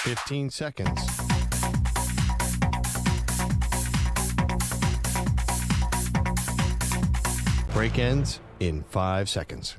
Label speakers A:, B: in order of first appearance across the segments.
A: 15 seconds. Break ends in 5 seconds.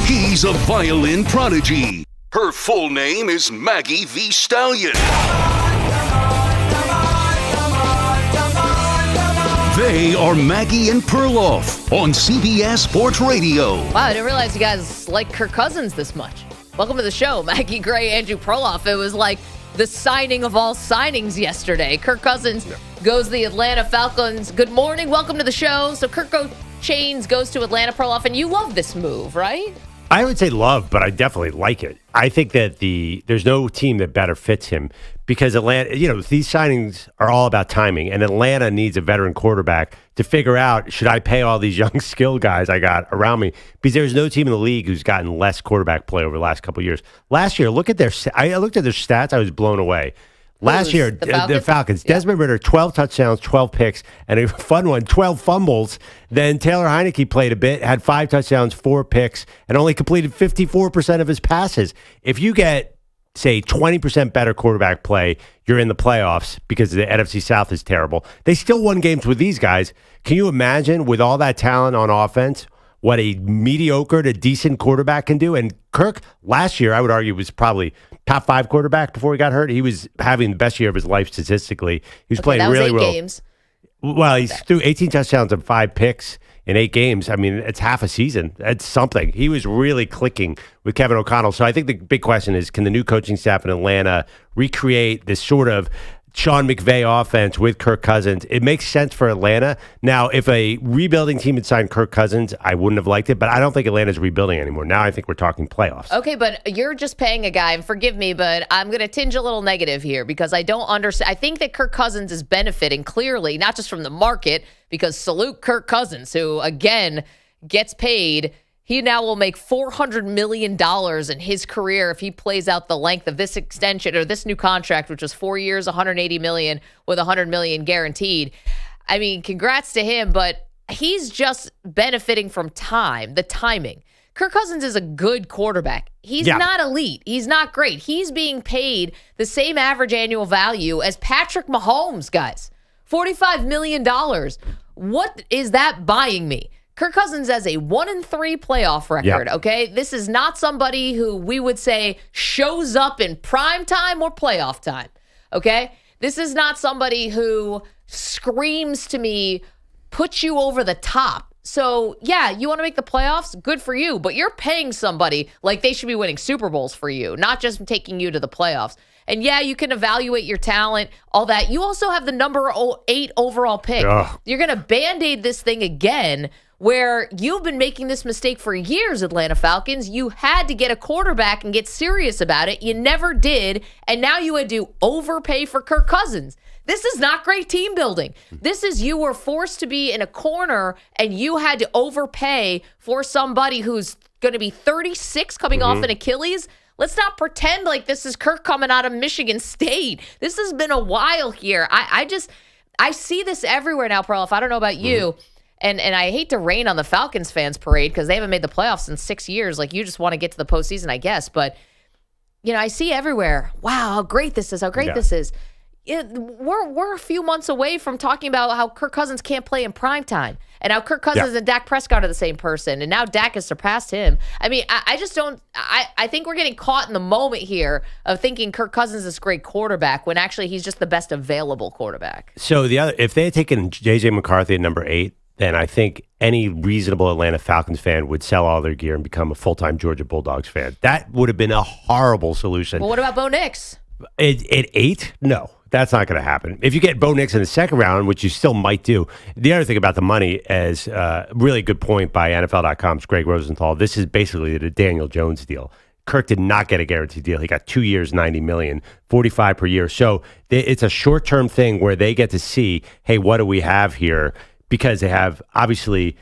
B: He's a violin prodigy. Her full name is Maggie the Stallion. They are Maggie and Perloff on CBS Sports Radio.
C: Wow, I didn't realize you guys like Kirk Cousins this much. Welcome to the show, Maggie Gray, Andrew Perloff. It was like the signing of all signings yesterday. Kirk Cousins goes to the Atlanta Falcons. Good morning. Welcome to the show. So Kirk Chains goes to Atlanta, Perloff, and you love this move, right?
D: I would say love, but I definitely like it. I think that there's no team that better fits him because Atlanta, these signings are all about timing, and Atlanta needs a veteran quarterback to figure out, should I pay all these young skill guys I got around me? Because there's no team in the league who's gotten less quarterback play over the last couple of years. Last year, I looked at their stats, I was blown away. Last year, the Falcons, Desmond Ridder, 12 touchdowns, 12 picks, and a fun one, 12 fumbles. Then Taylor Heineke played a bit, had 5 touchdowns, 4 picks, and only completed 54% of his passes. If you get, say, 20% better quarterback play, you're in the playoffs because the NFC South is terrible. They still won games with these guys. Can you imagine, with all that talent on offense, what a mediocre to decent quarterback can do? And Kirk, last year, I would argue, was probably top 5 quarterback before he got hurt. He was having the best year of his life statistically. He was playing really well.
C: Games.
D: Well, he's threw 18 touchdowns and 5 picks in 8 games. I mean, it's half a season. That's something. He was really clicking with Kevin O'Connell. So I think the big question is, can the new coaching staff in Atlanta recreate this sort of Sean McVay offense with Kirk Cousins? It makes sense for Atlanta. Now, if a rebuilding team had signed Kirk Cousins, I wouldn't have liked it, but I don't think Atlanta's rebuilding anymore. Now I think we're talking playoffs.
C: Okay, but you're just paying a guy, and forgive me, but I'm going to tinge a little negative here because I don't understand. I think that Kirk Cousins is benefiting clearly, not just from the market, because salute Kirk Cousins, who, again, gets paid. He now will make $400 million in his career if he plays out the length of this extension or this new contract, which was 4 years, $180 million with $100 million guaranteed. I mean, congrats to him, but he's just benefiting from the timing. Kirk Cousins is a good quarterback. He's not elite. He's not great. He's being paid the same average annual value as Patrick Mahomes, guys. $45 million. What is that buying me? Kirk Cousins has a 1-3 playoff record, okay? This is not somebody who we would say shows up in prime time or playoff time, okay? This is not somebody who screams to me, puts you over the top. So, yeah, you want to make the playoffs? Good for you. But you're paying somebody like they should be winning Super Bowls for you, not just taking you to the playoffs. And, yeah, you can evaluate your talent, all that. You also have the number 8 overall pick. Ugh. You're going to Band-Aid this thing again, where you've been making this mistake for years, Atlanta Falcons. You had to get a quarterback and get serious about it. You never did, and now you had to overpay for Kirk Cousins. This is not great team building. This is you were forced to be in a corner, and you had to overpay for somebody who's going to be 36 coming off an Achilles. Let's not pretend like this is Kirk coming out of Michigan State. This has been a while here. I see this everywhere now, Perloff. I don't know about you. And I hate to rain on the Falcons fans parade because they haven't made the playoffs in 6 years. Like, you just want to get to the postseason, I guess. But, I see everywhere, wow, how great this is, how great this is. We're a few months away from talking about how Kirk Cousins can't play in prime time and how Kirk Cousins and Dak Prescott are the same person. And now Dak has surpassed him. I mean, I just don't – I think we're getting caught in the moment here of thinking Kirk Cousins is this great quarterback when actually he's just the best available quarterback.
D: So if they had taken J.J. McCarthy at number 8, then I think any reasonable Atlanta Falcons fan would sell all their gear and become a full-time Georgia Bulldogs fan. That would have been a horrible solution.
C: Well, what about Bo Nix?
D: At 8? No, that's not going to happen. If you get Bo Nix in the second round, which you still might do, the other thing about the money is a really good point by NFL.com's Greg Rosenthal. This is basically the Daniel Jones deal. Kirk did not get a guaranteed deal. He got 2 years, $90 million, $45 per year. So it's a short-term thing where they get to see, hey, what do we have here? Because they have, obviously,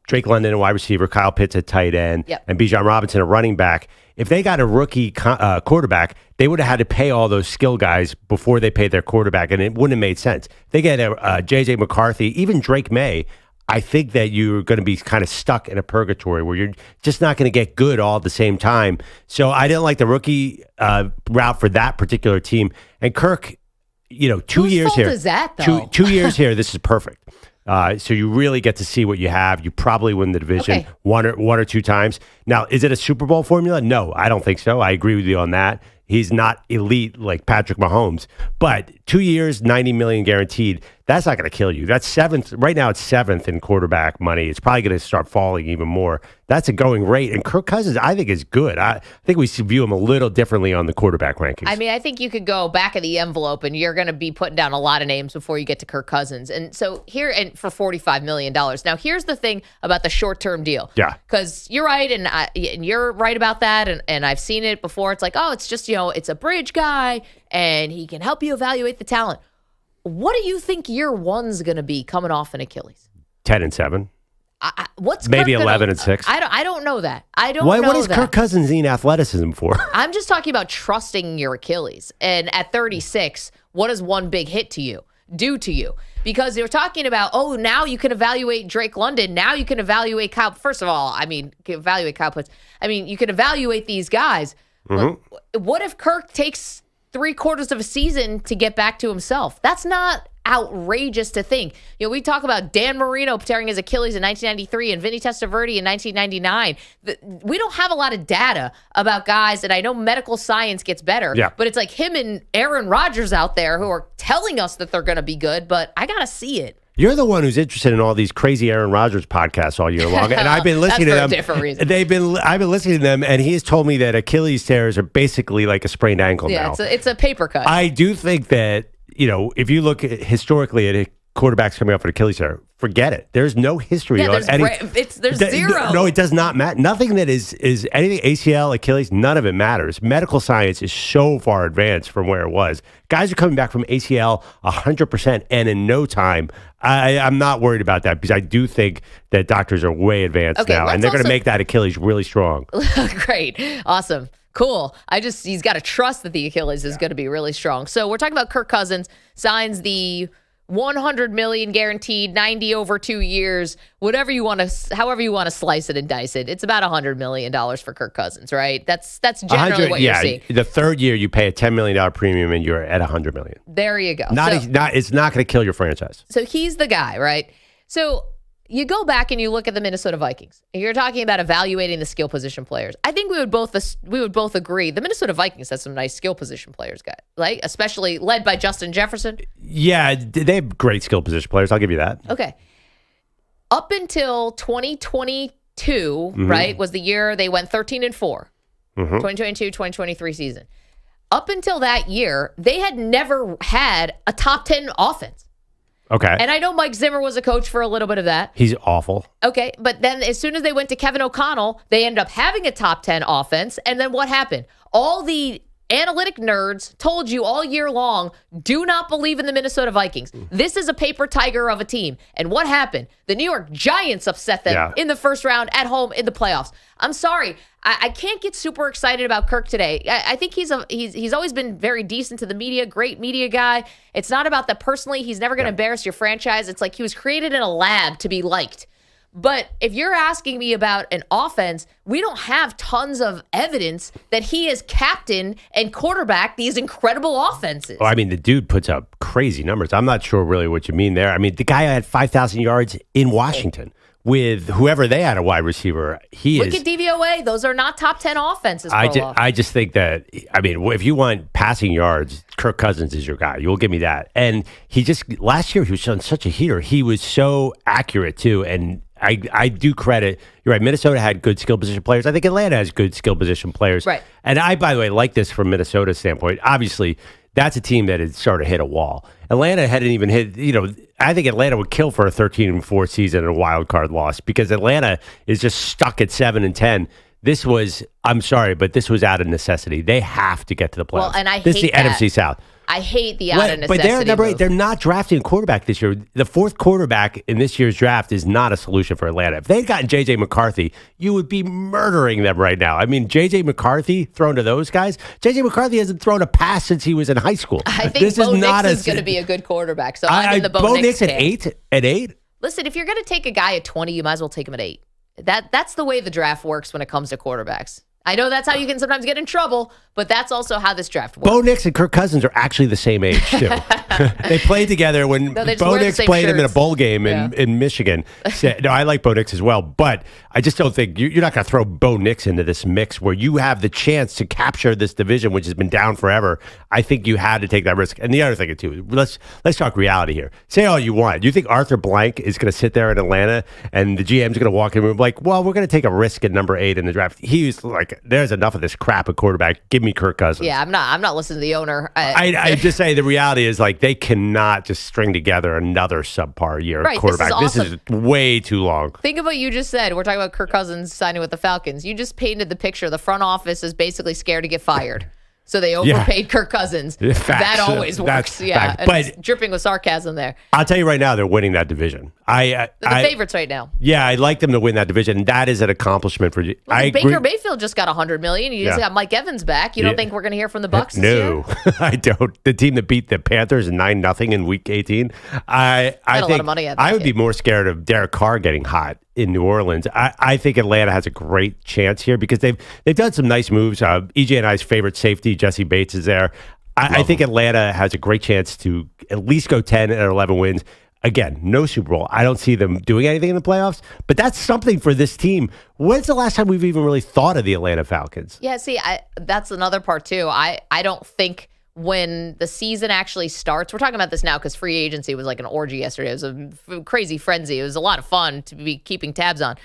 D: Drake London, a wide receiver, Kyle Pitts, a tight end,
C: Yep.
D: and Bijan Robinson, a running back. If they got a rookie quarterback, they would have had to pay all those skill guys before they paid their quarterback, and it wouldn't have made sense. They get a J.J. McCarthy, even Drake May. I think that you're going to be kind of stuck in a purgatory where you're just not going to get good all at the same time. So I didn't like the rookie route for that particular team. And Kirk, 2
C: Whose
D: years
C: fault
D: here.
C: is that, though?
D: Two years here, this is perfect. So you really get to see what you have. You probably win the division
C: Okay.
D: one or two times. Now, is it a Super Bowl formula? No, I don't think so. I agree with you on that. He's not elite like Patrick Mahomes, but 2 years, $90 million guaranteed. That's not going to kill you. That's seventh. Right now, it's seventh in quarterback money. It's probably going to start falling even more. That's a going rate. And Kirk Cousins, I think, is good. I think we should view him a little differently on the quarterback rankings.
C: I mean, I think you could go back of the envelope and you're going to be putting down a lot of names before you get to Kirk Cousins. And so here, and for $45 million. Now, here's the thing about the short-term deal.
D: Yeah.
C: Because you're right, and you're right about that, and I've seen it before. It's like, oh, it's just, it's a bridge guy, and he can help you evaluate the talent. What do you think year one's going to be coming off an Achilles?
D: 10-7.
C: What's
D: Maybe
C: Kirk
D: 11-6.
C: I don't know that. I don't know
D: What does
C: that.
D: Kirk Cousins need athleticism for?
C: I'm just talking about trusting your Achilles. And at 36, what does one big hit to you do to you? Because they're talking about, now you can evaluate Drake London. Now you can evaluate Kyle. First of all, evaluate Kyle Pitts. You can evaluate these guys.
D: Mm-hmm.
C: What if Kirk takes 3/4 of a season to get back to himself? That's not outrageous to think. We talk about Dan Marino tearing his Achilles in 1993 and Vinny Testaverde in 1999. We don't have a lot of data about guys, and I know medical science gets better, but it's like him and Aaron Rodgers out there who are telling us that they're going to be good, but I got to see it.
D: You're the one who's interested in all these crazy Aaron Rodgers podcasts all year long, and I've been listening to them.
C: That's for a different reason.
D: I've been listening to them, and he has told me that Achilles tears are basically like a sprained ankle now.
C: Yeah, it's a paper cut.
D: I do think that if you look historically at quarterbacks coming off an Achilles tear, forget it. There's no history on any.
C: There's zero.
D: No, it does not matter. Nothing that is anything ACL, Achilles, none of it matters. Medical science is so far advanced from where it was. Guys are coming back from ACL 100% and in no time. I'm not worried about that because I do think that doctors are way advanced now, and they're going to make that Achilles really strong.
C: Great. Awesome. Cool. He's got to trust that the Achilles is going to be really strong. So we're talking about Kirk Cousins signs the $100 million guaranteed, 90 over 2 years, however you want to slice it and dice it. It's about $100 million for Kirk Cousins, right? That's generally what you're seeing.
D: The third year you pay a $10 million premium and you're at $100 million.
C: There you go.
D: It's not going to kill your franchise.
C: So he's the guy, right? So you go back and you look at the Minnesota Vikings. And you're talking about evaluating the skill position players. I think we would both agree the Minnesota Vikings has some nice skill position players, guys, like especially led by Justin Jefferson.
D: Yeah, they have great skill position players. I'll give you that.
C: Okay. Up until 2022, right, was the year they went 13-4. 2022, 2023 season. Up until that year, they had never had a top 10 offense.
D: Okay.
C: And I know Mike Zimmer was a coach for a little bit of that.
D: He's awful.
C: Okay, but then as soon as they went to Kevin O'Connell, they ended up having a top 10 offense. And then what happened? All the analytic nerds told you all year long, do not believe in the Minnesota Vikings. This is a paper tiger of a team. And what happened? The New York Giants upset them in the first round at home in the playoffs. I'm sorry. I can't get super excited about Kirk today. I think he's always been very decent to the media, great media guy. It's not about that personally. He's never going to embarrass your franchise. It's like he was created in a lab to be liked. But if you're asking me about an offense, we don't have tons of evidence that he is captain and quarterback these incredible offenses.
D: Oh, I mean, the dude puts up crazy numbers. I'm not sure really what you mean there. I mean, the guy had 5,000 yards in Washington with whoever they had a wide receiver.
C: Look at DVOA. Those are not top 10 offenses.
D: I just think that, I mean, if you want passing yards, Kirk Cousins is your guy. You'll give me that. And last year, he was on such a heater. He was so accurate, too. And I do credit, you're right, Minnesota had good skill position players. I think Atlanta has good skill position players.
C: Right.
D: And I, by the way, like this from Minnesota's standpoint. Obviously, that's a team that had started to hit a wall. Atlanta hadn't even hit, I think Atlanta would kill for a 13-4 season and a wild card loss because Atlanta is just stuck at 7-10. This was, I'm sorry, but this was out of necessity. They have to get to the playoffs.
C: Well, and
D: this is the
C: hate that.
D: NFC South.
C: I hate the out of necessity.
D: But they're number 8.
C: move.
D: They're not drafting a quarterback this year. The 4th quarterback in this year's draft is not a solution for Atlanta. If they'd gotten J.J. McCarthy, you would be murdering them right now. I mean, J.J. McCarthy thrown to those guys. J.J. McCarthy hasn't thrown a pass since he was in high school.
C: I think Bo Nix is going to be a good quarterback. So I'm in the Bo Nix
D: camp. At 8?
C: Listen, if you're going to take a guy at 20, you might as well take him at 8. That's the way the draft works when it comes to quarterbacks. I know that's how you can sometimes get in trouble, but that's also how this draft works.
D: Bo Nix and Kirk Cousins are actually the same age, too. They played together when Bo Nix played him in a bowl game in Michigan. No, I like Bo Nix as well, but I just don't think you're not going to throw Bo Nix into this mix where you have the chance to capture this division, which has been down forever. I think you had to take that risk. And the other thing, too, let's talk reality here. Say all you want. You think Arthur Blank is going to sit there in Atlanta and the GM's going to walk in and be like, well, we're going to take a risk at number 8 in the draft. He's like, there's enough of this crap at quarterback. Give me Kirk Cousins.
C: Yeah, I'm not listening to the owner.
D: I just say the reality is like they cannot just string together another subpar year at quarterback. This is way too long.
C: Think of what you just said. We're talking about Kirk Cousins signing with the Falcons. You just painted the picture. The front office is basically scared to get fired. So they overpaid Kirk Cousins.
D: Facts.
C: That always works. Yeah,
D: and but
C: dripping with sarcasm there.
D: I'll tell you right now, they're winning that division.
C: They're the favorites right now.
D: Yeah, I'd like them to win that division. That is an accomplishment for you.
C: Baker Mayfield just got $100 million. You just got Mike Evans back. You don't think we're going to hear from the Bucs this year?
D: No, I don't. The team that beat the Panthers 9-0 in Week 18. I think
C: a lot of money
D: I would be more scared of Derek Carr getting hot in New Orleans. I think Atlanta has a great chance here because they've done some nice moves. EJ and I's favorite safety, Jesse Bates, is there. I think Atlanta has a great chance to at least go 10 or 11 wins. Again, no Super Bowl. I don't see them doing anything in the playoffs, but that's something for this team. When's the last time we've even really thought of the Atlanta Falcons?
C: Yeah, see, that's another part too. I don't think when the season actually starts, we're talking about this now because free agency was like an orgy yesterday. It was a crazy frenzy. It was a lot of fun to be keeping tabs on.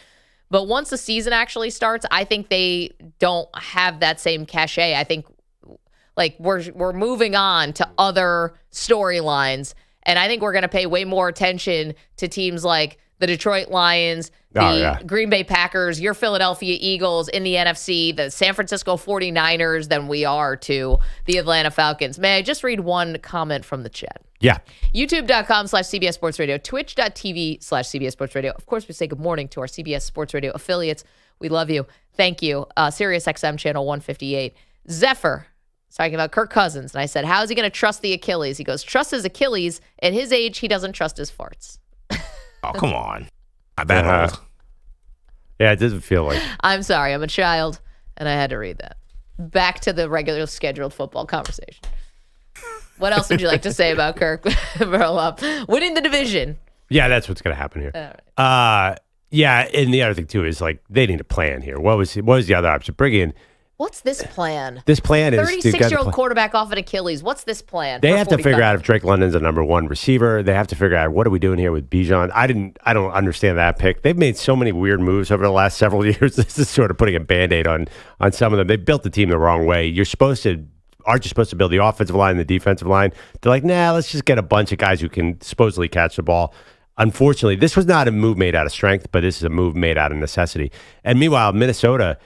C: But once the season actually starts, I think they don't have that same cachet. I think like we're moving on to other storylines. And I think we're going to pay way more attention to teams like the Detroit Lions, the Green Bay Packers, your Philadelphia Eagles in the NFC, the San Francisco 49ers than we are to the Atlanta Falcons. May I just read one comment from the chat?
D: Yeah.
C: YouTube.com/CBS Sports Radio, Twitch.tv/CBS Sports Radio. Of course, we say good morning to our CBS Sports Radio affiliates. We love you. Thank you. Sirius XM channel 158. Zephyr. Talking about Kirk Cousins. And I said, how is he going to trust the Achilles? He goes, trust his Achilles. At his age, he doesn't trust his farts.
E: Oh, come on. Not that old.
D: Yeah, it doesn't feel like.
C: I'm sorry. I'm a child, and I had to read that. Back to the regular scheduled football conversation. What else would you like to say about Kirk Perloff? Winning the division.
D: Yeah, that's what's going to happen here.
C: All right.
D: Yeah, and the other thing, too, is like they need a plan here. What was the other option? Bring in.
C: What's this plan?
D: This plan is
C: 36-year-old quarterback off an Achilles. What's this plan?
D: They have to figure out if Drake London's a number 1 receiver. They have to figure out what are we doing here with Bijan. I don't understand that pick. They've made so many weird moves over the last several years. This is sort of putting a Band-Aid on some of them. They built the team the wrong way. Aren't you supposed to build the offensive line and the defensive line? They're like, nah, let's just get a bunch of guys who can supposedly catch the ball. Unfortunately, this was not a move made out of strength, but this is a move made out of necessity. And meanwhile, Minnesota,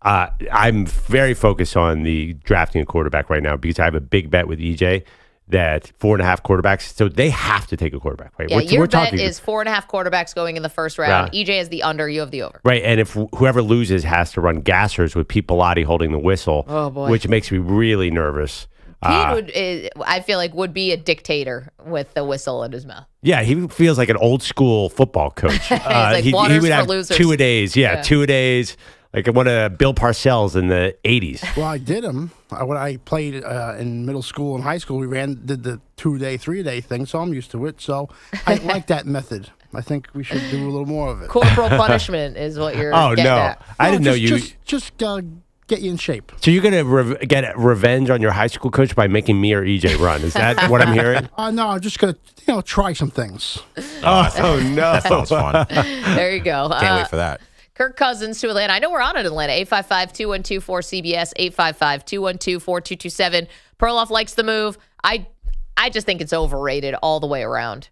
D: I'm very focused on the drafting a quarterback right now because I have a big bet with EJ that 4.5 quarterbacks. So they have to take a quarterback, right?
C: Yeah, your bet is 4.5 quarterbacks going in the first round. EJ is the under, you have the over.
D: Right, and if whoever loses has to run gassers with Pete Pilati holding the whistle, which makes me really nervous.
C: Pete I feel like would be a dictator with the whistle in his mouth.
D: Yeah, he feels like an old school football coach.
C: Like
D: he
C: waters
D: would
C: for
D: have
C: losers.
D: 2-a-days. Yeah, 2-a-days. Like one of Bill Parcells in the 80s.
F: Well, I did them. When I played in middle school and high school, we did the 2-day, 3-day thing, so I'm used to it. So I like that method. I think we should do a little more of it.
C: Corporal punishment is what you're getting at.
D: I didn't know you.
F: Just get you in shape.
D: So you're going to get revenge on your high school coach by making me or EJ run. Is that what I'm hearing?
F: No, I'm just going to try some things.
D: Oh, no.
E: Sounds fun.
C: There you go.
E: Can't wait for that.
C: Kirk Cousins to Atlanta. I know we're on it, Atlanta. 855-212-4CBS, 855-212-4227. Perloff likes the move. I just think it's overrated all the way around.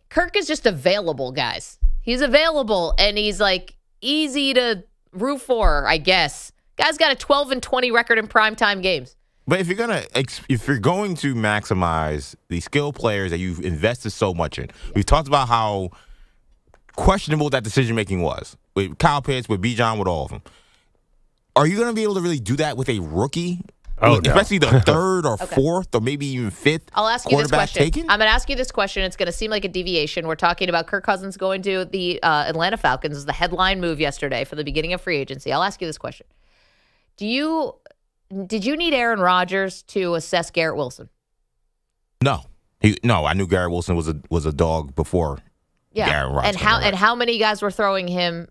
C: Kirk is just available, guys. He's available, and he's like easy to root for, I guess. Guy's got a 12-20 record in primetime games.
E: But if you're going to maximize the skill players that you've invested so much in, we've talked about how questionable that decision making was with Kyle Pitts, with Bijan, with all of them. Are you going to be able to really do that with a rookie?
D: Oh, no.
E: Especially the third or fourth or maybe even fifth
C: I'll ask you this question.
E: taken?
C: I'm going to ask you this question. It's going to seem like a deviation. We're talking about Kirk Cousins going to the Atlanta Falcons as the headline move yesterday for the beginning of free agency. I'll ask you this question. Did you need Aaron Rodgers to assess Garrett Wilson?
E: No. I knew Garrett Wilson was a dog before Aaron Rodgers.
C: And how many guys were throwing him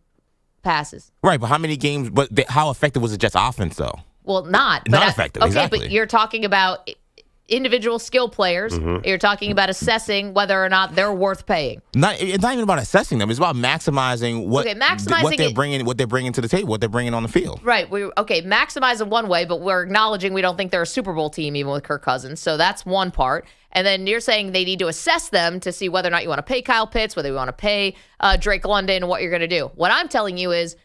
C: passes?
E: Right, but how many games? But how effective was the Jets' offense, though?
C: Well, not
E: Effective.
C: Okay,
E: exactly.
C: but you're talking about individual skill players.
E: Mm-hmm.
C: You're talking about assessing whether or not they're worth paying.
E: It's not even about assessing them. It's about maximizing what they're bringing to the table, what they're bringing on the field.
C: Right. Maximize in one way, but we're acknowledging we don't think they're a Super Bowl team even with Kirk Cousins. So that's one part. And then you're saying they need to assess them to see whether or not you want to pay Kyle Pitts, whether you want to pay Drake London, what you're going to do. What I'm telling you is,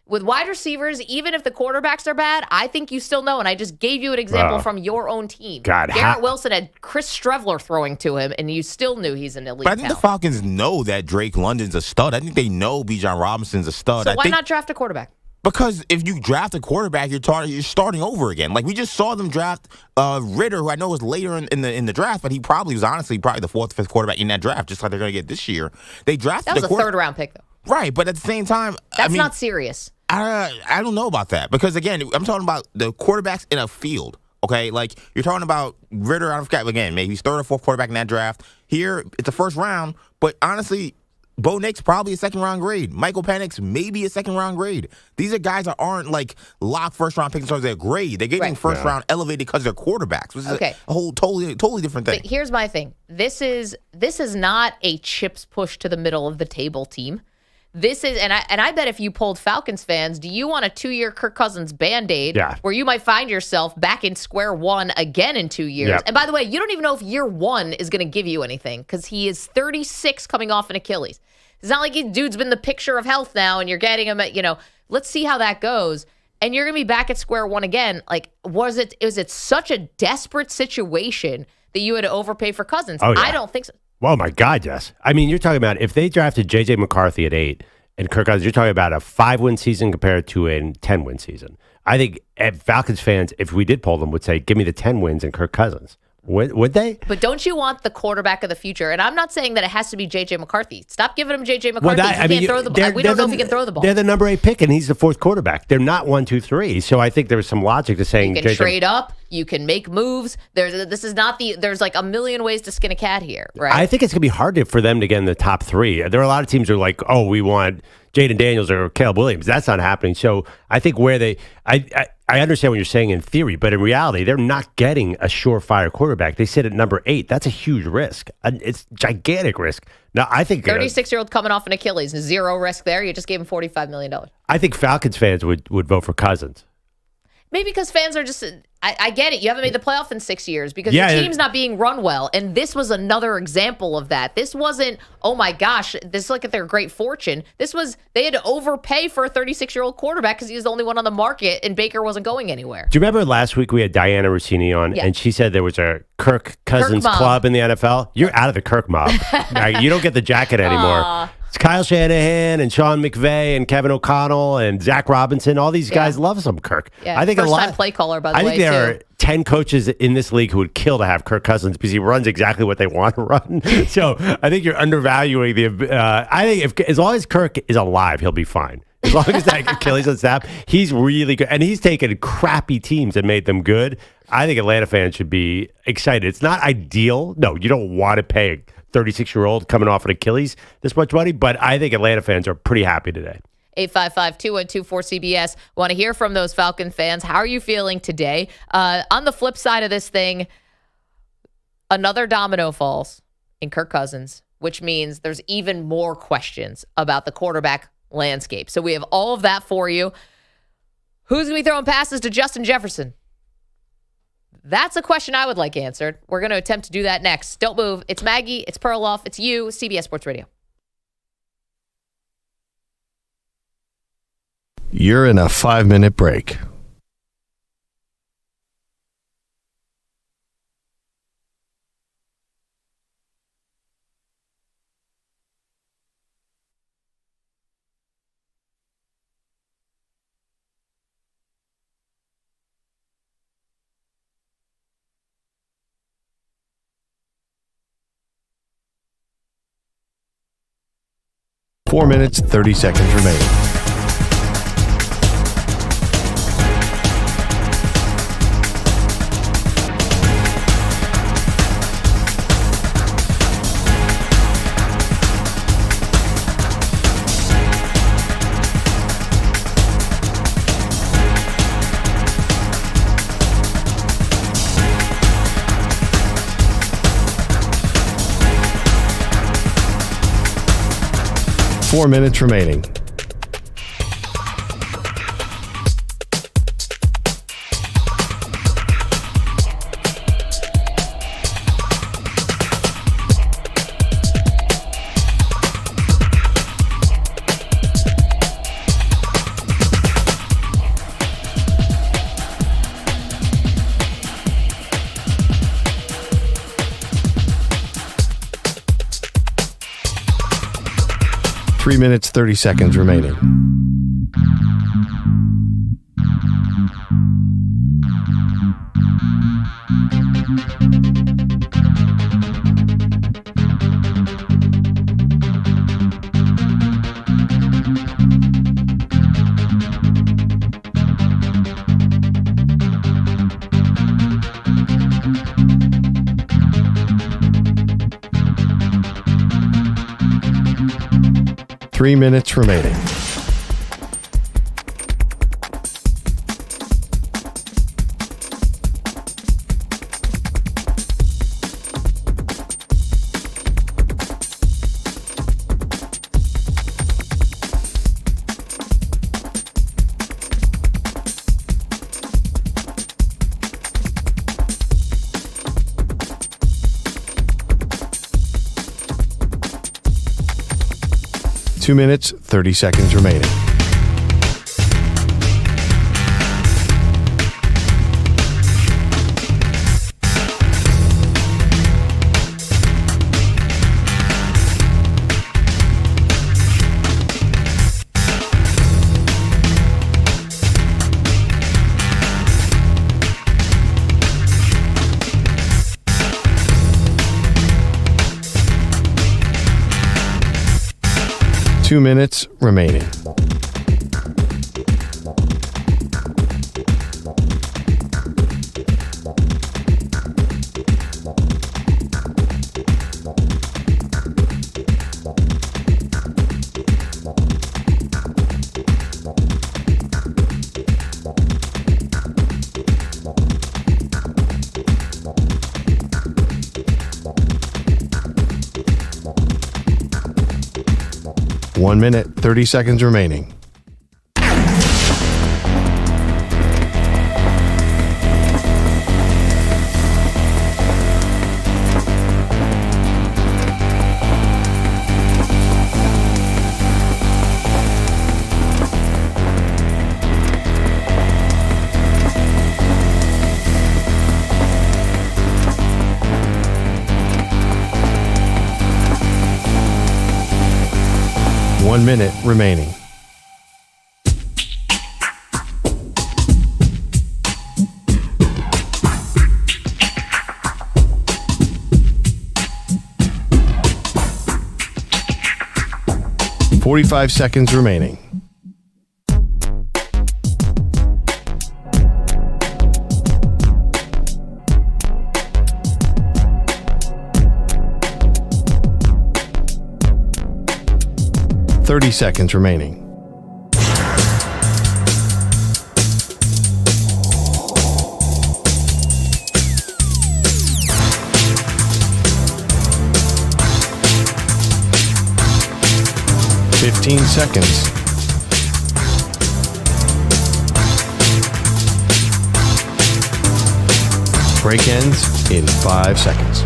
C: with wide receivers, even if the quarterbacks are bad, I think you still know. And I just gave you an example from your own team. Garrett Wilson had Chris Strevler throwing to him, and you still knew he's an elite
E: But I think
C: talent.
E: the Falcons know that Drake London's a stud. I think they know Bijan Robinson's a stud.
C: So why not draft a quarterback?
E: Because if you draft a quarterback, you're starting over again. Like, we just saw them draft Ritter, who I know was later in the draft, but he probably was probably the fourth, fifth quarterback in that draft, just like they're going to get this year. They drafted
C: that was a third-round pick, though.
E: Right, but at the same time,
C: that's not serious.
E: I don't know about that because, again, I'm talking about the quarterbacks in a field, okay? Like, you're talking about Ritter, I forgot, again, maybe he's third or fourth quarterback in that draft. Here, it's the first round, but honestly, Bo Nix probably a second-round grade. Michael Penix maybe a second-round grade. These are guys that aren't, like, locked first-round picks in terms of their grade. They're getting first-round elevated because they're quarterbacks, which is a whole totally different thing.
C: But here's my thing. This is not a chips push to the middle of the table team. This is, and I bet if you polled Falcons fans, do you want a 2-year Kirk Cousins Band-Aid where you might find yourself back in square one again in 2 years? And by the way, you don't even know if year one is going to give you anything because he is 36 coming off an Achilles. It's not like dude's been the picture of health now and you're getting him at, let's see how that goes. And you're going to be back at square one again. Like, was it such a desperate situation that you had to overpay for Cousins?
D: Oh, yeah.
C: I don't think so.
D: Oh, my God, yes. I mean, you're talking about if they drafted J.J. McCarthy at 8 and Kirk Cousins, you're talking about a 5-win season compared to a 10-win season. I think Falcons fans, if we did poll them, would say, give me the 10 wins and Kirk Cousins. Would they?
C: But don't you want the quarterback of the future? And I'm not saying that it has to be J.J. McCarthy. Stop giving him J.J. McCarthy. He can't throw the ball. We don't know if he can throw the ball.
D: They're the number 8 pick, and he's the fourth quarterback. They're not 1, 2, 3. So I think there was some logic to saying
C: you can trade up. You can make moves. There's like a million ways to skin a cat here, right?
D: I think it's going to be hard for them to get in the top 3. There are a lot of teams who are like, oh, we want Jaden Daniels or Caleb Williams. That's not happening. So I think I understand what you're saying in theory, but in reality, they're not getting a surefire quarterback. They sit at number 8. That's a huge risk. It's gigantic risk. Now, I think
C: 36-year-old coming off an Achilles, zero risk there. You just gave him $45 million.
D: I think Falcons fans would vote for Cousins.
C: Maybe because fans are just, I get it. You haven't made the playoff in 6 years because your team's not being run well. And this was another example of that. This wasn't, oh my gosh, look at their great fortune. This was, they had to overpay for a 36-year-old quarterback because he was the only one on the market and Baker wasn't going anywhere.
D: Do you remember last week we had Diana Rossini on and she said there was a Kirk Cousins club in the NFL? You're out of the Kirk mob. You don't get the jacket anymore. It's Kyle Shanahan and Sean McVay and Kevin O'Connell and Zach Robinson. All these guys love some Kirk.
C: Yeah. I think first-time play caller, by the way,
D: I think there are 10 coaches in this league who would kill to have Kirk Cousins because he runs exactly what they want to run. So I think you're undervaluing the. I think as long as Kirk is alive, he'll be fine. As long as that Achilles on snap, he's really good, and he's taken crappy teams and made them good. I think Atlanta fans should be excited. It's not ideal. No, you don't want to pay 36-year-old coming off an Achilles this much money, but I think Atlanta fans are pretty happy today.
C: 855-212-4CBS. Want to hear from those Falcon fans. How are you feeling today? On the flip side of this thing, another domino falls in Kirk Cousins, which means there's even more questions about the quarterback landscape. So we have all of that for you. Who's going to be throwing passes to Justin Jefferson? That's a question I would like answered. We're going to attempt to do that next. Don't move. It's Maggie. It's Perloff. It's you. CBS Sports Radio.
A: You're in a 5-minute break. Four minutes, 30 seconds remaining. Four minutes remaining. Three minutes, 30 seconds remaining. Three minutes remaining. Two minutes, 30 seconds remaining. Two minutes remaining. One minute, 30 seconds remaining. One minute remaining. Forty-five seconds remaining. Thirty seconds remaining. Fifteen seconds. Break ends in 5 seconds.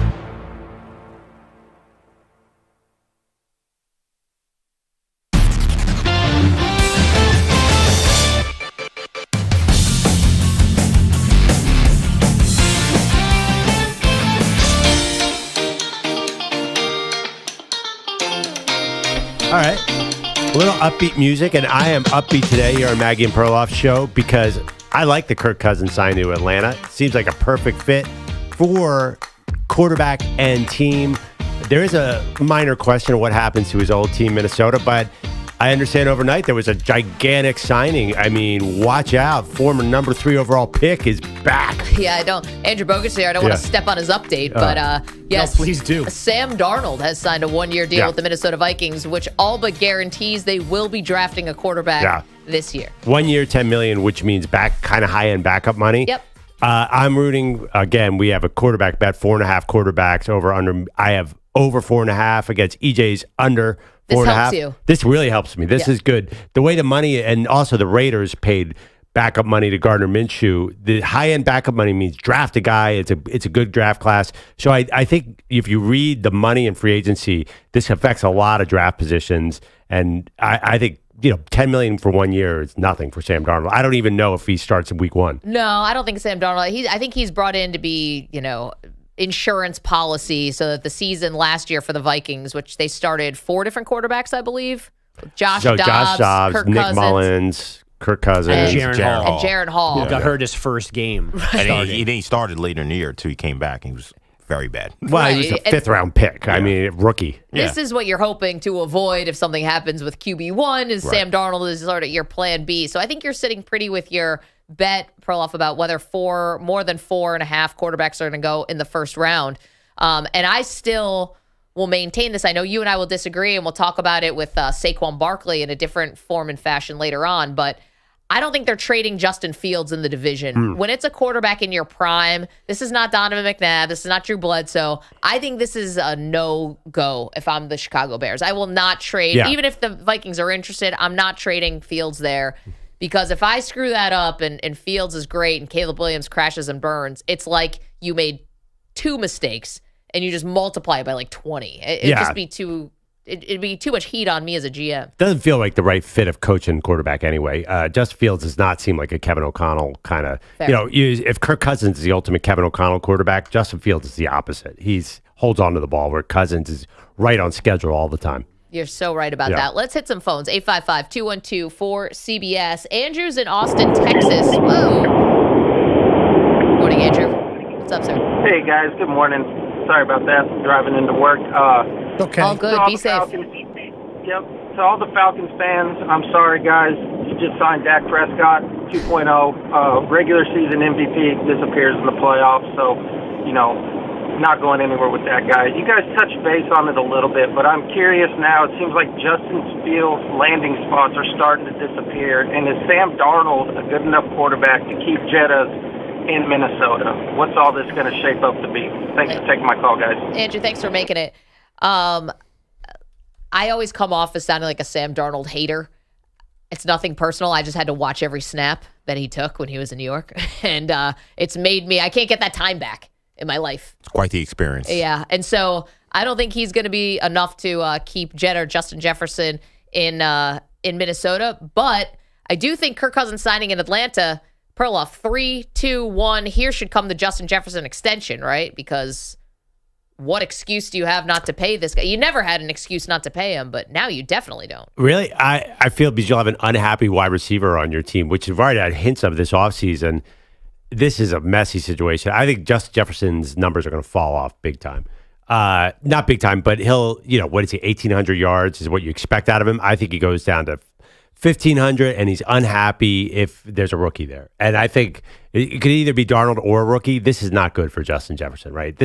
D: All right. A little upbeat music, and I am upbeat today here on Maggie and Perloff show because I like the Kirk Cousins sign to Atlanta. Seems like a perfect fit for quarterback and team. There is a minor question of what happens to his old team, Minnesota, but I understand overnight there was a gigantic signing. I mean, watch out. Former number 3 overall pick is back.
C: Yeah, I don't. Andrew Bogus here. I don't want to step on his update, but yes.
G: No, please do.
C: Sam Darnold has signed a 1-year deal with the Minnesota Vikings, which all but guarantees they will be drafting a quarterback this year.
D: 1 year, $10 million, which means back kind of high-end backup money.
C: Yep.
D: I'm rooting, again, we have a quarterback bet, 4.5 quarterbacks over under. I have over 4.5 against EJ's under 4.5.
C: This helps you.
D: This really helps me. This is good. The way the money, and also the Raiders paid backup money to Gardner Minshew. The high-end backup money means draft a guy. It's a good draft class. So I think if you read the money in free agency, this affects a lot of draft positions. And I think, $10 million for 1 year is nothing for Sam Darnold. I don't even know if he starts in week 1.
C: No, I don't think Sam Darnold. I think he's brought in to be, insurance policy so that the season last year for the Vikings, which they started 4 different quarterbacks, I believe. Josh Dobbs, Kirk
D: Nick
C: Cousins,
D: Mullins, Kirk Cousins,
C: and
G: Jaron
C: Hall.
G: Who got hurt his first game.
E: And he started later in the year, too. He came back and he was very bad.
D: Well, he was a 5th-round pick. I mean, rookie.
C: This is what you're hoping to avoid if something happens with QB1 is Sam Darnold is sort of your plan B. So I think you're sitting pretty with your bet, Perloff, about whether more than 4.5 quarterbacks are going to go in the first round. And I still will maintain this. I know you and I will disagree, and we'll talk about it with Saquon Barkley in a different form and fashion later on. But I don't think they're trading Justin Fields in the division. When it's a quarterback in your prime, this is not Donovan McNabb. This is not Drew Bledsoe. I think this is a no-go if I'm the Chicago Bears. I will not trade.
D: Yeah.
C: Even if the Vikings are interested, I'm not trading Fields there. Because if I screw that up and Fields is great and Caleb Williams crashes and burns, it's like you made 2 mistakes and you just multiply it by like 20. It'd just be it'd be too much heat on me as a GM.
D: Doesn't feel like the right fit of coach and quarterback anyway. Justin Fields does not seem like a Kevin O'Connell kind of, if Kirk Cousins is the ultimate Kevin O'Connell quarterback, Justin Fields is the opposite. He's holds on to the ball where Cousins is right on schedule all the time.
C: You're so right about that. Let's hit some phones. 855-212-4CBS. Andrew's in Austin, Texas. Whoa. Morning, Andrew. What's up, sir?
H: Hey, guys. Good morning. Sorry about that. I'm driving into work.
F: Okay.
C: All good. Be safe.
H: Yep. To all the Falcons fans, I'm sorry, guys. You just signed Dak Prescott 2.0. Regular season MVP disappears in the playoffs. So, not going anywhere with that guy. You guys touched base on it a little bit, but I'm curious now. It seems like Justin Fields' landing spots are starting to disappear. And is Sam Darnold a good enough quarterback to keep Jettas in Minnesota? What's all this going to shape up to be? Thanks for taking my call, guys.
C: Andrew, thanks for making it. I always come off as sounding like a Sam Darnold hater. It's nothing personal. I just had to watch every snap that he took when he was in New York. And it's made me, I can't get that time back in my life.
E: It's quite the experience.
C: Yeah, and so I don't think he's going to be enough to keep Justin Jefferson in Minnesota, but I do think Kirk Cousins signing in Atlanta, Perloff, 3, 2, 1, here should come the Justin Jefferson extension, right? Because what excuse do you have not to pay this guy? You never had an excuse not to pay him, but now you definitely don't.
D: Really? I feel because you'll have an unhappy wide receiver on your team, which you've already had hints of this offseason. This is a messy situation. I think Justin Jefferson's numbers are going to fall off big time. Not big time, but he'll, what is he, 1,800 yards is what you expect out of him. I think he goes down to 1,500, and he's unhappy if there's a rookie there. And I think it could either be Darnold or a rookie. This is not good for Justin Jefferson, right?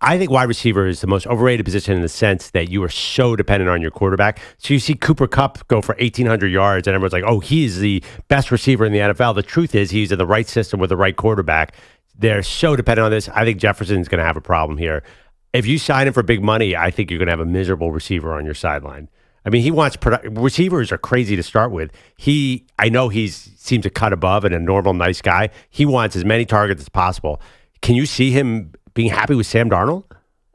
D: I think wide receiver is the most overrated position in the sense that you are so dependent on your quarterback. So you see Cooper Kupp go for 1,800 yards, and everyone's like, oh, he's the best receiver in the NFL. The truth is he's in the right system with the right quarterback. They're so dependent on this. I think Jefferson's going to have a problem here. If you sign him for big money, I think you're going to have a miserable receiver on your sideline. I mean, he wants receivers are crazy to start with. I know he seems to cut above and a normal, nice guy. He wants as many targets as possible. Can you see him being happy with Sam Darnold?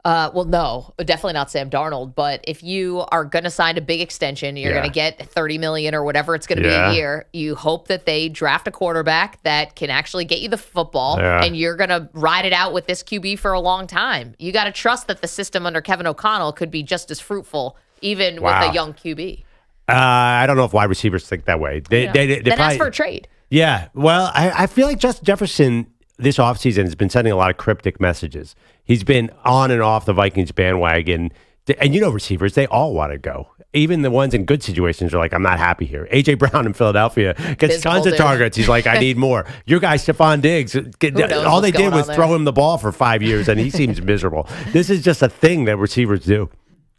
C: Well, no, definitely not Sam Darnold. But if you are going to sign a big extension, you're going to get $30 million or whatever it's going to be a year. You hope that they draft a quarterback that can actually get you the football, and you're going to ride it out with this QB for a long time. You got to trust that the system under Kevin O'Connell could be just as fruitful even with
D: Wow.
C: a young QB.
D: I don't know if wide receivers think that way. They
C: Then
D: probably,
C: ask for a trade.
D: Yeah. Well, I feel like Justin Jefferson this offseason has been sending a lot of cryptic messages. He's been on and off the Vikings bandwagon. And receivers, they all want to go. Even the ones in good situations are like, I'm not happy here. A.J. Brown in Philadelphia gets tons of targets. He's like, I need more. Your guy, Stephon Diggs, all they did was throw him the ball for 5 years, and he seems miserable. This is just a thing that receivers do.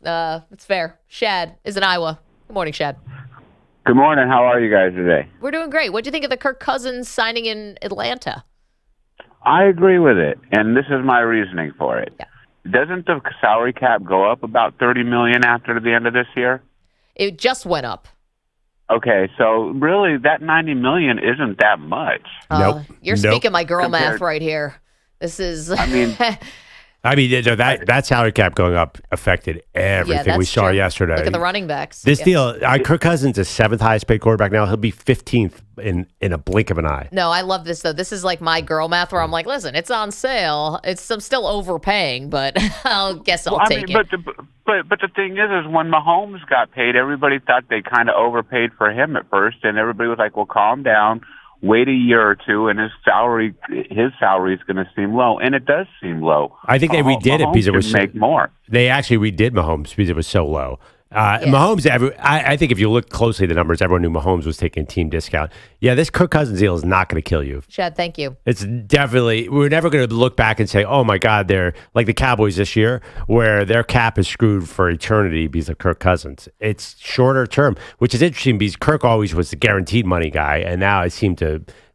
C: It's fair. Shad is in Iowa. Good morning, Shad.
I: Good morning. How are you guys today?
C: We're doing great. What do you think of the Kirk Cousins signing in Atlanta?
I: I agree with it, and this is my reasoning for it.
C: Yeah.
I: Doesn't the salary cap go up about $30 million after the end of this year?
C: It just went up.
I: Okay, so really that $90 million isn't that much.
D: Nope.
C: You're speaking my girl math right here. This is.
I: I mean,
D: that salary cap going up affected everything we saw yesterday.
C: Look at the running backs.
D: This deal, Kirk Cousins is 7th highest paid quarterback now. He'll be 15th in a blink of an eye.
C: No, I love this, though. This is like my girl math where I'm like, listen, it's on sale. I'm still overpaying, but I'll take it.
I: But the thing is when Mahomes got paid, everybody thought they kind of overpaid for him at first, and everybody was like, well, calm down. Wait a year or two, and his salary is going to seem low, and it does seem low.
D: I think they redid it because it was
I: make more.
D: They actually redid Mahomes because it was so low. Mahomes, I think if you look closely at the numbers, everyone knew Mahomes was taking team discount. Yeah, this Kirk Cousins deal is not going to kill you.
C: Chad, thank you.
D: It's definitely, we're never going to look back and say, oh my God, they're like the Cowboys this year, where their cap is screwed for eternity because of Kirk Cousins. It's shorter term, which is interesting because Kirk always was the guaranteed money guy, and now it seemed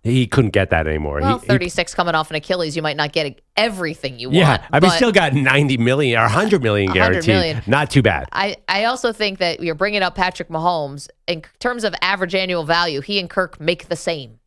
D: he couldn't get that anymore.
C: Well, 36 coming off an Achilles, you might not get everything you want.
D: Yeah, I mean, still got 90 million or 100 million guaranteed. 100 million. Not too bad.
C: I also think that you're bringing up Patrick Mahomes. In terms of average annual value, he and Kirk make the same.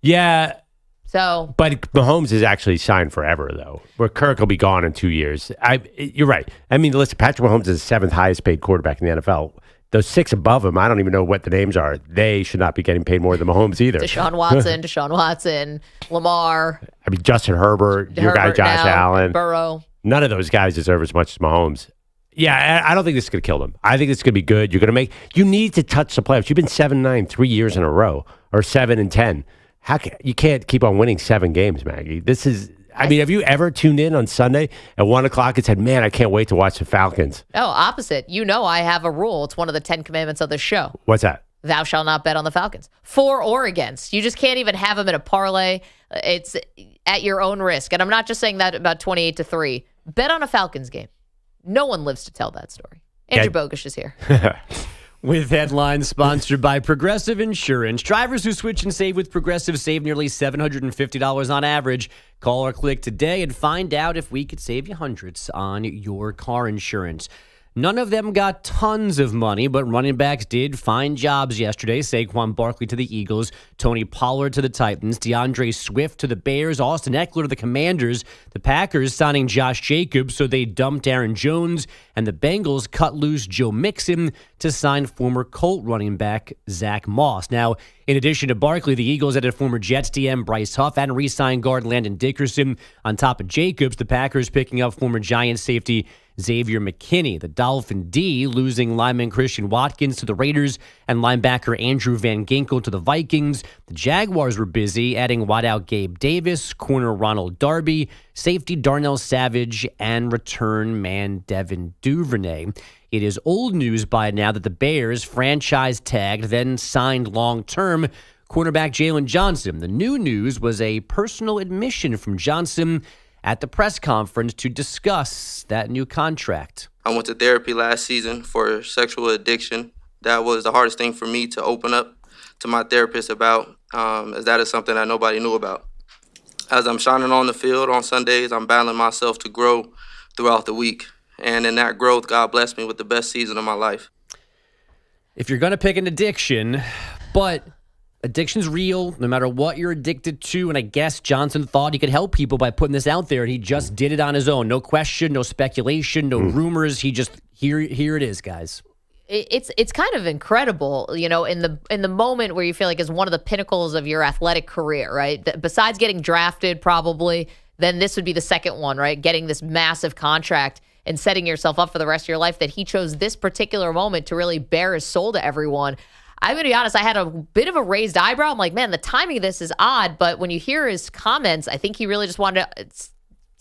D: Yeah.
C: So,
D: but Mahomes is actually signed forever, though, where Kirk will be gone in 2 years. You're right. I mean, listen, Patrick Mahomes is the 7th highest paid quarterback in the NFL. Those 6 above him, I don't even know what the names are. They should not be getting paid more than Mahomes either.
C: Deshaun Watson, Lamar.
D: I mean, Justin Herbert, your guy Josh Allen.
C: Burrow.
D: None of those guys deserve as much as Mahomes. Yeah, I don't think this is going to kill them. I think it's going to be good. You need to touch the playoffs. You've been 7-9 3 years in a row, or 7-10. You can't keep on winning 7 games, Maggie. This is... I mean, have you ever tuned in on Sunday at 1 o'clock and said, man, I can't wait to watch the Falcons?
C: Oh, opposite. I have a rule. It's one of the 10 commandments of the show.
D: What's that?
C: Thou shalt not bet on the Falcons. For or against. You just can't even have them in a parlay. It's at your own risk. And I'm not just saying that about 28-3. Bet on a Falcons game. No one lives to tell that story. Andrew Bogusch is here.
G: With headlines sponsored by Progressive Insurance. Drivers who switch and save with Progressive save nearly $750 on average. Call or click today and find out if we could save you hundreds on your car insurance. None of them got tons of money, but running backs did find jobs yesterday. Saquon Barkley to the Eagles, Tony Pollard to the Titans, DeAndre Swift to the Bears, Austin Eckler to the Commanders, the Packers signing Josh Jacobs, so they dumped Aaron Jones, and the Bengals cut loose Joe Mixon to sign former Colt running back Zach Moss. Now, in addition to Barkley, the Eagles added former Jets DM Bryce Huff and re-signed guard Landon Dickerson. On top of Jacobs, the Packers picking up former Giants safety Xavier McKinney. The Dolphin D losing lineman Christian Watkins to the Raiders and linebacker Andrew Van Ginkel to the Vikings. The Jaguars were busy adding wideout Gabe Davis, corner Ronald Darby, safety Darnell Savage, and return man Devin Duvernay. It is old news by now that the Bears franchise tagged, then signed long-term cornerback Jalen Johnson. The new news was a personal admission from Johnson at the press conference to discuss that new contract.
J: I went to therapy last season for sexual addiction. That was the hardest thing for me to open up to my therapist about, as that is something that nobody knew about. As I'm shining on the field on Sundays, I'm battling myself to grow throughout the week. And in that growth, God blessed me with the best season of my life.
G: If you're going to pick an addiction, but addiction's real, no matter what you're addicted to, and I guess Johnson thought he could help people by putting this out there, and he just did it on his own. No question, no speculation, no rumors. He just, here it is, guys.
C: It's kind of incredible, in the moment where you feel like it's one of the pinnacles of your athletic career, right? Besides getting drafted, probably, then this would be the second one, right? Getting this massive contract. and setting yourself up for the rest of your life, that he chose this particular moment to really bare his soul to everyone. I'm going to be honest, I had a bit of a raised eyebrow. I'm like, man, the timing of this is odd. But when you hear his comments, I think he really just wanted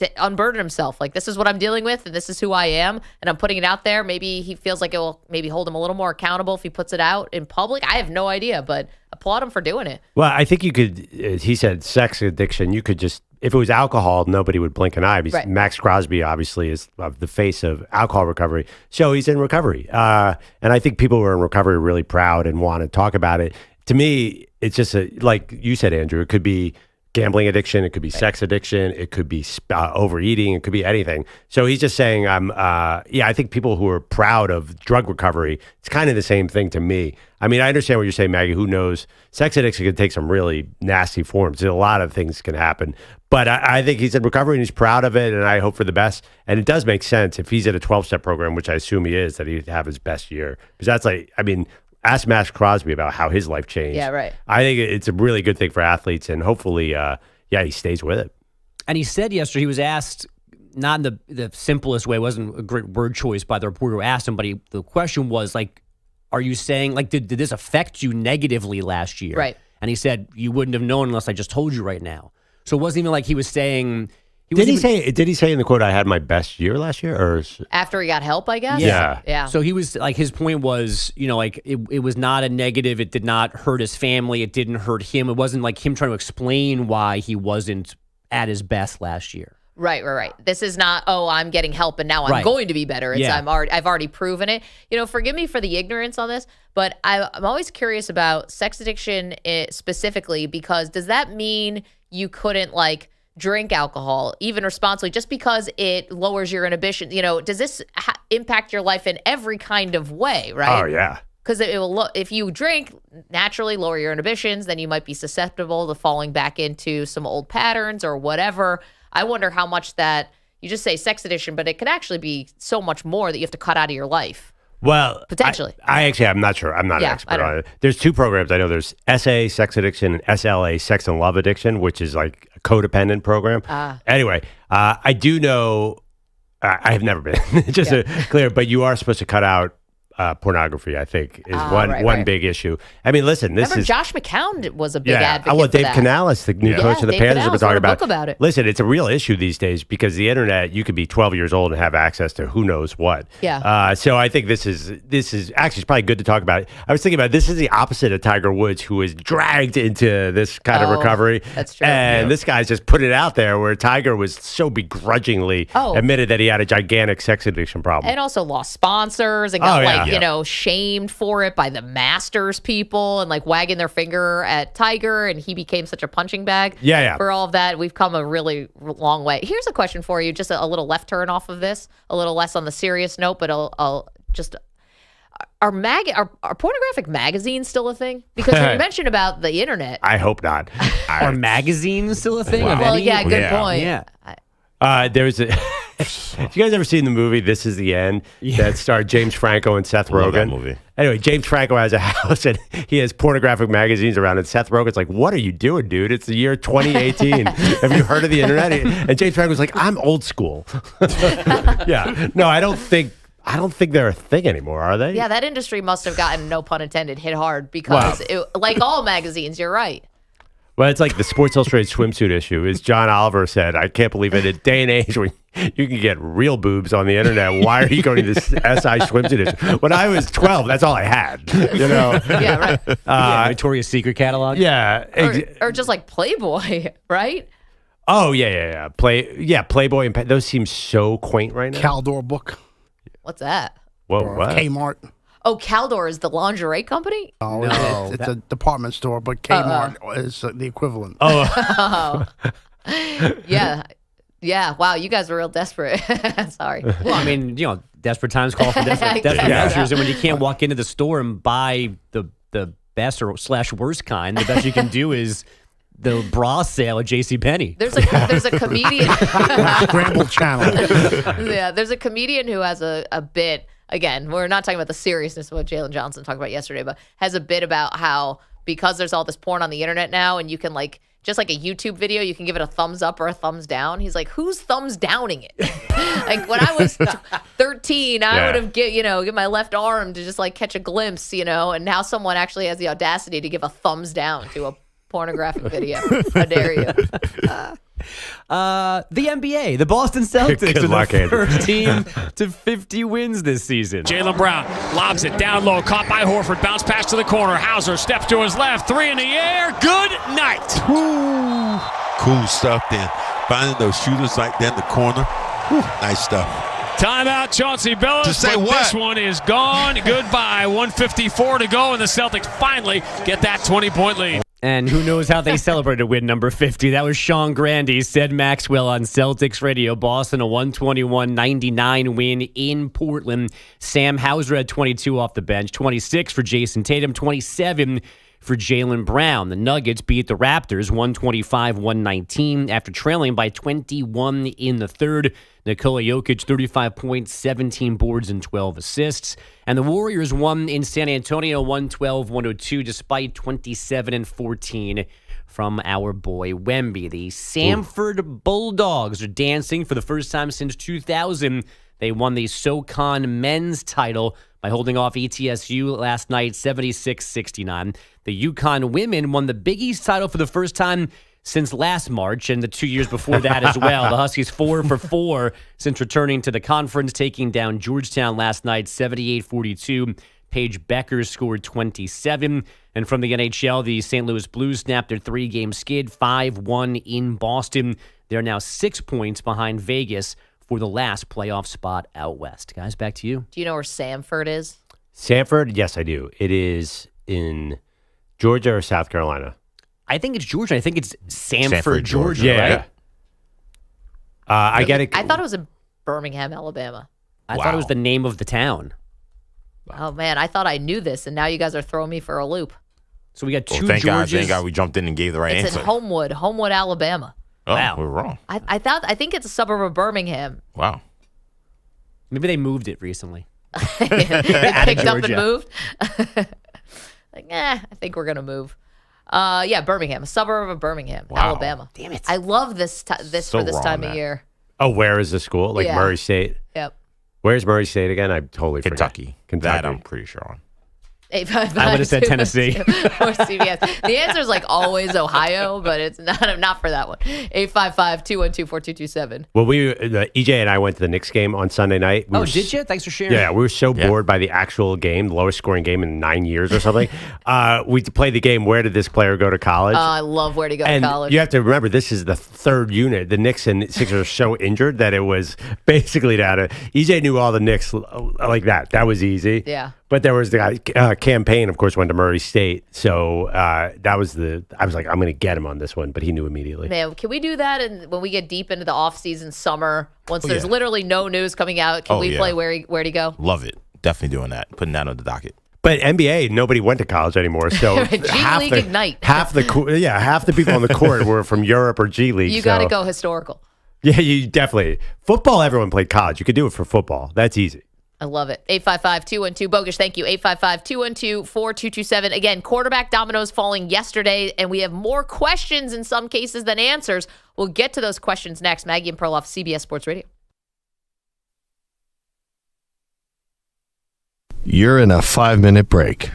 C: to unburden himself. Like, this is what I'm dealing with, and this is who I am, and I'm putting it out there. Maybe he feels like it will maybe hold him a little more accountable if he puts it out in public. I have no idea, but applaud him for doing it.
D: Well, I think you could, he said sex addiction, you could just, if it was alcohol, nobody would blink an eye. Right. Max Crosby obviously is the face of alcohol recovery. So he's in recovery. And I think people who are in recovery are really proud and want to talk about it. To me, it's just like you said, Andrew, it could be gambling addiction, it could be sex addiction, it could be overeating, it could be anything. So he's just saying, I think people who are proud of drug recovery, it's kind of the same thing to me. I mean, I understand what you're saying, Maggie. Who knows? Sex addiction can take some really nasty forms. A lot of things can happen. But I think he's in recovery and he's proud of it, and I hope for the best. And it does make sense if he's at a 12-step program, which I assume he is, that he'd have his best year. Because that's like, I mean, ask Max Crosby about how his life changed.
C: Yeah, right.
D: I think it's a really good thing for athletes, and hopefully, he stays with it.
G: And he said yesterday, he was asked, not in the simplest way, it wasn't a great word choice by the reporter who asked him, but the question was, like, are you saying, like, did this affect you negatively last year?
C: Right.
G: And he said, you wouldn't have known unless I just told you right now. So it wasn't even like he was saying...
D: Did he say in the quote, I had my best year last year? Or
C: after he got help, I guess?
D: Yeah.
G: So he was like, his point was, like it was not a negative. It did not hurt his family. It didn't hurt him. It wasn't like him trying to explain why he wasn't at his best last year.
C: Right. This is not, I'm getting help and now I'm going to be better. It's I've already proven it. Forgive me for the ignorance on this, but I'm always curious about sex addiction specifically, because does that mean you couldn't drink alcohol even responsibly just because it lowers your inhibition? Does this impact your life in every kind of way, right?
D: Oh, yeah.
C: Because it will if you drink, naturally lower your inhibitions, then you might be susceptible to falling back into some old patterns or whatever. I wonder how much that, you just say sex addiction, but it could actually be so much more that you have to cut out of your life.
D: Well,
C: potentially.
D: I'm not sure. I'm not an expert on it. There's two programs. I know there's SA, sex addiction, and SLA, sex and love addiction, which is like a codependent program. Anyway, I do know, I have never been, just to clear, but you are supposed to cut out pornography, I think, is one big issue. I mean, listen, this is...
C: Josh McCown was a big advocate for
D: Dave
C: that.
D: Canales, the new coach of the Panthers, have been talking
C: about it.
D: Listen, it's a real issue these days because the internet, you could be 12 years old and have access to who knows what.
C: Yeah.
D: So I think this is actually, it's probably good to talk about it. I was thinking about this is the opposite of Tiger Woods, who is dragged into this kind of recovery.
C: That's true.
D: And this guy's just put it out there, where Tiger was so begrudgingly admitted that he had a gigantic sex addiction problem.
C: And also lost sponsors and got shamed for it by the Masters people and wagging their finger at Tiger, and he became such a punching bag for all of that. We've come a really long way. Here's a question for you, just a little left turn off of this, a little less on the serious note, but I'll just... Are pornographic magazines still a thing? Because you mentioned about the internet.
D: I hope not.
G: Are magazines still a thing?
D: Wow.
C: Well, good point.
G: Yeah.
D: There's a... Have you guys ever seen the movie This Is the End that starred James Franco and Seth Rogen?
E: Love that movie.
D: Anyway, James Franco has a house and he has pornographic magazines around, and Seth Rogen's like, what are you doing, dude? It's the year 2018. Have you heard of the internet? And James Franco's like, I'm old school. No, I don't think they're a thing anymore, are they?
C: Yeah, that industry must have gotten, no pun intended, hit hard because, like all magazines, you're right.
D: Well, it's like the Sports Illustrated swimsuit issue. As John Oliver said, I can't believe it. In a day and age when you can get real boobs on the internet, why are you going to this SI swimsuit issue? When I was 12, that's all I had.
C: Yeah, right.
G: Victoria's Secret catalog.
D: Yeah.
C: Or just like Playboy, right?
D: Oh, yeah. Playboy and those seem so quaint right now.
F: Caldor book.
C: What's that?
D: What?
F: Kmart.
C: Oh, Caldor is the lingerie company?
F: Oh, no. It's a department store, but Kmart is the equivalent.
C: Oh. Yeah. Wow, you guys are real desperate. Sorry.
G: Well, I mean, desperate times call for desperate measures. And when you can't walk into the store and buy the best or / worst kind, the best you can do is the bra sale at JCPenney.
C: There's a comedian.
F: Scramble channel.
C: Yeah, there's a comedian who has a bit. Again, we're not talking about the seriousness of what Jalen Johnson talked about yesterday, but has a bit about how because there's all this porn on the internet now and you can just like a YouTube video, you can give it a thumbs up or a thumbs down. He's like, who's thumbs downing it? Like when I was 13, I would have give my left arm to just like catch a glimpse, and now someone actually has the audacity to give a thumbs down to a pornographic video. How dare you?
G: The NBA, the Boston Celtics are the first team to 50 wins this season.
K: Jaylen Brown lobs it down low, caught by Horford, bounce pass to the corner. Hauser steps to his left, 3 in the air. Good night.
L: Woo. Cool stuff then. Finding those shooters right there in the corner. Whew. Nice stuff.
K: Timeout, Chauncey Billups.
L: To say
K: but
L: what?
K: This one is gone. Goodbye. 1:54 to go, and the Celtics finally get that 20-point lead.
G: And who knows how they celebrated win number 50. That was Sean Grandy, said Maxwell on Celtics Radio. Boston, a 121-99 win in Portland. Sam Hauser had 22 off the bench, 26 for Jason Tatum, 27 for Jaylen Brown. The Nuggets beat the Raptors 125-119 after trailing by 21 in the third. Nikola Jokic, 35 points, 17 boards, and 12 assists. And the Warriors won in San Antonio 112-102 despite 27-14 from our boy Wemby. The Samford Bulldogs are dancing for the first time since 2000. They won the SoCon men's title by holding off ETSU last night 76-69. The UConn women won the Big East title for the first time since last March and the 2 years before that as well. The Huskies 4 for 4 since returning to the conference, taking down Georgetown last night 78-42. Paige Becker scored 27. And from the NHL, the St. Louis Blues snapped their 3-game skid, 5-1 in Boston. They're now 6 points behind Vegas for the last playoff spot out west. Guys, back to you.
C: Do you know where Samford is?
D: Samford? Yes, I do. It is in Georgia or South Carolina.
G: I think it's Georgia. I think it's Samford, Georgia.
D: Yeah.
G: Right?
D: I get it.
C: I thought it was in Birmingham, Alabama.
G: I thought it was the name of the town.
C: Oh, man. I thought I knew this, and now you guys are throwing me for a loop.
G: So we got two
E: thank
G: Georgias.
E: God, thank God we jumped in and gave the right
C: It's
E: answer.
C: in Homewood, Alabama.
E: Oh,
G: Wow.
E: we're wrong.
C: I think it's a suburb of Birmingham.
E: Wow.
G: Maybe they moved it recently.
C: They picked up and
G: Georgia.
C: moved. I think we're going to move. Birmingham, a suburb of Birmingham,
E: Wow.
C: Alabama.
G: Damn it.
C: I love this
E: So
C: for this
E: wrong,
C: time of
E: Matt.
C: year.
D: Oh, where is the school? Like
C: Yeah.
D: Murray State?
C: Yep.
D: Where's Murray State again? I totally forgot.
E: Kentucky.
D: Kentucky.
E: That I'm pretty sure on.
C: 855
G: I would have said Tennessee.
C: or CBS. The answer is like always Ohio, but it's not for that one. 855-212-4227.
D: Well, EJ and I went to the Knicks game on Sunday night.
G: Did you? Thanks for sharing.
D: Yeah, we were so bored by the actual game, the lowest scoring game in 9 years or something. We played the game, where did this player go to college?
C: I love where to go
D: and
C: to college.
D: you have to remember, this is the third unit. The Knicks and Sixers are so injured that it was basically down to EJ knew all the Knicks like that. That was easy.
C: Yeah.
D: But there was the guy, Campaign, of course, went to Murray State. So that was I was like, I'm going to get him on this one, but he knew immediately.
C: Man, can we do that when we get deep into the off-season summer, once there's literally no news coming out? Can we play where'd he go?
E: Love it. Definitely doing that. Putting that on the docket.
D: But NBA, nobody went to college anymore. So
C: G League Ignite.
D: half the people on the court were from Europe or G League.
C: You got to go historical.
D: Yeah, you definitely. Football, everyone played college. You could do it for football. That's easy.
C: I love it. 855-212-BOGUSCH. Thank you. 855-212-4227. Again, quarterback dominoes falling yesterday, and we have more questions in some cases than answers. We'll get to those questions next. Maggie and Perloff, CBS Sports Radio.
A: You're in a 5-minute break.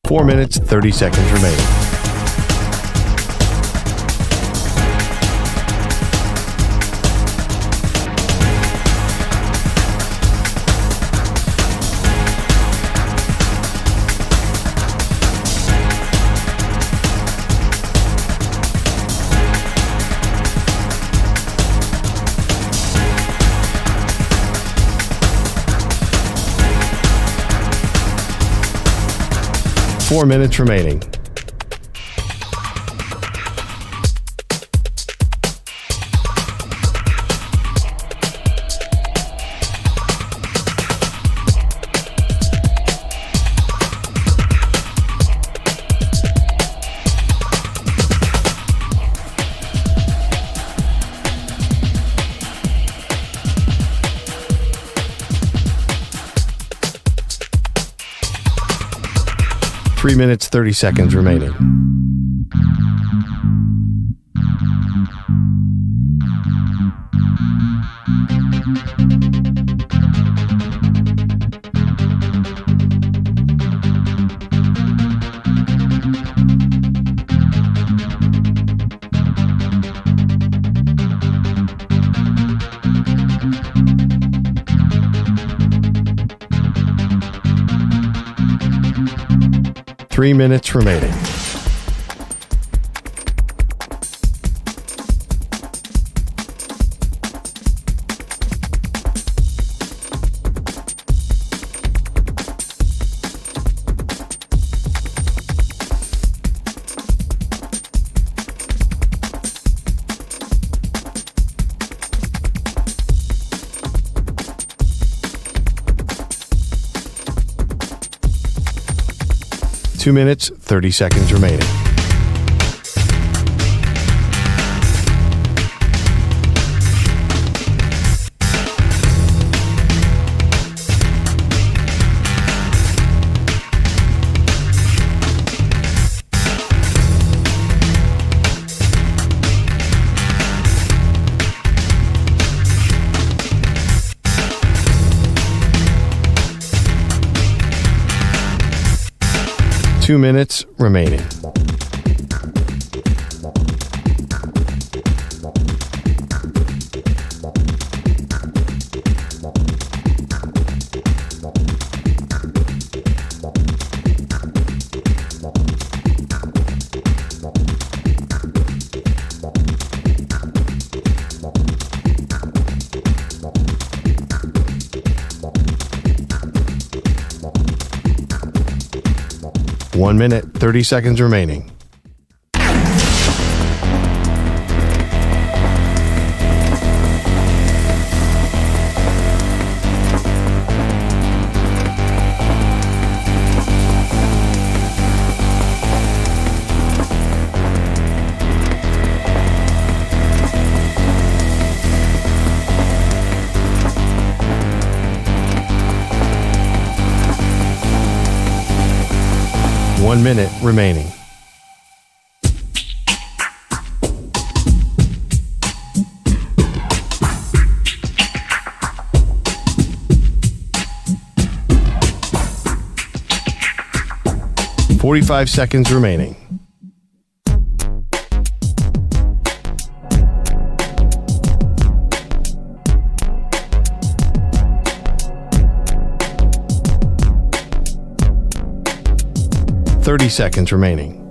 A: Four minutes, 30 seconds remaining. Four minutes remaining. 3 minutes, 30 seconds remaining. Three minutes remaining. Two minutes, 30 seconds remaining. Two minutes remaining. One minute, 30 seconds remaining. One minute remaining. "45 seconds remaining. "30 seconds remaining.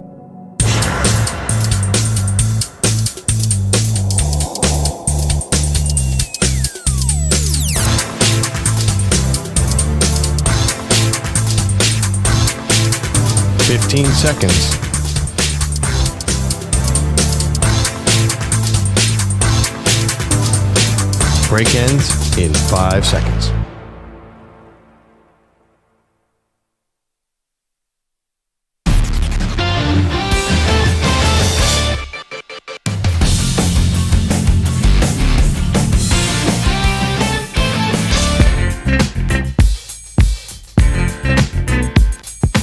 A: "15 seconds. Break ends in 5 seconds.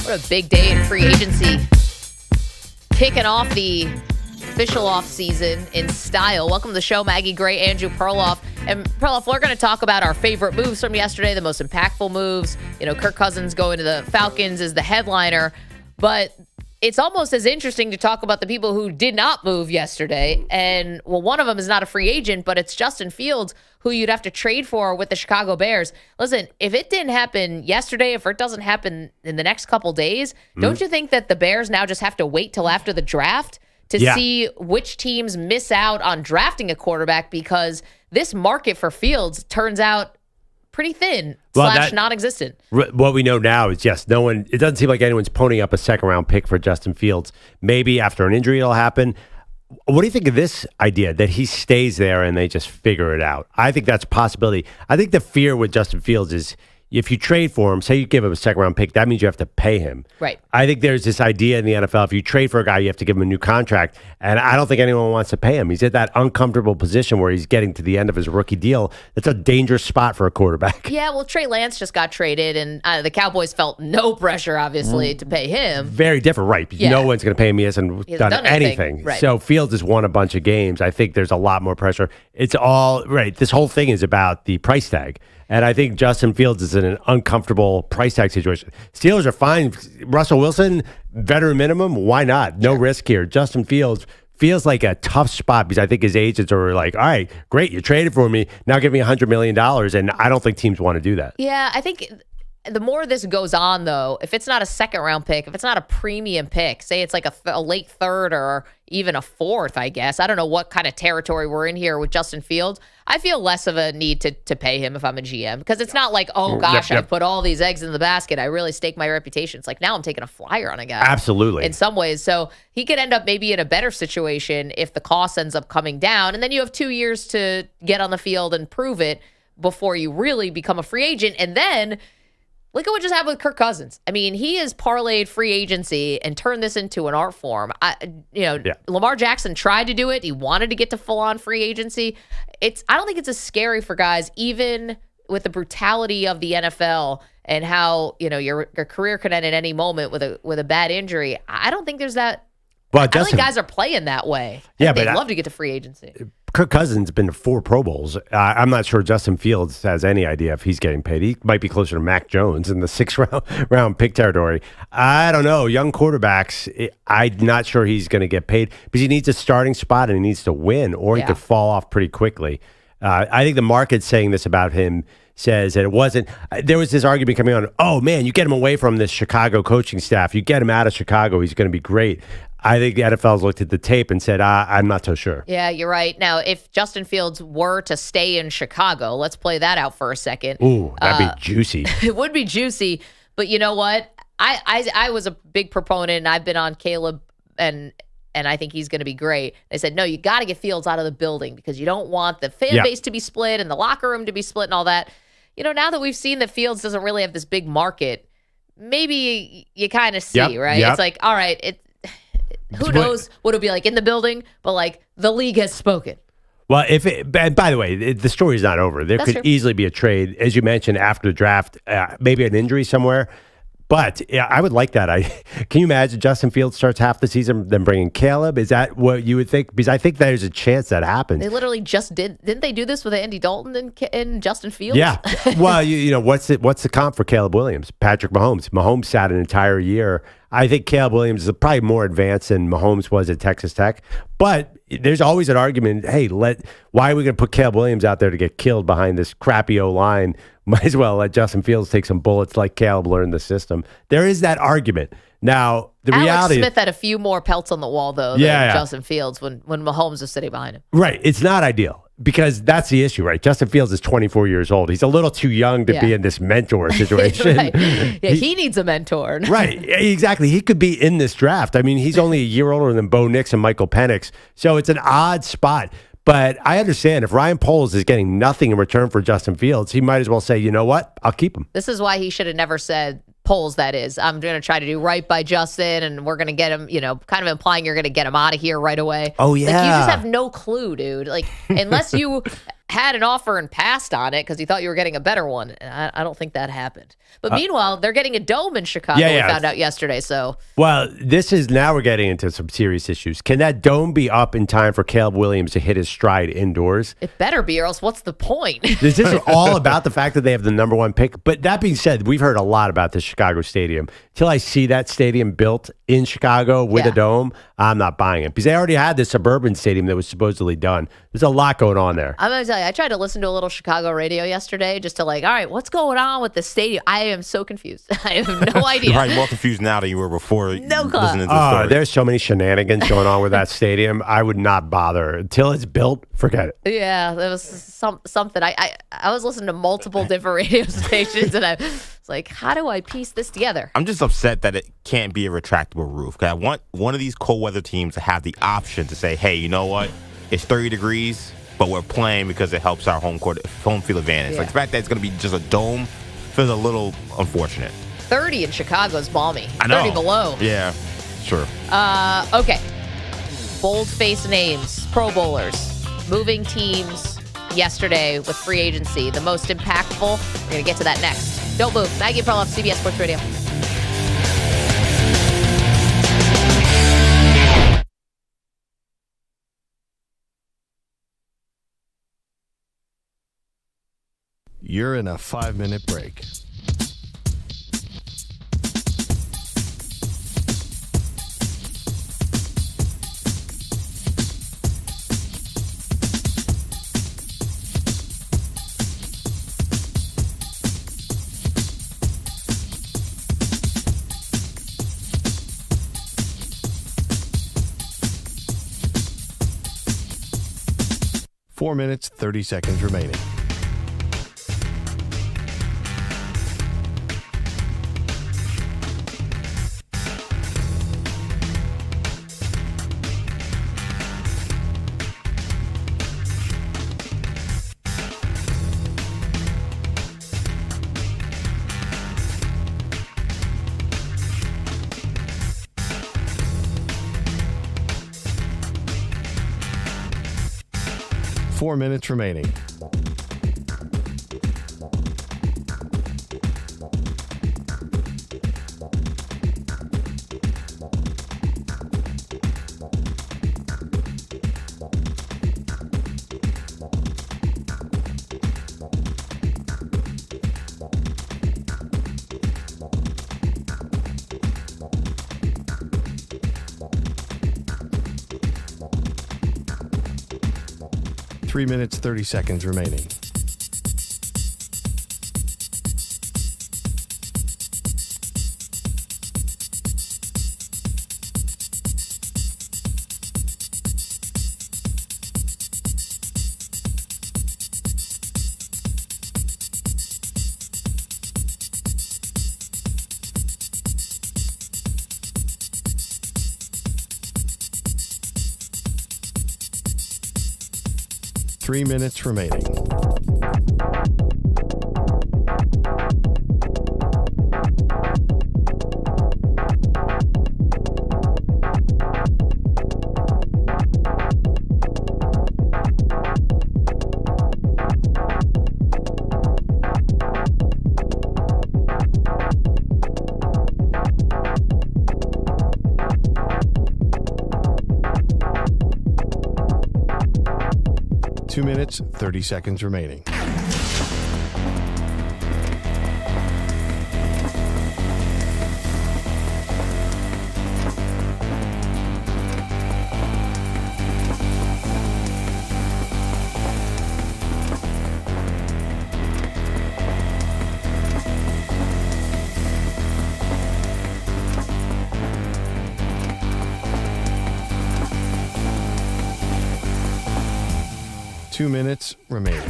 C: What a big day in free agency. Kicking off the official off season in style. Welcome to the show, Maggie Gray, Andrew Perloff. And Perloff, we're going to talk about our favorite moves from yesterday, the most impactful moves. You know, Kirk Cousins going to the Falcons is the headliner. But it's almost as interesting to talk about the people who did not move yesterday. And, well, one of them is not a free agent, but it's Justin Fields, who you'd have to trade for with the Chicago Bears. Listen, if it didn't happen yesterday, if it doesn't happen in the next couple days, don't you think that the Bears now just have to wait till after the draft to see which teams miss out on drafting a quarterback? Because this market for Fields turns out pretty thin / non-existent.
D: What we know now is, yes, no one. It doesn't seem like anyone's ponying up a second-round pick for Justin Fields. Maybe after an injury it'll happen. What do you think of this idea that he stays there and they just figure it out? I think that's a possibility. I think the fear with Justin Fields is if you trade for him, say you give him a second round pick, that means you have to pay him.
C: Right.
D: I think there's this idea in the NFL, if you trade for a guy, you have to give him a new contract. And I don't think anyone wants to pay him. He's at that uncomfortable position where he's getting to the end of his rookie deal. That's a dangerous spot for a quarterback.
C: Yeah, well, Trey Lance just got traded, and the Cowboys felt no pressure, obviously, to pay him.
D: Very different, right?
C: Yeah.
D: No one's going to pay him. He hasn't done anything.
C: Right.
D: So Fields has won a bunch of games. I think there's a lot more pressure. It's all, right, this whole thing is about the price tag. And I think Justin Fields is in an uncomfortable price tag situation. Steelers are fine. Russell Wilson, veteran minimum, why not? No risk here. Justin Fields feels like a tough spot because I think his agents are like, all right, great, you traded for me. Now give me $100 million. And I don't think teams want to do that.
C: Yeah, I think the more this goes on, though, if it's not a second round pick, if it's not a premium pick, say it's like a late third or even a fourth, I guess. I don't know what kind of territory we're in here with Justin Fields. I feel less of a need to pay him if I'm a GM because it's not like, oh, gosh, I put all these eggs in the basket. I really stake my reputation. It's like now I'm taking a flyer on a guy.
D: Absolutely.
C: In some ways. So he could end up maybe in a better situation if the cost ends up coming down. And then you have 2 years to get on the field and prove it before you really become a free agent. And then look at what just happened with Kirk Cousins. I mean, he has parlayed free agency and turned this into an art form. Lamar Jackson tried to do it. He wanted to get to full-on free agency. I don't think it's as scary for guys, even with the brutality of the NFL and how your career could end at any moment with a bad injury. I don't think there's that.
D: Well,
C: I don't think guys are playing that way.
D: Yeah,
C: they'd love to get to free agency.
D: Kirk Cousins has been to 4 Pro Bowls. I'm not sure Justin Fields has any idea if he's getting paid. He might be closer to Mac Jones in the 6th round pick territory. I don't know. Young quarterbacks, I'm not sure he's going to get paid because he needs a starting spot and he needs to win or he could fall off pretty quickly. I think the market's saying this about him, says that it wasn't. There was this argument coming on, oh, man, you get him away from this Chicago coaching staff. You get him out of Chicago, he's going to be great. I think the NFL's looked at the tape and said, I'm not so sure.
C: Yeah, you're right. Now, if Justin Fields were to stay in Chicago, let's play that out for a second.
D: Ooh, that'd be juicy.
C: It would be juicy. But you know what? I was a big proponent, and I've been on Caleb, and I think he's going to be great. They said, no, you got to get Fields out of the building because you don't want the fan base to be split and the locker room to be split and all that. Now that we've seen that Fields doesn't really have this big market, maybe you kind of see, right? It's like, all right, who knows what it'll be like in the building, but like the league has spoken.
D: Well, and by the way, the story's not over. There could easily be a trade, as you mentioned, after the draft, maybe an injury somewhere. But yeah, I would like that. Can you imagine Justin Fields starts half the season, then bringing Caleb? Is that what you would think? Because I think there's a chance that happens.
C: They literally just didn't they do this with Andy Dalton and Justin Fields?
D: Yeah. Well, what's the comp for Caleb Williams? Patrick Mahomes. Mahomes sat an entire year. I think Caleb Williams is probably more advanced than Mahomes was at Texas Tech. But there's always an argument, hey, why are we going to put Caleb Williams out there to get killed behind this crappy O-line? Might as well let Justin Fields take some bullets like Caleb learned the system. There is that argument. Now, the
C: Alex
D: reality
C: Smith had a few more pelts on the wall, though, than Justin Fields when Mahomes was sitting behind him.
D: Right. It's not ideal. Because that's the issue, right? Justin Fields is 24 years old. He's a little too young to be in this mentor situation.
C: Right. Yeah, he needs a mentor.
D: Right, exactly. He could be in this draft. I mean, he's only a year older than Bo Nix and Michael Penix. So it's an odd spot. But I understand if Ryan Poles is getting nothing in return for Justin Fields, he might as well say, you know what? I'll keep him.
C: This is why he should have never said, Poles, that is, I'm going to try to do right by Justin, and we're going to get him, kind of implying you're going to get him out of here right away.
D: Oh, yeah.
C: Like, you just have no clue, dude. Like, unless you had an offer and passed on it because you thought you were getting a better one. I don't think that happened. But meanwhile, they're getting a dome in Chicago, we found out yesterday. So,
D: well, now we're getting into some serious issues. Can that dome be up in time for Caleb Williams to hit his stride indoors?
C: It better be, or else what's the point?
D: Is this all about the fact that they have the number 1 pick? But that being said, we've heard a lot about this Chicago stadium. Till I see that stadium built in Chicago with a dome, I'm not buying it. Because they already had this suburban stadium that was supposedly done. There's a lot going on there.
C: I'm going to tell you, I tried to listen to a little Chicago radio yesterday just to all right, what's going on with the stadium? I am so confused. I have no idea.
E: You're probably more confused now than you were before listening to the story.
D: There's so many shenanigans going on with that stadium. I would not bother. Until it's built, forget it.
C: Yeah, there was something. I was listening to multiple different radio stations, and I was like, how do I piece this together?
E: I'm just upset that it can't be a retractable roof. Because I want one of these cold weather teams to have the option to say, hey, you know what? It's 30 degrees, but we're playing because it helps our home field advantage.
C: Yeah.
E: Like the fact that it's going to be just a dome feels a little unfortunate.
C: 30 in Chicago is balmy.
E: I know.
C: 30 below.
E: Yeah, sure.
C: Okay. Bold-faced names, Pro Bowlers, moving teams yesterday with free agency. The most impactful. We're going to get to that next. Don't move. Maggie and Perloff, CBS Sports Radio.
A: You're in a 5-minute break. Four minutes, 30 seconds remaining. Four minutes remaining. Three minutes, 30 seconds remaining. Three minutes remaining. Two minutes, 30 seconds remaining. Two minutes remaining.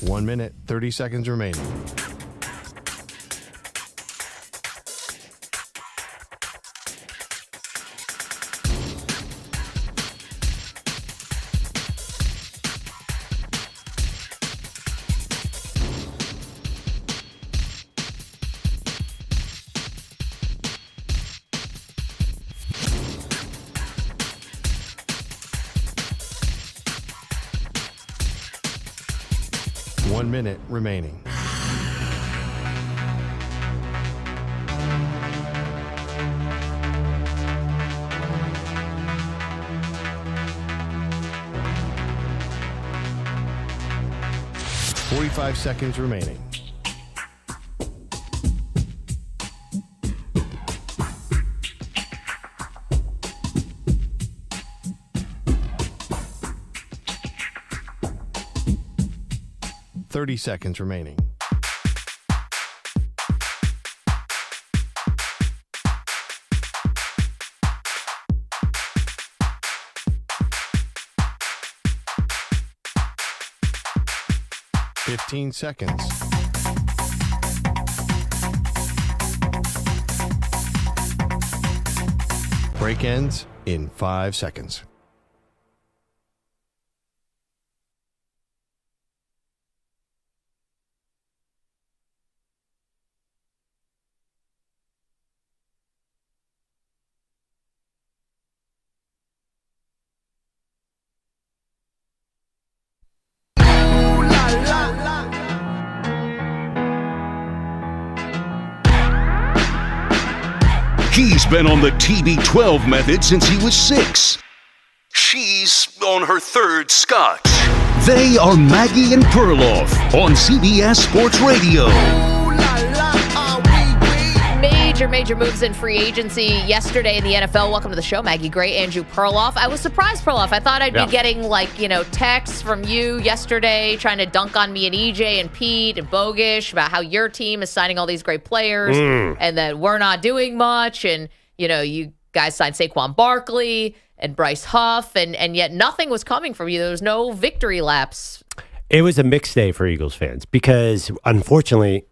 A: One minute, 30 seconds remaining. One minute remaining. Forty-five seconds remaining. Thirty seconds remaining. 15 seconds. Break ends in 5 seconds.
B: He's been on the TB12 method since he was 6. She's on her 3rd scotch. They are Maggie and Perloff on CBS Sports Radio.
C: Major moves in free agency yesterday in the NFL. Welcome to the show, Maggie Gray, Andrew Perloff. I was surprised, Perloff. I thought I'd be getting texts from you yesterday trying to dunk on me and EJ and Pete and Bogusch about how your team is signing all these great players and that we're not doing much. And, you guys signed Saquon Barkley and Bryce Huff, and yet nothing was coming from you. There was no victory laps.
D: It was a mixed day for Eagles fans because, unfortunately,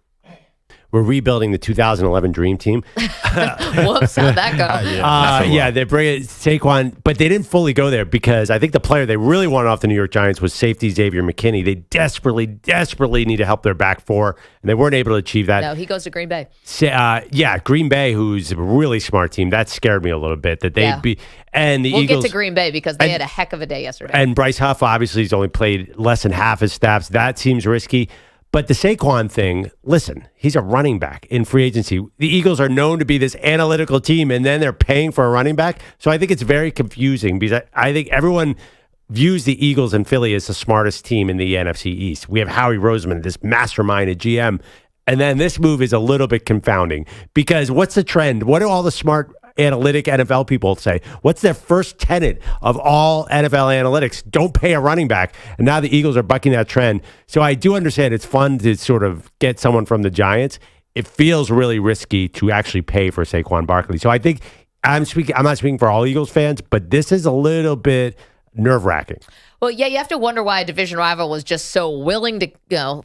D: we're rebuilding the 2011 Dream Team.
C: Whoops, how'd that go?
D: They bring it Saquon, but they didn't fully go there because I think the player they really wanted off the New York Giants was safety Xavier McKinney. They desperately need to help their back four, and they weren't able to achieve that.
C: No, he goes to Green Bay.
D: Green Bay, who's a really smart team. That scared me a little bit that they'd be. And the
C: Eagles. We'll get to Green Bay because they had a heck of a day yesterday.
D: And Bryce Huff, obviously, he's only played less than half his snaps. That seems risky. But the Saquon thing, listen, he's a running back in free agency. The Eagles are known to be this analytical team, and then they're paying for a running back. So I think it's very confusing because I think everyone views the Eagles and Philly as the smartest team in the NFC East. We have Howie Roseman, this mastermind at GM. And then this move is a little bit confounding because what's the trend? What do all the smart analytic NFL people say? What's their first tenet of all NFL analytics? Don't pay a running back. And now the Eagles are bucking that trend. So I do understand it's fun to sort of get someone from the Giants. It feels really risky to actually pay for Saquon Barkley. So I think I'm not speaking for all Eagles fans, but this is a little bit nerve-wracking.
C: Well, yeah, you have to wonder why a division rival was just so willing to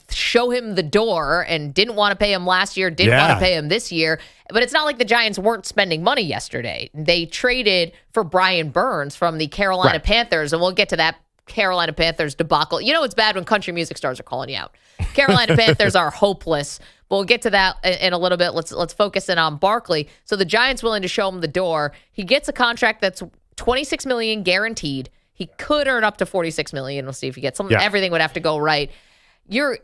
C: show him the door and didn't want to pay him last year, didn't want to pay him this year. But it's not like the Giants weren't spending money yesterday. They traded for Brian Burns from the Carolina Panthers, and we'll get to that Carolina Panthers debacle. You know it's bad when country music stars are calling you out. Carolina Panthers are hopeless. But we'll get to that in a little bit. Let's focus in on Barkley. So the Giants willing to show him the door. He gets a contract that's $26 million guaranteed. He could earn up to $46 million. We'll see if he gets something. Everything would have to go right. You're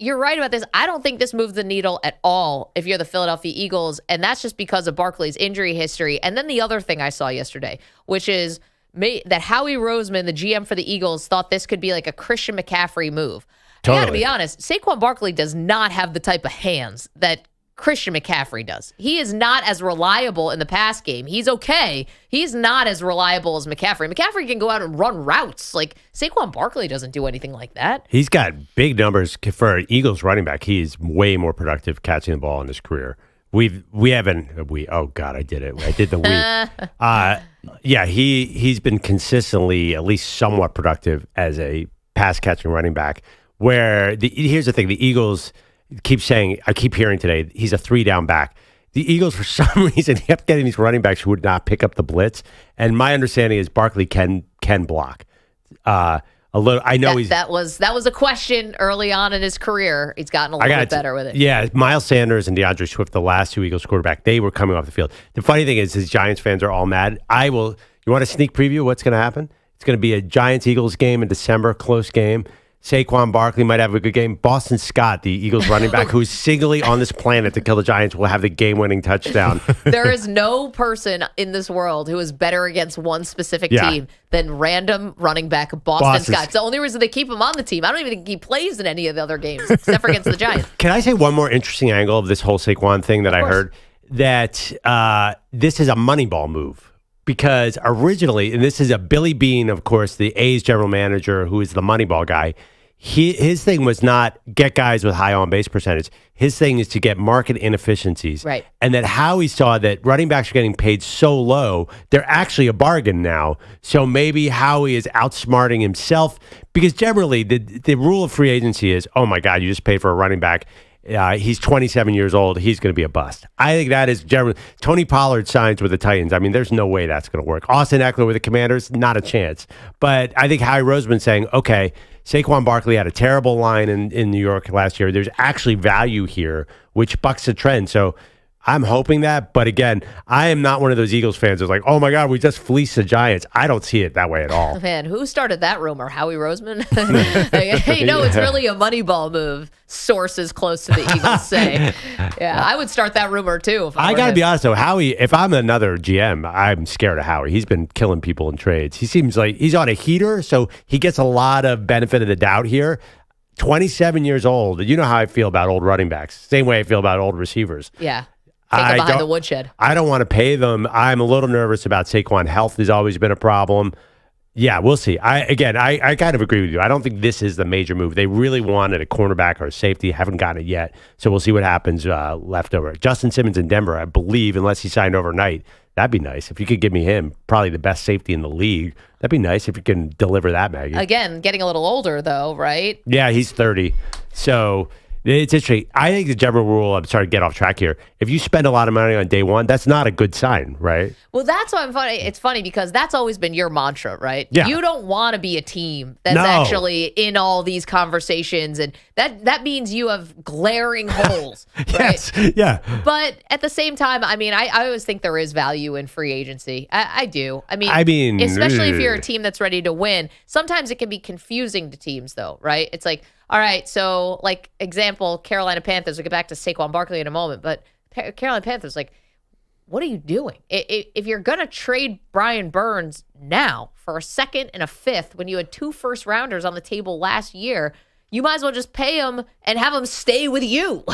C: right about this. I don't think this moves the needle at all if you're the Philadelphia Eagles, and that's just because of Barkley's injury history. And then the other thing I saw yesterday, which is that Howie Roseman, the GM for the Eagles, thought this could be like a Christian McCaffrey move. Totally. I got to be honest, Saquon Barkley does not have the type of hands that Christian McCaffrey does. He is not as reliable in the pass game. He's okay. He's not as reliable as McCaffrey. McCaffrey can go out and run routes. Like, Saquon Barkley doesn't do anything like that.
D: He's got big numbers for an Eagles running back. He's way more productive catching the ball in his career. Oh God, I did it. I did the we. He's been consistently at least somewhat productive as a pass catching running back. Here's the thing, the Eagles I keep hearing today, he's a 3-down back. The Eagles, for some reason, kept getting these running backs who would not pick up the blitz. And my understanding is Barkley can block. A little. I know
C: that was a question early on in his carear. He's gotten a little bit better with it.
D: Yeah, Miles Sanders and DeAndre Swift, the last two Eagles quarterback, they were coming off the field. The funny thing is, his Giants fans are all mad. You want a sneak preview of what's going to happen? It's going to be a Giants-Eagles game in December, close game. Saquon Barkley might have a good game. Boston Scott, the Eagles running back, who's singly on this planet to kill the Giants, will have the game-winning touchdown.
C: There is no person in this world who is better against one specific team than random running back Boston Scott. It's the only reason they keep him on the team. I don't even think he plays in any of the other games, except for against the Giants.
D: Can I say one more interesting angle of this whole Saquon thing that I heard? That this is a Moneyball move. Because originally, and this is a Billy Beane, of course, the A's general manager, who is the Moneyball guy, his thing was not get guys with high on-base percentage. His thing is to get market inefficiencies.
C: Right.
D: And that Howie saw that running backs are getting paid so low, they're actually a bargain now. So maybe Howie is outsmarting himself because generally the rule of free agency is, oh my God, you just paid for a running back. He's 27 years old. He's going to be a bust. I think that is generally. Tony Pollard signs with the Titans. I mean, there's no way that's going to work. Austin Eckler with the Commanders, not a chance. But I think Howie Roseman saying, okay, Saquon Barkley had a terrible line in New York last year. There's actually value here, which bucks the trend. So I'm hoping that. But again, I am not one of those Eagles fans who's like, oh my God, we just fleeced the Giants. I don't see it that way at all.
C: Man, who started that rumor? Howie Roseman? Hey, no, it's really a Moneyball move. Sources close to the Eagles say. Yeah, I would start that rumor too. If
D: I got to be honest though, Howie, if I'm another GM, I'm scared of Howie. He's been killing people in trades. He seems like he's on a heater, so he gets a lot of benefit of the doubt here. 27 years old. You know how I feel about old running backs. Same way I feel about old receivers.
C: Yeah. Take them behind the woodshed.
D: I don't want to pay them. I'm a little nervous about Saquon. Health has always been a problem. Yeah, we'll see. I kind of agree with you. I don't think this is the major move. They really wanted a cornerback or a safety. Haven't gotten it yet. So we'll see what happens left over. Justin Simmons in Denver, I believe, unless he signed overnight. That'd be nice. If you could give me him, probably the best safety in the league. That'd be nice if you can deliver that, Maggie.
C: Again, getting a little older, though, right?
D: Yeah, he's 30. So it's interesting. I think the general rule, I'm sorry to get off track here. If you spend a lot of money on day one, that's not a good sign, right?
C: Well, that's why I'm funny. It's funny because that's always been your mantra, right?
D: Yeah.
C: You don't want to be a team that's actually in all these conversations, and that means you have glaring holes, right?
D: Yes, yeah.
C: But at the same time, I mean, I always think there is value in free agency. I do. I mean, especially if you're a team that's ready to win. Sometimes it can be confusing to teams, though, right? It's like, all right, so like example, Carolina Panthers. We'll get back to Saquon Barkley in a moment, but Carolina Panthers, like, what are you doing? If you're going to trade Brian Burns now for a second and a fifth when you had 2 first-rounders on the table last year, you might as well just pay him and have him stay with you.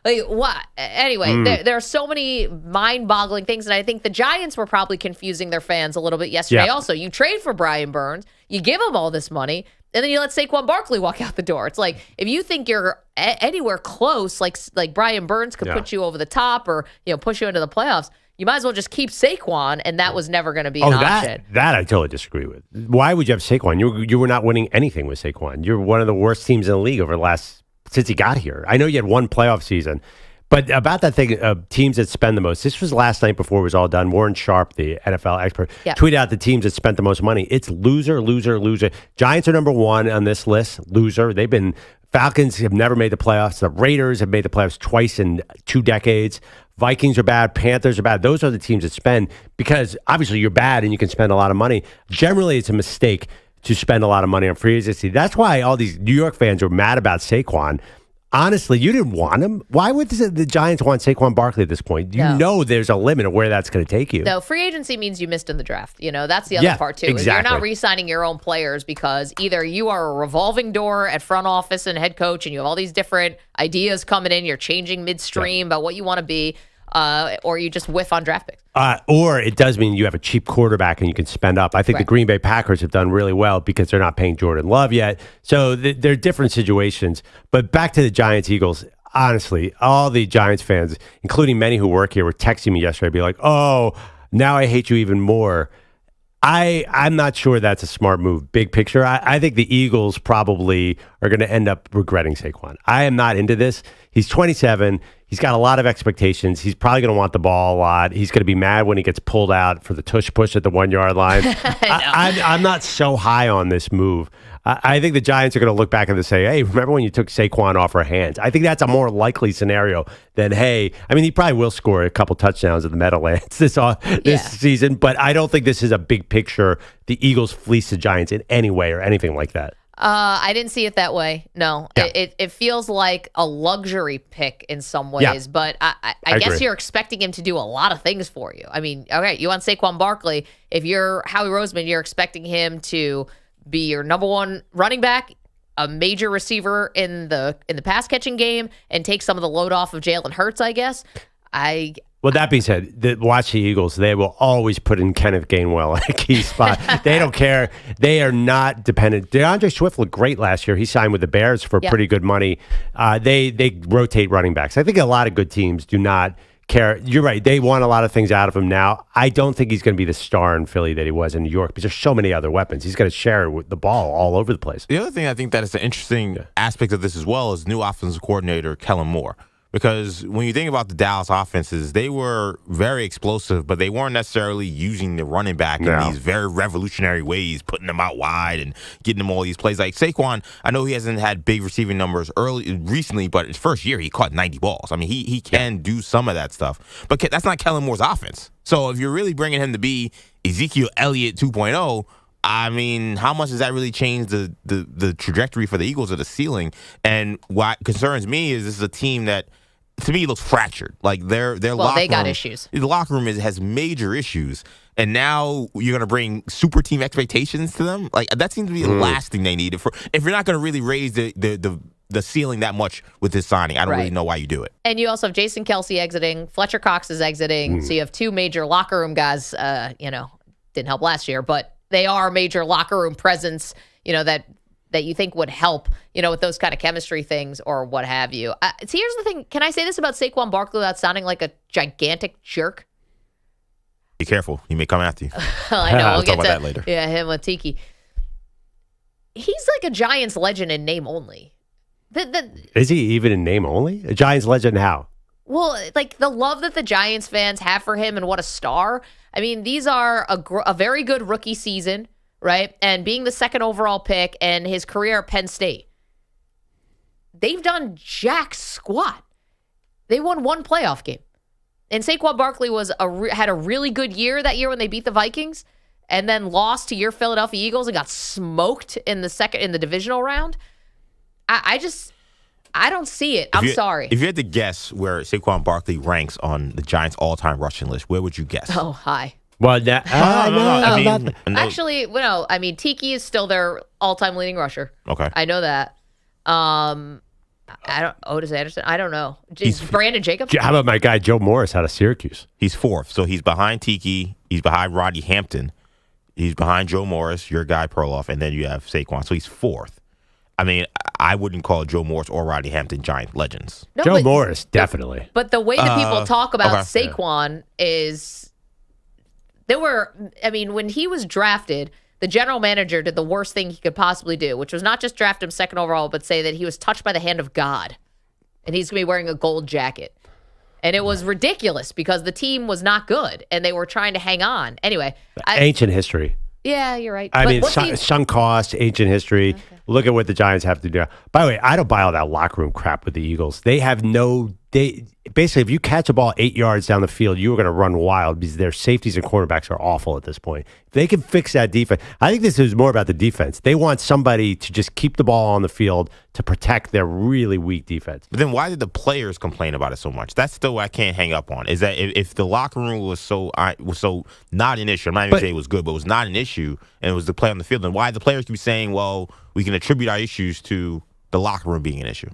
C: Like, what? Anyway, there are so many mind-boggling things, and I think the Giants were probably confusing their fans a little bit yesterday also. You trade for Brian Burns, you give him all this money, and then you let Saquon Barkley walk out the door. It's like, if you think you're anywhere close, like Brian Burns could put you over the top or push you into the playoffs, you might as well just keep Saquon, and that was never going to be an option.
D: That I totally disagree with. Why would you have Saquon? You were not winning anything with Saquon. You're one of the worst teams in the league over the last since he got here. I know you had one playoff season, but about that thing of teams that spend the most, this was last night before it was all done. Warren Sharp, the NFL expert, tweeted out the teams that spent the most money. It's loser, loser, loser. Giants are number 1 on this list, loser. Falcons have never made the playoffs. The Raiders have made the playoffs twice in 2 decades. Vikings are bad. Panthers are bad. Those are the teams that spend because obviously you're bad and you can spend a lot of money. Generally, it's a mistake to spend a lot of money on free agency. That's why all these New York fans are mad about Saquon. Honestly, you didn't want him. Why would the Giants want Saquon Barkley at this point? You know there's a limit of where that's going to take you.
C: No, free agency means you missed in the draft. That's the other part, too.
D: Exactly.
C: You're not re-signing your own players because either you are a revolving door at front office and head coach and you have all these different ideas coming in, you're changing midstream about what you want to be, or you just whiff on draft picks.
D: Or it does mean you have a cheap quarterback and you can spend up. I think the Green Bay Packers have done really well because they're not paying Jordan Love yet. So they're different situations. But back to the Giants-Eagles, honestly, all the Giants fans, including many who work here, were texting me yesterday, be like, oh, now I hate you even more. I'm not sure that's a smart move. Big picture, I think the Eagles probably are going to end up regretting Saquon. I am not into this. He's 27. He's got a lot of expectations. He's probably going to want the ball a lot. He's going to be mad when he gets pulled out for the tush push at the 1-yard line. I'm not so high on this move. I think the Giants are going to look back and say, hey, remember when you took Saquon off our hands? I think that's a more likely scenario than, hey, I mean, he probably will score a couple touchdowns at the Meadowlands this season, but I don't think this is a big picture. The Eagles fleece the Giants in any way or anything like that.
C: I didn't see it that way. No, it feels like a luxury pick in some ways, but I guess you're expecting him to do a lot of things for you. I mean, okay, you want Saquon Barkley. If you're Howie Roseman, you're expecting him to be your number 1 running back, a major receiver in the pass catching game, and take some of the load off of Jalen Hurts, I guess.
D: Well, that being said, watch the Eagles. They will always put in Kenneth Gainwell at a key spot. They don't care. They are not dependent. DeAndre Swift looked great last year. He signed with the Bears for pretty good money. They rotate running backs. I think a lot of good teams do not care. You're right. They want a lot of things out of him now. I don't think he's going to be the star in Philly that he was in New York because there's so many other weapons. He's going to share with the ball all over the place.
E: The other thing I think that is an interesting aspect of this as well is new offensive coordinator Kellen Moore. Because when you think about the Dallas offenses, they were very explosive, but they weren't necessarily using the running back in these very revolutionary ways, putting them out wide and getting them all these plays. Like Saquon, I know he hasn't had big receiving numbers recently, but his first year he caught 90 balls. I mean, he can do some of that stuff. But that's not Kellen Moore's offense. So if you're really bringing him to be Ezekiel Elliott 2.0, I mean, how much does that really change the trajectory for the Eagles or the ceiling? And what concerns me is this is a team that, to me, looks fractured. Like their locker
C: they got
E: room,
C: issues.
E: The locker room has major issues, and now you're going to bring super team expectations to them. Like that seems to be the last thing they need. If you're not going to really raise the ceiling that much with this signing, I don't really know why you do it.
C: And you also have Jason Kelsey exiting, Fletcher Cox is exiting, so you have two major locker room guys. Didn't help last year, but they are major locker room presence. That you think would help, with those kind of chemistry things or what have you. So here's the thing. Can I say this about Saquon Barkley without sounding like a gigantic jerk?
E: Be careful. He may come after you.
C: I know. We'll
E: talk about that later.
C: Yeah, him with Tiki. He's like a Giants legend in name only.
D: Is he even in name only? A Giants legend how?
C: Well, like the love that the Giants fans have for him and what a star. I mean, these are a very good rookie season. Right? And being the second overall pick and his career at Penn State, they've done jack squat. They won one playoff game. And Saquon Barkley had a really good year that year when they beat the Vikings and then lost to your Philadelphia Eagles and got smoked in the divisional round. I don't see it. I'm sorry.
E: If you had to guess where Saquon Barkley ranks on the Giants' all-time rushing list, where would you guess?
C: Oh, high.
D: Well,
C: actually, Tiki is still their all-time leading rusher.
E: Okay,
C: I know that. Otis Anderson. I don't know. Brandon Jacobs.
D: How about my guy Joe Morris out of Syracuse?
E: He's fourth, so he's behind Tiki. He's behind Rodney Hampton. He's behind Joe Morris, your guy Perloff, and then you have Saquon. So he's fourth. I mean, I wouldn't call Joe Morris or Rodney Hampton Giant legends.
C: No,
D: Joe Morris, definitely.
C: But the way that people talk about Saquon is. When he was drafted, the general manager did the worst thing he could possibly do, which was not just draft him second overall, but say that he was touched by the hand of God. And he's going to be wearing a gold jacket. And it was ridiculous because the team was not good and they were trying to hang on. Anyway.
D: Ancient history.
C: Yeah, you're right.
D: Sunk cost, ancient history. Okay. Look at what the Giants have to do. By the way, I don't buy all that locker room crap with the Eagles. Basically, if you catch a ball 8 yards down the field, you are going to run wild because their safeties and quarterbacks are awful at this point. If they can fix that defense, I think this is more about the defense. They want somebody to just keep the ball on the field to protect their really weak defense.
E: But then why did the players complain about it so much? That's still what I can't hang up on. Is that if the locker room was so not an issue, I'm not even saying it was good, but it was not an issue, and it was the play on the field, then why the players keep saying, well, we can attribute our issues to the locker room being an issue?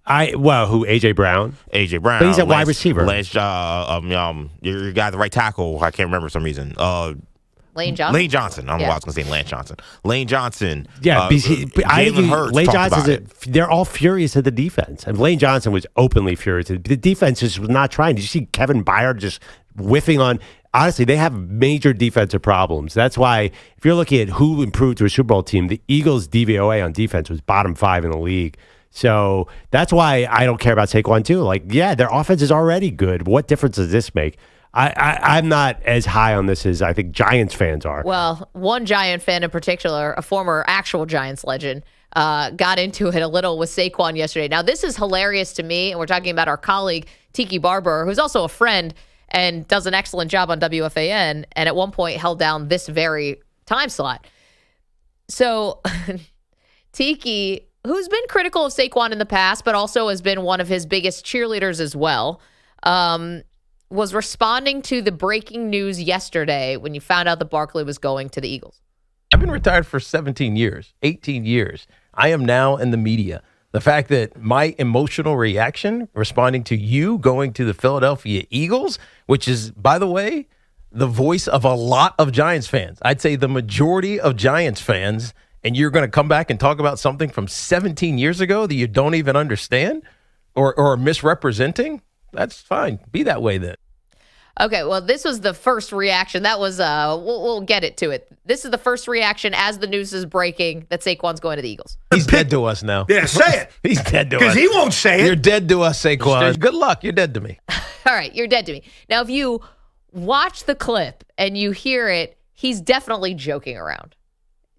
D: AJ Brown?
E: AJ Brown.
D: But he's a wide receiver.
E: Your guy, the right tackle, I can't remember for some reason.
C: Lane Johnson.
E: Lane Johnson. I don't know why I was going to say Lance Johnson. Lane Johnson.
D: Yeah,
E: Jalen Hurts.
D: Lane Johnson. They're all furious at the defense. And Lane Johnson was openly furious. The defense just was not trying. Did you see Kevin Byard just whiffing on? Honestly, they have major defensive problems. That's why if you're looking at who improved to a Super Bowl team, the Eagles' DVOA on defense was bottom 5 in the league. So that's why I don't care about Saquon too. Their offense is already good. What difference does this make? I'm not as high on this as I think Giants fans are.
C: Well, one Giant fan in particular, a former actual Giants legend, got into it a little with Saquon yesterday. Now, this is hilarious to me, and we're talking about our colleague, Tiki Barber, who's also a friend and does an excellent job on WFAN, and at one point held down this very time slot. So, Tiki, who's been critical of Saquon in the past, but also has been one of his biggest cheerleaders as well, was responding to the breaking news yesterday when you found out that Barkley was going to the Eagles.
M: I've been retired for 17 years, 18 years. I am now in the media. The fact that my emotional reaction responding to you going to the Philadelphia Eagles, which is, by the way, the voice of a lot of Giants fans. I'd say the majority of Giants fans, and you're going to come back and talk about something from 17 years ago that you don't even understand or are misrepresenting? That's fine. Be that way then.
C: Okay, well, this was the first reaction. That was, we'll get it to it. This is the first reaction as the news is breaking that Saquon's going to the Eagles.
M: He's dead to us now.
N: Yeah, say it.
M: He's dead to us.
N: Because he won't say it.
M: You're dead to us, Saquon. Good luck. You're dead to me.
C: All right, you're dead to me. Now, if you watch the clip and you hear it, he's definitely joking around.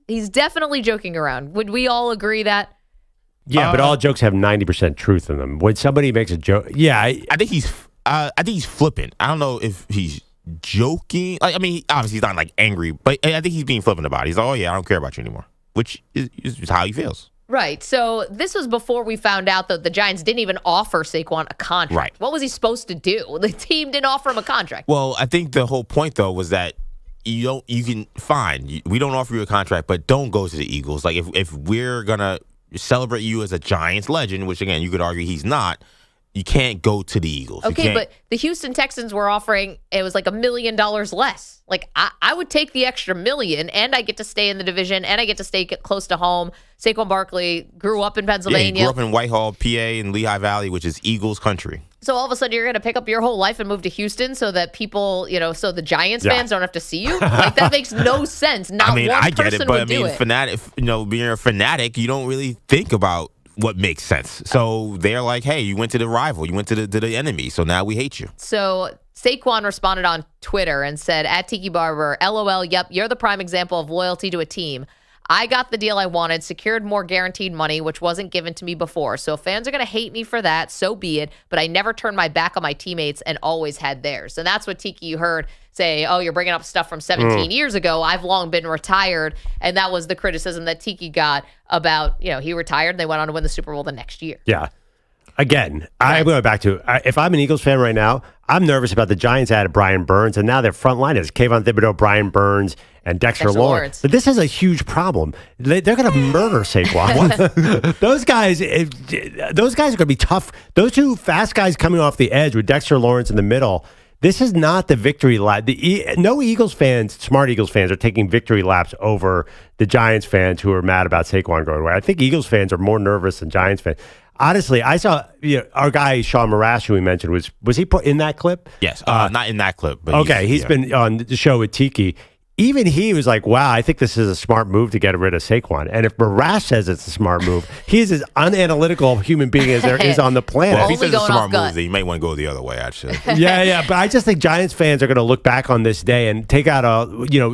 C: He's definitely joking around. Would we all agree that?
D: Yeah, but all jokes have 90% truth in them. When somebody makes a joke,
E: I think he's flippant. I don't know if he's joking. Like, I mean, obviously he's not like angry, but I think he's being flippant about it. He's like, oh yeah, I don't care about you anymore, which is how he feels.
C: Right. So this was before we found out that the Giants didn't even offer Saquon a contract.
E: Right.
C: What was he supposed to do? The team didn't offer him a contract.
E: Well, I think the whole point though was that we don't offer you a contract, but don't go to the Eagles. Like if we're gonna celebrate you as a Giants legend, which again you could argue he's not, you can't go to the Eagles.
C: Okay, but the Houston Texans were offering, it was like $1 million less. Like, I would take the extra $1 million, and I get to stay in the division, and I get to stay close to home. Saquon Barkley grew up in Pennsylvania.
E: Yeah, he grew up in Whitehall, PA, and Lehigh Valley, which is Eagles country.
C: So all of a sudden, you're going to pick up your whole life and move to Houston so that people, so the Giants fans don't have to see you? Like, that makes no sense. Not one
E: I get
C: person
E: it, but
C: would do it.
E: fanatic, being a fanatic, you don't really think about what makes sense. So they're like, hey, you went to the rival, you went to the enemy, so now we hate you.
C: So Saquon responded on Twitter and said, at Tiki Barber, LOL, yep, you're the prime example of loyalty to a team. I got the deal I wanted, secured more guaranteed money, which wasn't given to me before. So if fans are going to hate me for that, so be it. But I never turned my back on my teammates and always had theirs. And that's what Tiki, you heard say, oh, you're bringing up stuff from 17 years ago. I've long been retired. And that was the criticism that Tiki got about, he retired and they went on to win the Super Bowl the next year.
D: Yeah. Again, I'm going back to, if I'm an Eagles fan right now, I'm nervous about the Giants added Brian Burns, and now their front line is Kayvon Thibodeau, Brian Burns, and Dexter Lawrence. But this is a huge problem. They're going to murder Saquon. Those guys are going to be tough. Those two fast guys coming off the edge with Dexter Lawrence in the middle, this is not the victory lap. No Eagles fans, smart Eagles fans, are taking victory laps over the Giants fans who are mad about Saquon going away. I think Eagles fans are more nervous than Giants fans. Honestly, I saw our guy Sean Marash, who we mentioned, was he put in that clip?
E: Yes, not in that clip. But
D: okay, he's been on the show with Tiki. Even he was like, wow, I think this is a smart move to get rid of Saquon. And if Marash says it's a smart move, he's as unanalytical human being as there is on the planet.
E: Well, if he says it's a smart move, then you might want to go the other way, actually.
D: Yeah. But I just think Giants fans are going to look back on this day and take out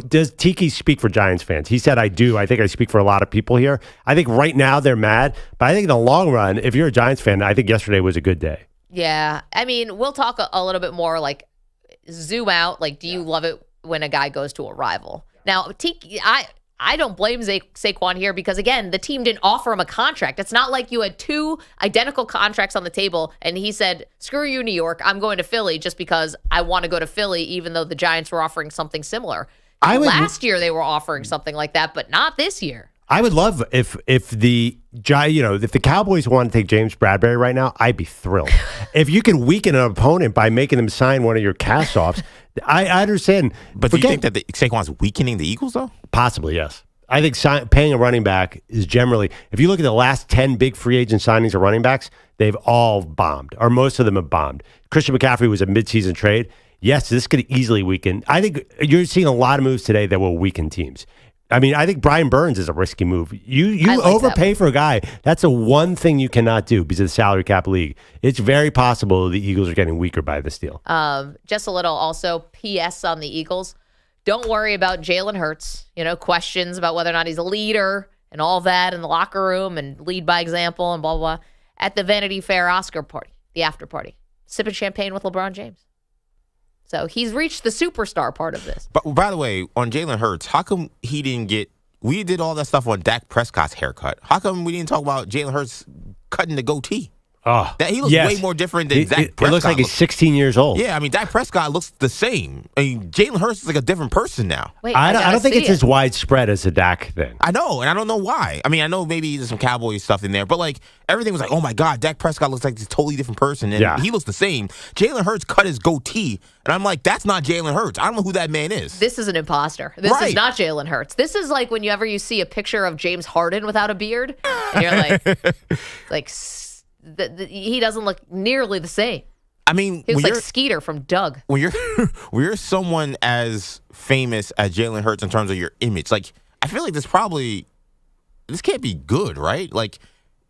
D: does Tiki speak for Giants fans? He said, I do. I think I speak for a lot of people here. I think right now they're mad. But I think in the long run, if you're a Giants fan, I think yesterday was a good day.
C: Yeah. I mean, we'll talk a little bit more, like, zoom out. Like, do you love it when a guy goes to a rival? Now, Tiki, I don't blame Saquon here because, again, the team didn't offer him a contract. It's not like you had two identical contracts on the table and he said, screw you, New York, I'm going to Philly just because I want to go to Philly, even though the Giants were offering something similar. Last year they were offering something like that, but not this year.
D: I would love if the Cowboys want to take James Bradbury right now, I'd be thrilled. If you can weaken an opponent by making them sign one of your cast-offs, I understand.
E: But do you think that Saquon's weakening the Eagles, though?
D: Possibly, yes. I think paying a running back is generally, if you look at the last 10 big free agent signings of running backs, they've all bombed, or most of them have bombed. Christian McCaffrey was a midseason trade. Yes, this could easily weaken. I think you're seeing a lot of moves today that will weaken teams. I mean, I think Brian Burns is a risky move. You overpay for a guy. That's the one thing you cannot do because of the salary cap league. It's very possible the Eagles are getting weaker by this deal.
C: Just a little also PS on the Eagles. Don't worry about Jalen Hurts. Questions about whether or not he's a leader and all that in the locker room and lead by example and blah, blah, blah. At the Vanity Fair Oscar party, the after party, sipping champagne with LeBron James. So he's reached the superstar part of this.
E: But by the way, on Jalen Hurts, how come he didn't get – we did all that stuff on Dak Prescott's haircut. How come we didn't talk about Jalen Hurts cutting the goatee?
D: Oh,
E: That he looks way more different than Dak Prescott.
D: It looks like he's 16 years old.
E: Yeah, I mean, Dak Prescott looks the same. I mean, Jalen Hurts is like a different person now.
C: Wait,
D: I don't think it's as widespread as the Dak thing.
E: I know, and I don't know why. I mean, I know maybe there's some Cowboys stuff in there, but like everything was like, oh my God, Dak Prescott looks like this totally different person, and he looks the same. Jalen Hurts cut his goatee, and I'm like, that's not Jalen Hurts. I don't know who that man is.
C: This is an imposter. This is not Jalen Hurts. This is like whenever you see a picture of James Harden without a beard, and you're like, he doesn't look nearly the same.
E: I mean,
C: he was like Skeeter from Doug.
E: When you're someone as famous as Jalen Hurts in terms of your image, like I feel like this can't be good, right? Like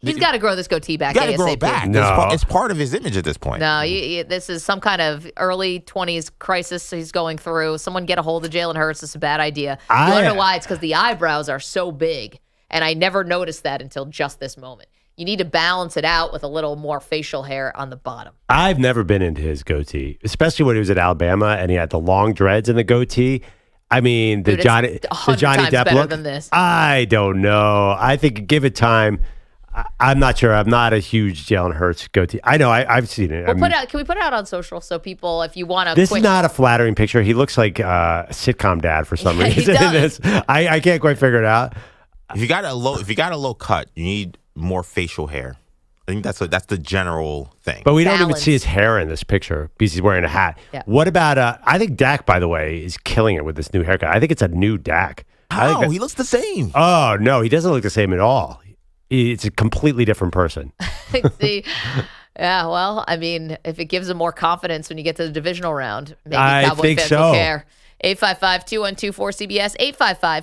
C: he's got to grow this goatee back.
E: Got to grow it back.
D: No.
E: It's part of his image at this point.
C: No, this is some kind of early 20s crisis he's going through. Someone get a hold of Jalen Hurts. It's a bad idea. You want to know why? It's because the eyebrows are so big, and I never noticed that until just this moment. You need to balance it out with a little more facial hair on the bottom.
D: I've never been into his goatee, especially when he was at Alabama and he had the long dreads and the goatee. I mean, the Johnny Depp look.
C: Than this.
D: I don't know. I think give it time. I'm not sure. I'm not a huge Jalen Hurts goatee. I know. I've seen it.
C: Can we put it out on social so people, if you want to?
D: This is not a flattering picture. He looks like a sitcom dad for some reason.
C: He does.
D: I can't quite figure it out.
E: If you got a low cut, you need more facial hair. I think that's the general thing.
D: But we don't even see his hair in this picture because he's wearing a hat.
C: Yeah.
D: What about I think Dak, by the way, is killing it with this new haircut. I think it's a new Dak.
E: How? He looks the same.
D: Oh, no, he doesn't look the same at all. It's a completely different person.
C: See, yeah, well, I mean, if it gives him more confidence when you get to the divisional round, maybe
D: I
C: Cowboy
D: think
C: fans
D: so.
C: will care. 855-212-4CBS,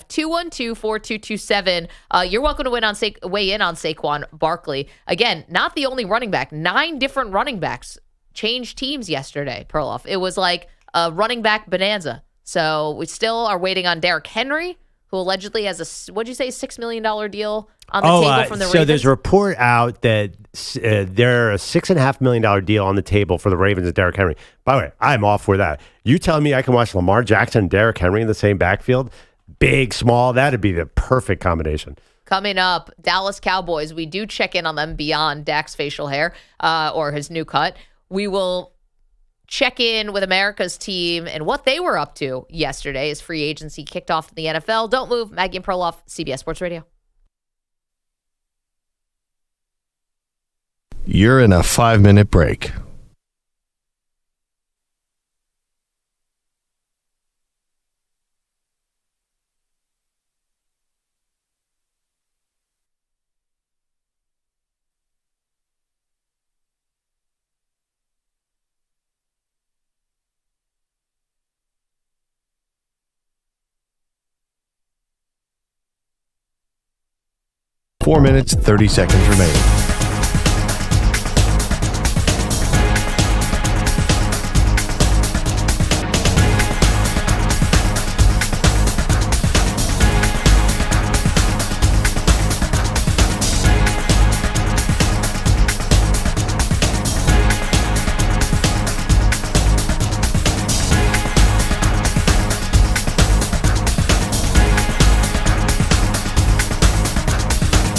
C: 855-212-4227. You're welcome to weigh in on Saquon Barkley. Again, not the only running back. 9 different running backs changed teams yesterday, Perloff. It was like a running back bonanza. So we still are waiting on Derrick Henry, who allegedly has what'd you say, $6 million deal on the table from the Ravens?
D: So there's a report out that there are a $6.5 million deal on the table for the Ravens and Derrick Henry. By the way, I'm all for that. You telling me I can watch Lamar Jackson and Derrick Henry in the same backfield? Big, small, that'd be the perfect combination.
C: Coming up, Dallas Cowboys. We do check in on them beyond Dak's facial hair or his new cut. We will check in with America's team and what they were up to yesterday as free agency kicked off in the NFL. Don't move. Maggie and Perloff, CBS Sports Radio.
A: You're in a 5-minute break. Four minutes, 30 seconds remaining.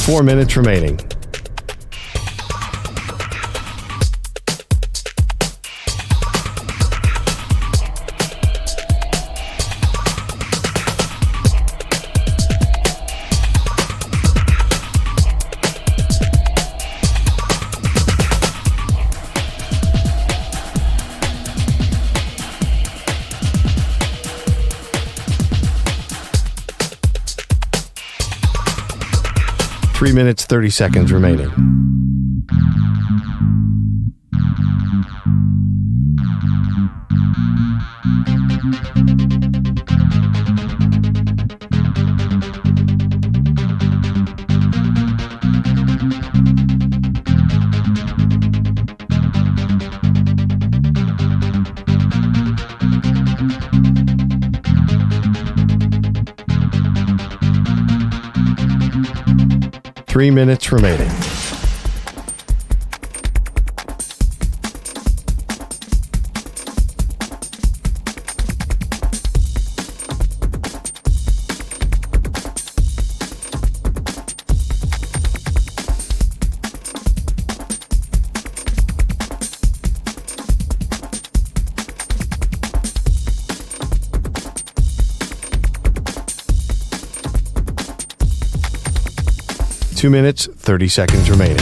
A: Four minutes remaining. Three minutes, 30 seconds remaining. Three minutes remaining. 2 minutes, 30 seconds remaining.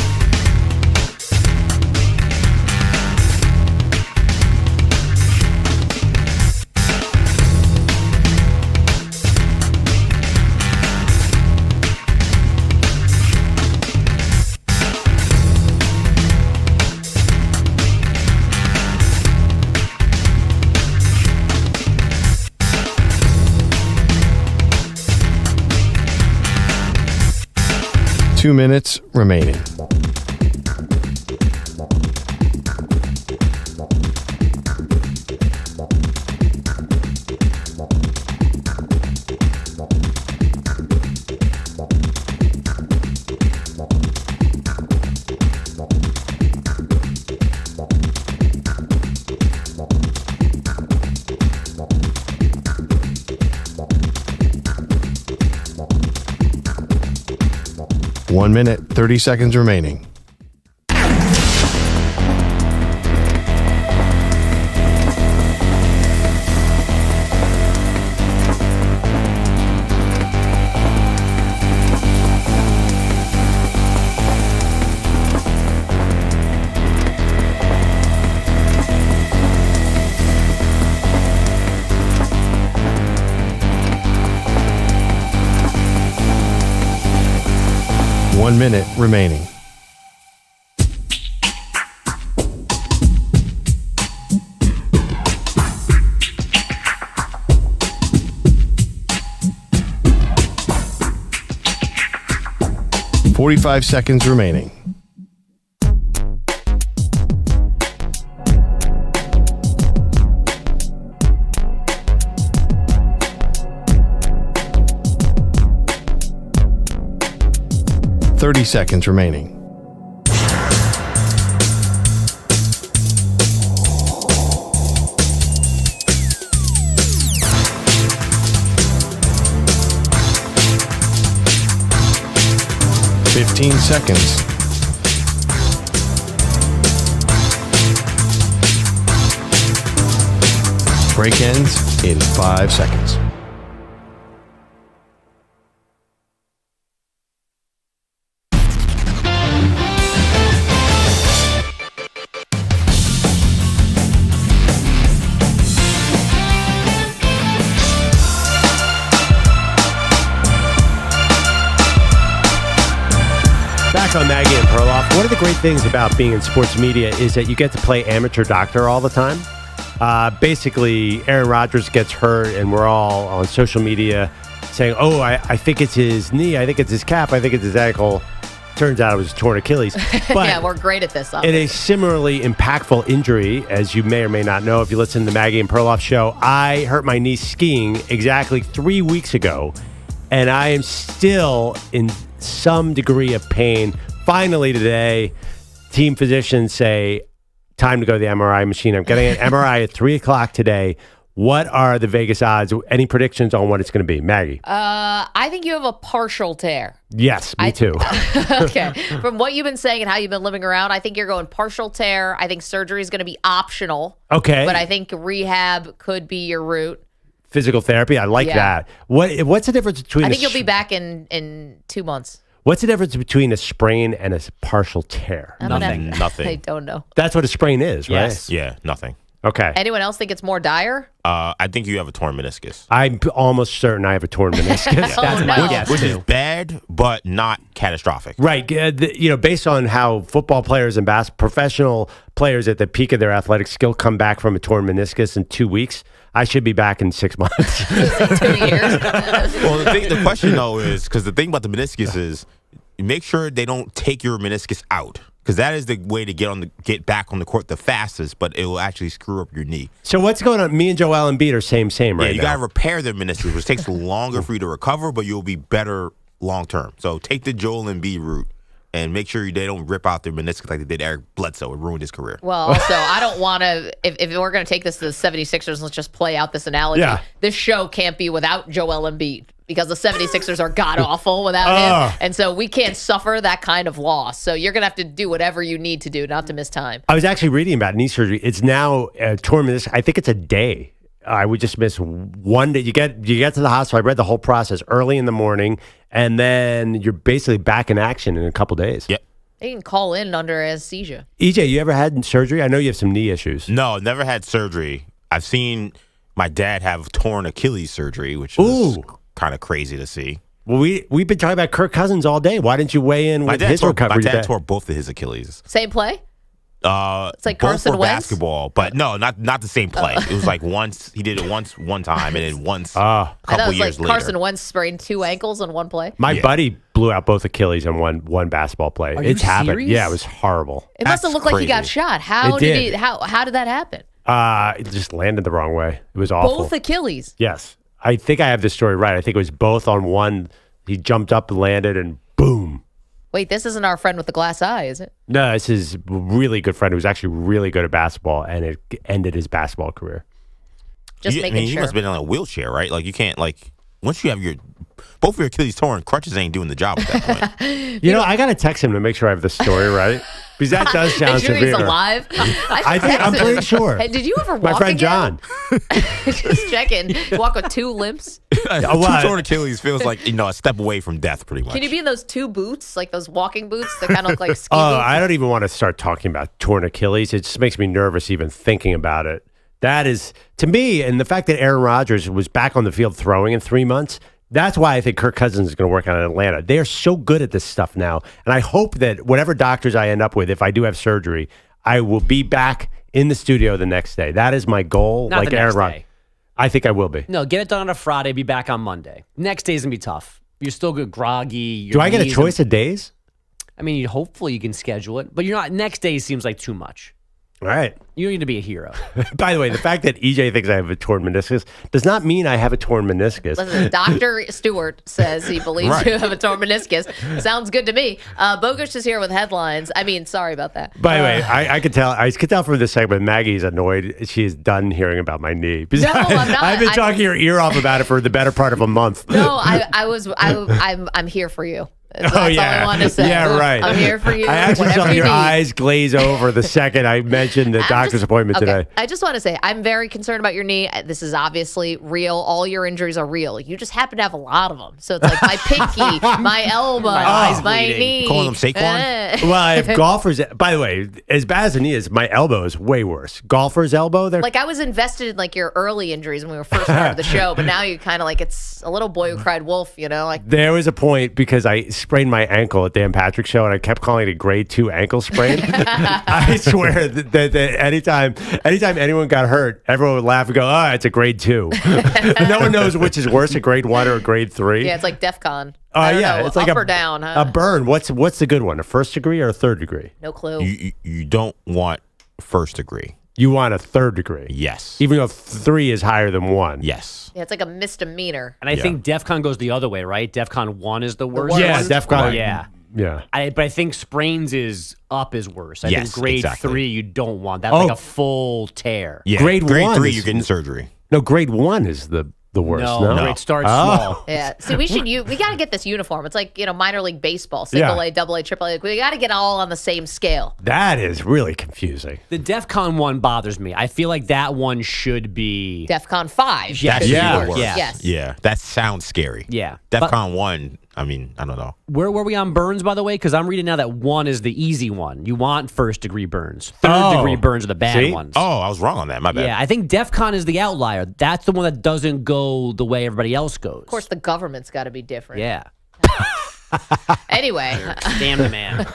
A: Two minutes remaining. One minute, 30 seconds remaining. One minute remaining. $45 seconds remaining. $30 seconds remaining. $15 seconds. Break ends in 5 seconds.
D: Back on Maggie and Perloff. One of the great things about being in sports media is that you get to play amateur doctor all the time. Basically, Aaron Rodgers gets hurt, and we're all on social media saying, oh, I think it's his knee, I think it's his calf, I think it's his ankle. Turns out it was a torn Achilles. But
C: yeah, we're great at this.
D: In a similarly impactful injury, as you may or may not know if you listen to the Maggie and Perloff show, I hurt my knee skiing exactly 3 weeks ago, and I am still in some degree of pain. Finally today, team physicians say, time to go to the MRI machine. I'm getting an MRI at 3 o'clock today. What are the Vegas odds? Any predictions on what it's going to be? Maggie?
C: I think you have a partial tear.
D: Yes, me too.
C: Okay. From what you've been saying and how you've been living around, I think you're going partial tear. I think surgery is going to be optional.
D: Okay.
C: But I think rehab could be your route.
D: Physical therapy, I like that. What's the difference between
C: I think you'll be back in 2 months.
D: What's the difference between a sprain and a partial tear?
E: Nothing.
C: I don't know.
D: That's what a sprain is, right?
E: Yes. Yeah, nothing.
D: Okay.
C: Anyone else think it's more dire?
E: I think you have a torn meniscus.
D: I'm almost certain I have a torn meniscus.
C: That's my
G: guess,
E: which
G: too.
E: is bad, but not catastrophic.
D: Right. Based on how football players and professional players at the peak of their athletic skill come back from a torn meniscus in 2 weeks, I should be back in 6 months.
C: 2 years.
E: Well, the question though is, because the thing about the meniscus is, make sure they don't take your meniscus out, because that is the way to get back on the court the fastest, but it will actually screw up your knee.
D: So what's going on? Me and Joel Embiid are same right now.
E: Yeah, you got to repair the meniscus, which takes longer for you to recover, but you'll be better long term. So take the Joel Embiid route and make sure they don't rip out their meniscus like they did Eric Bledsoe. It ruined his career.
C: Well, also, I don't want to, if we're going to take this to the 76ers, let's just play out this analogy.
D: Yeah.
C: This show can't be without Joel Embiid, because the 76ers are god-awful without him. And so we can't suffer that kind of loss. So you're going to have to do whatever you need to do not to miss time.
D: I was actually reading about knee surgery. It's now torn meniscus. I think it's a day. I would just miss one day. You get to the hospital. I read the whole process early in the morning, and then you're basically back in action in a couple days.
E: Yep.
C: They can call in under anesthesia.
D: EJ, you ever had surgery? I know you have some knee issues.
E: No, never had surgery. I've seen my dad have torn Achilles surgery, which was kind of crazy to see.
D: Well, we've been talking about Kirk Cousins all day. Why didn't you weigh in with his recovery?
E: My dad tore both of his Achilles.
C: Same play?
E: It's
C: like
E: both
C: Carson
E: were
C: Wentz?
E: basketball, but no, not the same play. It was like once he did it one time, and then once a couple years later.
C: Carson Wentz sprained 2 ankles in one play.
D: My buddy blew out both Achilles in one basketball play. It's happened.
C: serious?
D: Yeah, it was horrible.
C: It must have looked like he got shot. How
D: It
C: did
D: did.
C: he? How did that happen?
D: It just landed the wrong way. It was awful.
C: Both Achilles.
D: Yes, I think I have the story right. I think it was both on one. He jumped up and landed, and boom.
C: Wait, this isn't our friend with the glass eye, is it?
D: No, this is a really good friend who's actually really good at basketball, and it ended his basketball career.
C: Just making sure.
E: He must have been in a wheelchair, right? Like you can't once you have both of your Achilles torn, crutches ain't doing the job at that point.
D: You know, I gotta text him to make sure I have the story right because that does sound
C: Make sure
D: severe.
C: he's alive.
D: I'm pretty sure.
C: Hey, did you ever walk
D: My friend
C: again?
D: John.
C: Just checking. Walk with 2 limps.
E: Two torn Achilles feels like a step away from death, pretty much.
C: Can you be in those 2 boots, like those walking boots that kind of look like ski
D: Oh,
C: boots?
D: I don't even want to start talking about torn Achilles. It just makes me nervous even thinking about it. That is, to me, and the fact that Aaron Rodgers was back on the field throwing in 3 months, that's why I think Kirk Cousins is going to work out in Atlanta. They are so good at this stuff now. And I hope that whatever doctors I end up with, if I do have surgery, I will be back in the studio the next day. That is my goal.
G: Not
D: like
G: the next
D: Aaron Rodgers.
G: day.
D: I think I will be.
G: No, get it done on a Friday, be back on Monday. Next day's going to be tough. You're still good, groggy.
D: Do I get a choice of days?
G: I mean, hopefully you can schedule it, but you're not. Next day seems like too much.
D: All right.
G: You don't need to be a hero.
D: By the way, the fact that EJ thinks I have a torn meniscus does not mean I have a torn meniscus.
C: Listen, Dr. Stewart says he believes
D: Right.
C: you have a torn meniscus. Sounds good to me. Bogusch is here with headlines. I mean, sorry about that.
D: By the way, I could tell from this segment Maggie's annoyed. She is done hearing about my knee. Because
C: No, I'm not.
D: I've been talking your ear off about it for the better part of a month.
C: No, I'm here for you. That's all I want to say.
D: Yeah, right.
C: I'm here for you.
D: I actually
C: whatever
D: saw
C: you
D: your
C: need.
D: eyes glaze over the second I mentioned the doctor's appointment today.
C: I just want to say I'm very concerned about your knee. This is obviously real. All your injuries are real. You just happen to have a lot of them. So it's like my pinky, my elbow, my knee.
E: Calling them Saquon?
D: Well, if golfers, by the way, as bad as the knee is, my elbow is way worse. Golfer's elbow, they're
C: Like I was invested in like your early injuries when we were first started the show, but now you kind of like it's a little boy who cried wolf, you know? Like
D: There was a point because I sprained my ankle at Dan Patrick's show and I kept calling it a grade 2 ankle sprain. I swear that anytime anyone got hurt, everyone would laugh and go, oh, it's a grade 2. No one knows which is worse, a grade 1 or a grade 3.
C: yeah, it's like DEF CON. I don't know,
D: it's like
C: up or down, huh?
D: a burn. What's the good one? A first degree or a third degree?
C: No clue.
E: You don't want first degree.
D: You want a third degree.
E: Yes.
D: Even though 3 is higher than 1.
E: Yes.
C: Yeah, it's like a misdemeanor.
G: And I think DEF CON goes the other way, right? DEF CON 1 is the worst.
C: worst.
D: Yeah, DEF CON.
G: Yeah.
D: Yeah.
G: But I think sprains is worse. I
E: Yes,
G: think grade
E: exactly.
G: 3 you don't want. That's like a full tear.
E: Yeah.
D: Grade 1
E: 3,
D: is-
E: you're getting surgery.
D: No, grade 1 is the worst. No,
G: It starts small.
C: Yeah. See, we got to get this uniform. It's like, minor league baseball, single A, double A, triple A. We got to get all on the same scale.
D: That is really confusing.
G: The DEF CON 1 bothers me. I feel like that one should be
C: DEF CON 5.
G: Yeah.
E: That should
D: Yeah.
E: be the worst.
G: Yeah.
C: Yes.
E: Yeah. That sounds scary.
G: Yeah.
E: DEFCON 1, I mean, I don't know.
G: Where were we on burns, by the way? Because I'm reading now that 1 is the easy one. You want first degree burns. Third degree burns are the bad
D: See?
G: ones.
E: Oh, I was wrong on that. My bad.
G: Yeah, I think DEF CON is the outlier. That's the one that doesn't go the way everybody else goes.
C: Of course, the government's got to be different.
G: Yeah.
C: Anyway.
G: Damn the man.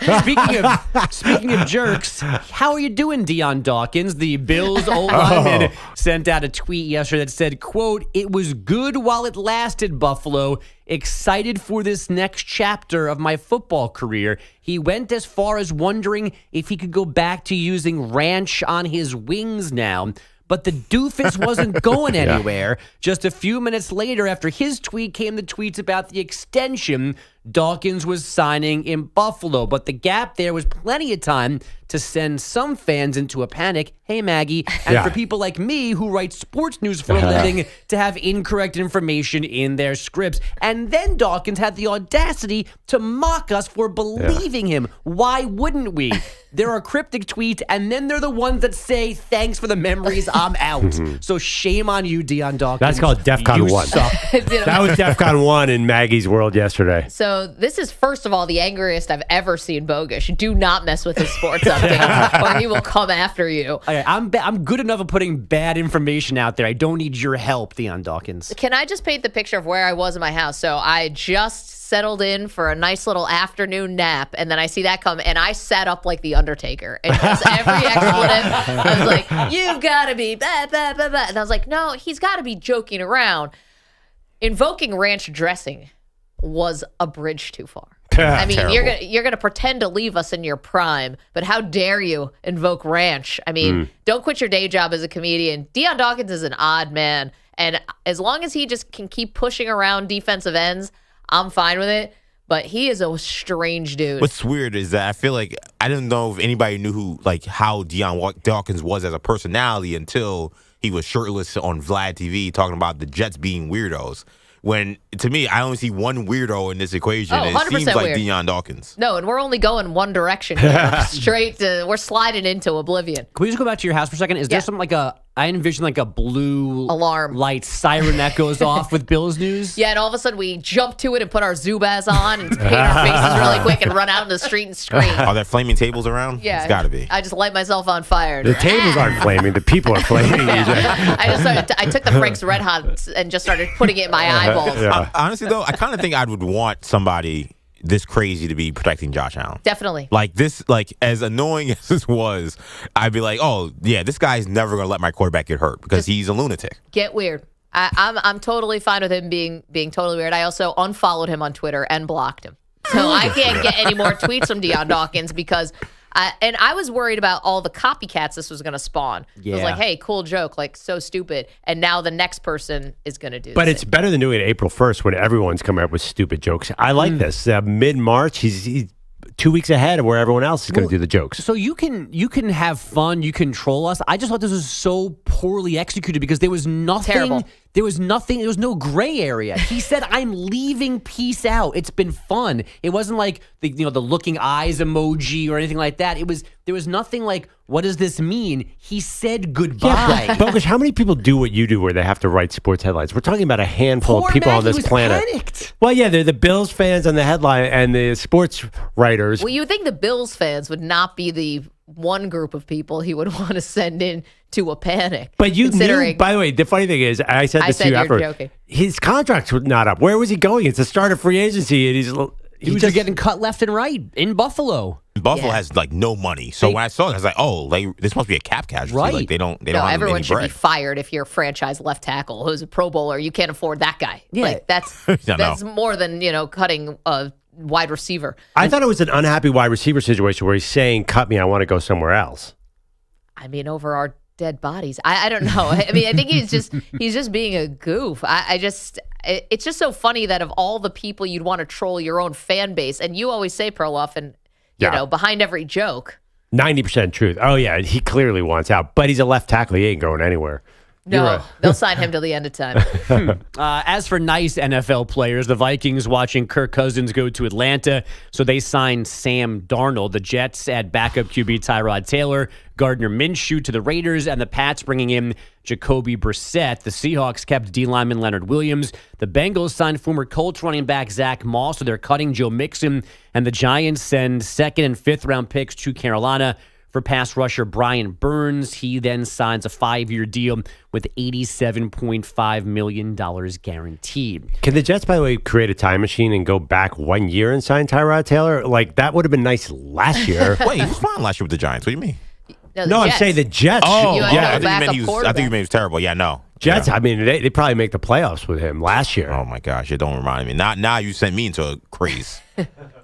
G: Speaking of jerks, how are you doing, Deion Dawkins? The Bills old lineman sent out a tweet yesterday that said, quote, "It was good while it lasted, Buffalo. Excited for this next chapter of my football career." He went as far as wondering if he could go back to using ranch on his wings now. But the doofus wasn't going anywhere. Just a few minutes later, after his tweet, came the tweets about the extension. Dawkins was signing in Buffalo, but the gap there was plenty of time to send some fans into a panic. Hey, Maggie. And for people like me who write sports news for a living to have incorrect information in their scripts. And then Dawkins had the audacity to mock us for believing him. Why wouldn't we? There are cryptic tweets, and then they're the ones that say, thanks for the memories, I'm out. So shame on you, Deion Dawkins.
D: That's called DEFCON 1. That was DEFCON 1 in Maggie's world yesterday.
C: So this is, first of all, the angriest I've ever seen Bogusch. Do not mess with his sports updates, or he will come after you.
G: Okay, I'm good enough at putting bad information out there. I don't need your help, Deion Dawkins.
C: Can I just paint the picture of where I was in my house? So I just settled in for a nice little afternoon nap, and then I see that come, and I sat up like the Undertaker. And just every expletive, I was like, you've got to be, blah, blah, blah, blah. And I was like, no, he's got to be joking around. Invoking ranch dressing was a bridge too far. I mean, you're gonna pretend to leave us in your prime, but how dare you invoke ranch? I mean, don't quit your day job as a comedian. Deion Dawkins is an odd man, and as long as he just can keep pushing around defensive ends, I'm fine with it. But he is a strange dude.
E: What's weird is that I feel like I didn't know if anybody knew how Deion Dawkins was as a personality until he was shirtless on Vlad TV talking about the Jets being weirdos. When, to me, I only see one weirdo in this equation. And it seems like
C: weird.
E: Deion Dawkins.
C: No, and we're only going one direction here. Straight to, we're sliding into oblivion.
G: Can we just go back to your house for a second? Is there something I envision a blue
C: alarm
G: light siren that goes off with Bill's news?
C: Yeah, and all of a sudden we jump to it and put our Zubaz on and paint our faces really quick and run out in the street and scream.
E: Are there flaming tables around?
C: Yeah.
E: It's got to be.
C: I just light myself on fire.
D: The tables aren't flaming. The people are flaming.
C: I took the Frank's Red Hot and just started putting it in my eyeballs.
E: Honestly, though, I kind of think I would want somebody this crazy to be protecting Josh Allen.
C: Definitely.
E: As annoying as this was, I'd be like, oh, yeah, this guy's never going to let my quarterback get hurt because he's a lunatic.
C: Get weird. I'm totally fine with him being totally weird. I also unfollowed him on Twitter and blocked him. So I can't get any more tweets from Deion Dawkins because and I was worried about all the copycats this was going to spawn.
G: Yeah.
C: I was like, hey, cool joke, so stupid. And now the next person is going to do
D: But it's better than doing it April 1st when everyone's coming up with stupid jokes. I like this. Mid-March, he's 2 weeks ahead of where everyone else is going to do the jokes.
G: So you can have fun, you can troll us. I just thought this was so poorly executed because there was nothing.
C: Terrible.
G: There was no gray area. He said, "I'm leaving. Peace out. It's been fun." It wasn't like the looking eyes emoji or anything like that. There was nothing like, what does this mean? He said goodbye.
D: Yeah, Bogusch, how many people do what you do where they have to write sports headlines? We're talking about a handful of people on this planet.
G: Panicked.
D: Well, yeah, they're the Bills fans on the headline and the sports writers.
C: Well, you would think the Bills fans would not be the one group of people he would want to send in to a panic.
D: But you knew, by the way, the funny thing is, I said this to you after.
C: Joking.
D: His contract was not up. Where was he going? It's the start of free agency, and
G: he was just getting cut left and right in Buffalo.
E: Buffalo has no money, so when I saw it, I was like, "Oh, this must be a cap casualty."
G: Right?
E: Like they don't
C: No,
E: have
C: everyone
E: any
C: should
E: bread.
C: be fired if you're a franchise left tackle who's a Pro Bowler. You can't afford that guy.
G: Yeah.
C: That's more than cutting a wide receiver.
D: I thought it was an unhappy wide receiver situation where he's saying, "Cut me, I want to go somewhere else."
C: I mean, over our dead bodies. I don't know. I mean, I think he's just being a goof. It's just so funny that of all the people you'd want to troll your own fan base, and you always say, Perloff, and behind every joke,
D: 90% truth. Oh yeah, he clearly wants out, but he's a left tackle. He ain't going anywhere.
C: No, they'll sign him till the end of time.
G: As for nice NFL players, the Vikings watching Kirk Cousins go to Atlanta, so they signed Sam Darnold. The Jets add backup QB Tyrod Taylor, Gardner Minshew to the Raiders, and the Pats bringing in Jacoby Brissett. The Seahawks kept D lineman Leonard Williams. The Bengals signed former Colts running back Zach Moss, so they're cutting Joe Mixon, and the Giants send 2nd and 5th round picks to Carolina for pass rusher Brian Burns. He then signs a 5-year deal with $87.5 million guaranteed.
D: Can the Jets, by the way, create a time machine and go back 1 year and sign Tyrod Taylor? That would have been nice last year.
E: Wait, he was fine last year with the Giants. What do you mean?
D: No, I'm saying the Jets.
E: Oh,
C: yeah.
E: I think he was terrible. Yeah, no.
D: Jets, I mean, they probably make the playoffs with him last year.
E: Oh, my gosh. It don't remind me. Now you sent me into a craze.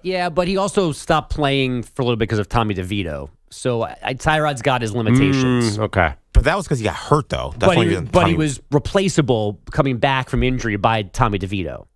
G: Yeah, but he also stopped playing for a little bit because of Tommy DeVito. So Tyrod's got his limitations.
D: Okay.
E: But that was because he got hurt, though. That's
G: but he was replaceable coming back from injury by Tommy DeVito.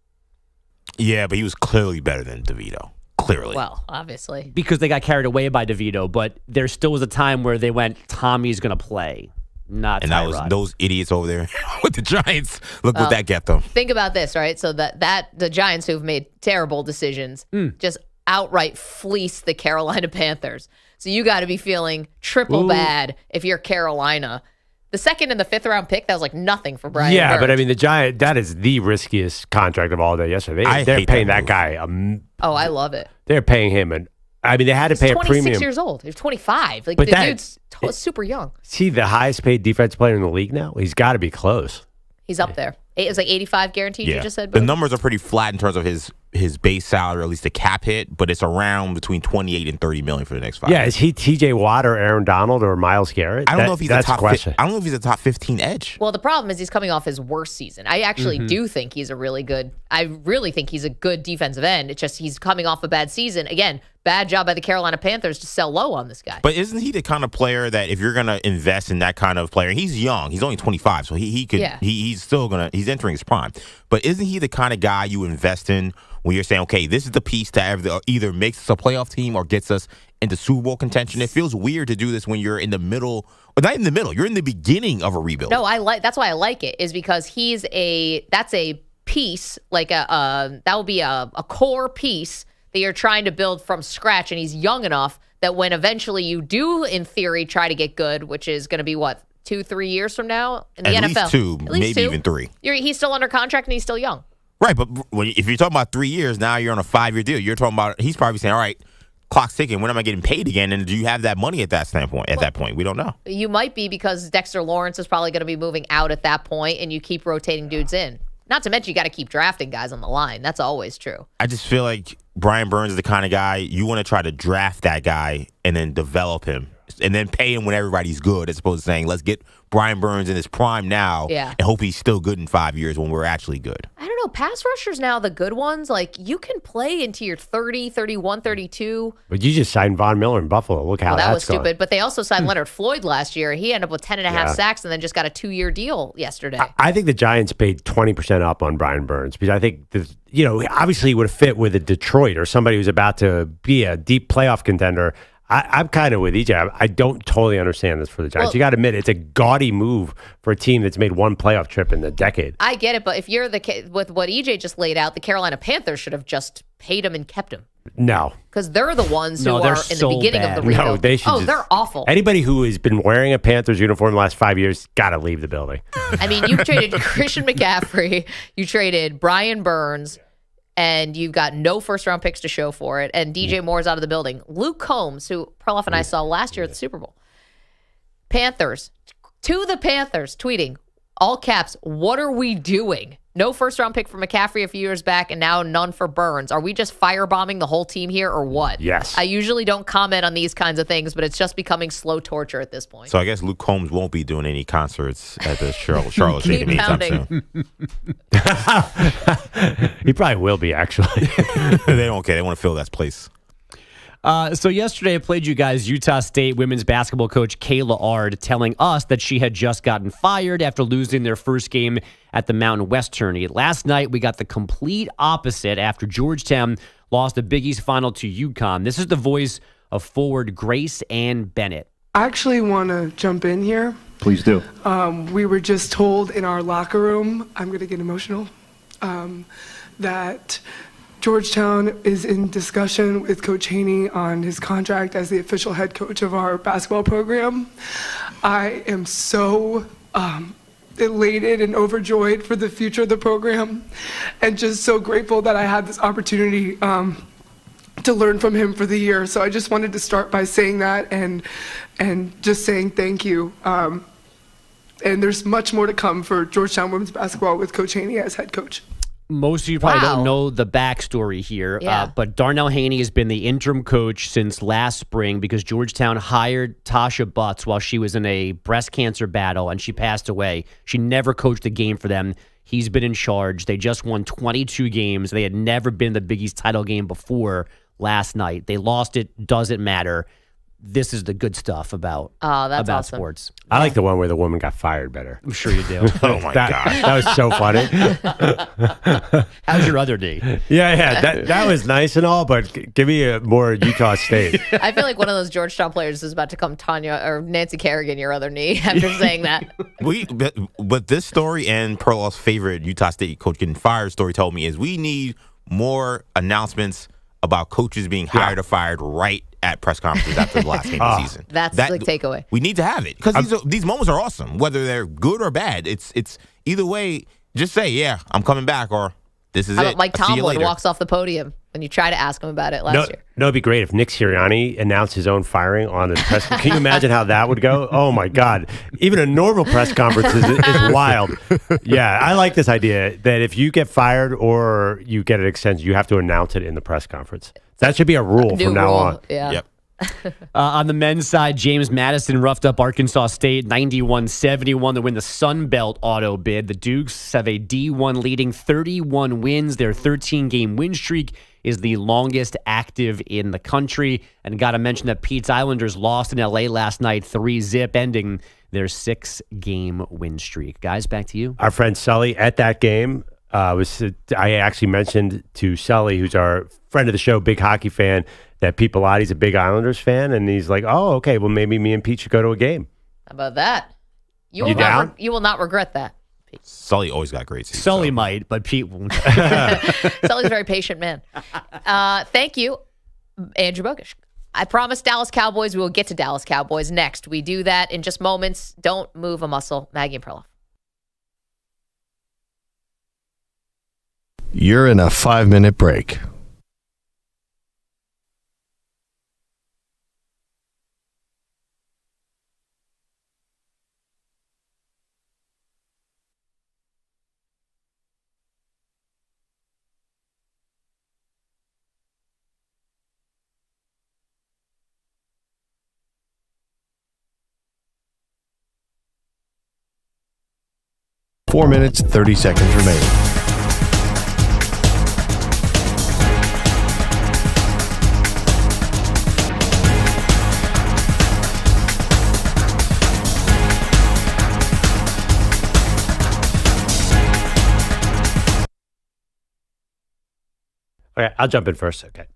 E: Yeah, but he was clearly better than DeVito. Clearly.
C: Well, obviously.
G: Because they got carried away by DeVito, but there still was a time where they went, Tommy's going to play, not
E: And
G: Tyrod.
E: that was those idiots over there with the Giants. Look what that get them.
C: Think about this, right? So that the Giants who've made terrible decisions just outright fleece the Carolina Panthers. So you got to be feeling triple bad if you're Carolina. The second and the fifth round pick, that was like nothing for Brian
D: Yeah,
C: Burns.
D: but I mean, the Giant, that is the riskiest contract of all day yesterday. They're
E: hate
D: paying
E: that
D: that
E: move.
D: guy.
C: Oh, I love it.
D: They're paying him. And I mean, they had to
C: He's
D: pay a
C: 26
D: premium.
C: years old. He's 25. Like,
D: But
C: the dude's super young.
D: Is he the highest paid defense player in the league now? He's got to be close.
C: He's up there. It was like 85 guaranteed, you just said?
E: The
C: Bo?
E: numbers are pretty flat in terms of his base salary, or at least the cap hit, but it's around between 28 and 30 million for the next 5
D: Yeah,
E: years.
D: is he TJ Watt or Aaron Donald or Miles Garrett?
E: I don't know if he's
D: that's
E: a top.
D: the question.
E: I don't know if he's a top 15 edge.
C: Well, the problem is he's coming off his worst season. I actually do think he's I really think he's a good defensive end. It's just he's coming off a bad season. Again, bad job by the Carolina Panthers to sell low on this guy.
E: But isn't he the kind of player that if you're going to invest in that kind of player, he's young, he's only 25, so he could, he's still going to, he's entering his prime. But isn't he the kind of guy you invest in when you're saying, okay, this is the piece that either makes us a playoff team or gets us into Super Bowl contention? It feels weird to do this when you're in the middle, or not in the middle, you're in the beginning of a rebuild.
C: No, that's why I like it, is because that's a piece, like that will be a core piece that you're trying to build from scratch, and he's young enough that when eventually you do, in theory, try to get good, which is going to be, 2-3 years from now in the
E: At
C: NFL?
E: least two, maybe even 3.
C: He's still under contract and he's still young.
E: Right, but if you're talking about 3 years, now you're on a 5-year deal. You're talking about, he's probably saying, all right, clock's ticking. When am I getting paid again? And do you have that money at that standpoint? At that point, we don't know.
C: You might be, because Dexter Lawrence is probably going to be moving out at that point, and you keep rotating dudes in. Not to mention, you got to keep drafting guys on the line. That's always true.
E: I just feel like Brian Burns is the kind of guy you want to try to draft that guy and then develop him and then pay him when everybody's good, as opposed to saying, let's get Brian Burns in his prime now and hope he's still good in 5 years when we're actually good.
C: I don't know. Pass rushers now, the good ones, like you can play into your 30, 31, 32.
D: But you just signed Von Miller in Buffalo. Look how
C: That
D: that's
C: was stupid.
D: going.
C: But they also signed Leonard Floyd last year. He ended up with 10.5 sacks and then just got a 2-year deal yesterday.
D: I think the Giants paid 20% up on Brian Burns because I think, obviously he would have fit with a Detroit or somebody who's about to be a deep playoff contender. I'm kind of with EJ. I don't totally understand this for the Giants.
C: Well,
D: you got to admit, it's a gaudy move for a team that's made one playoff trip in a decade.
C: I get it, but if you're with what EJ just laid out, the Carolina Panthers should have just paid him and kept him.
D: No.
C: Because they're the ones who
G: No,
C: are
G: they're
C: in
G: so
C: the beginning
G: bad.
C: of the rebuild.
D: No, they should
C: they're awful.
D: Anybody who has been wearing a Panthers uniform the last 5 years got to leave the building.
C: I mean, you've traded Christian McCaffrey, you traded Brian Burns, and you've got no first-round picks to show for it, and DJ Moore's out of the building. Luke Combs, who Perloff and I saw last year at the Super Bowl. Panthers, to the Panthers, tweeting, all caps, what are we doing? No first-round pick for McCaffrey a few years back, and now none for Burns. Are we just firebombing the whole team here, or what?
D: Yes.
C: I usually don't comment on these kinds of things, but it's just becoming slow torture at this point.
E: So I guess Luke Combs won't be doing any concerts at the Charlotte Stadium anytime soon.
D: He probably will be, actually.
E: They don't care. They want to fill that place.
G: So yesterday I played you guys Utah State women's basketball coach Kayla Ard telling us that she had just gotten fired after losing their first game at the Mountain West tourney. Last night we got the complete opposite after Georgetown lost the Big East final to UConn. This is the voice of forward Grace Ann Bennett.
N: I actually want to jump in here.
O: Please do.
N: We were just told in our locker room, I'm going to get emotional, that Georgetown is in discussion with Coach Haney on his contract as the official head coach of our basketball program. I am so elated and overjoyed for the future of the program, and just so grateful that I had this opportunity to learn from him for the year. So I just wanted to start by saying that and just saying thank you. And there's much more to come for Georgetown women's basketball with Coach Haney as head coach.
G: Most of you probably don't know the backstory here, but Darnell Haney has been the interim coach since last spring because Georgetown hired Tasha Butts while she was in a breast cancer battle, and she passed away. She never coached a game for them. He's been in charge. They just won 22 games. They had never been in the Big East title game before last night. They lost it. Doesn't matter. this is the good stuff about
C: that's awesome.
G: sports.
D: I like the one where the woman got fired better.
G: I'm sure you do.
E: Oh my gosh.
D: That was so funny.
G: How's your other D?
D: Yeah. That was nice and all, but give me a more Utah State.
C: I feel like one of those Georgetown players is about to come Tanya or Nancy Kerrigan your other knee after saying that.
E: But this story and Perloff's favorite Utah State coach getting fired story told me is we need more announcements about coaches being hired or fired right at press conferences after the last game of the season.
C: That's the takeaway.
E: We need to have it because these moments are awesome, whether they're good or bad. It's either way. Just say, yeah, I'm coming back, or this is
C: How
E: it.
C: about Mike
E: I'll see you
C: Tomlin
E: later.
C: walks off the podium when you try to ask him about it last year?
D: No, it'd be great if Nick Sirianni announced his own firing on the press. Can you imagine how that would go? Oh my God! Even a normal press conference is wild. Yeah, I like this idea that if you get fired or you get an extension, you have to announce it in the press conference. That should be a rule from now on.
C: Yeah.
E: Yep.
G: On the men's side, James Madison roughed up Arkansas State 91-71 to win the Sun Belt auto bid. The Dukes have a D1 leading 31 wins. Their 13-game win streak is the longest active in the country. And got to mention that Pete's Islanders lost in L.A. last night 3-0, ending their 6-game win streak. Guys, back to you.
D: Our friend Sully at that game I actually mentioned to Sully, who's our friend of the show, big hockey fan, that Pete Pilotti's a big Islanders fan, and he's like, "Oh, okay, well maybe me and Pete should go to a game."
C: How about that? You will not regret that. Pete.
E: Sully always got great seats.
G: Sully might, but Pete won't.
C: Sully's a very patient man. Thank you, Andrew Bogusch. I promised Dallas Cowboys we will get to Dallas Cowboys next. We do that in just moments. Don't move a muscle. Maggie and Perloff.
A: You're in a 5-minute break. Four minutes, 30 seconds remaining.
D: Okay, I'll jump in first. Okay.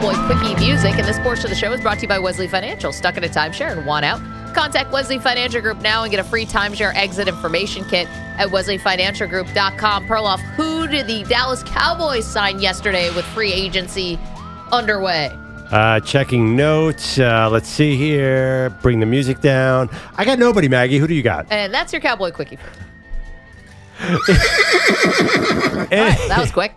C: Cowboy Quickie music, and this portion of the show is brought to you by Wesley Financial. Stuck in a timeshare and want out? Contact Wesley Financial Group now and get a free timeshare exit information kit at wesleyfinancialgroup.com. Perloff, who did the Dallas Cowboys sign yesterday with free agency underway?
D: Checking notes. Let's see here. Bring the music down. I got nobody, Maggie. Who do you got?
C: And that's your Cowboy Quickie. All right, that was quick.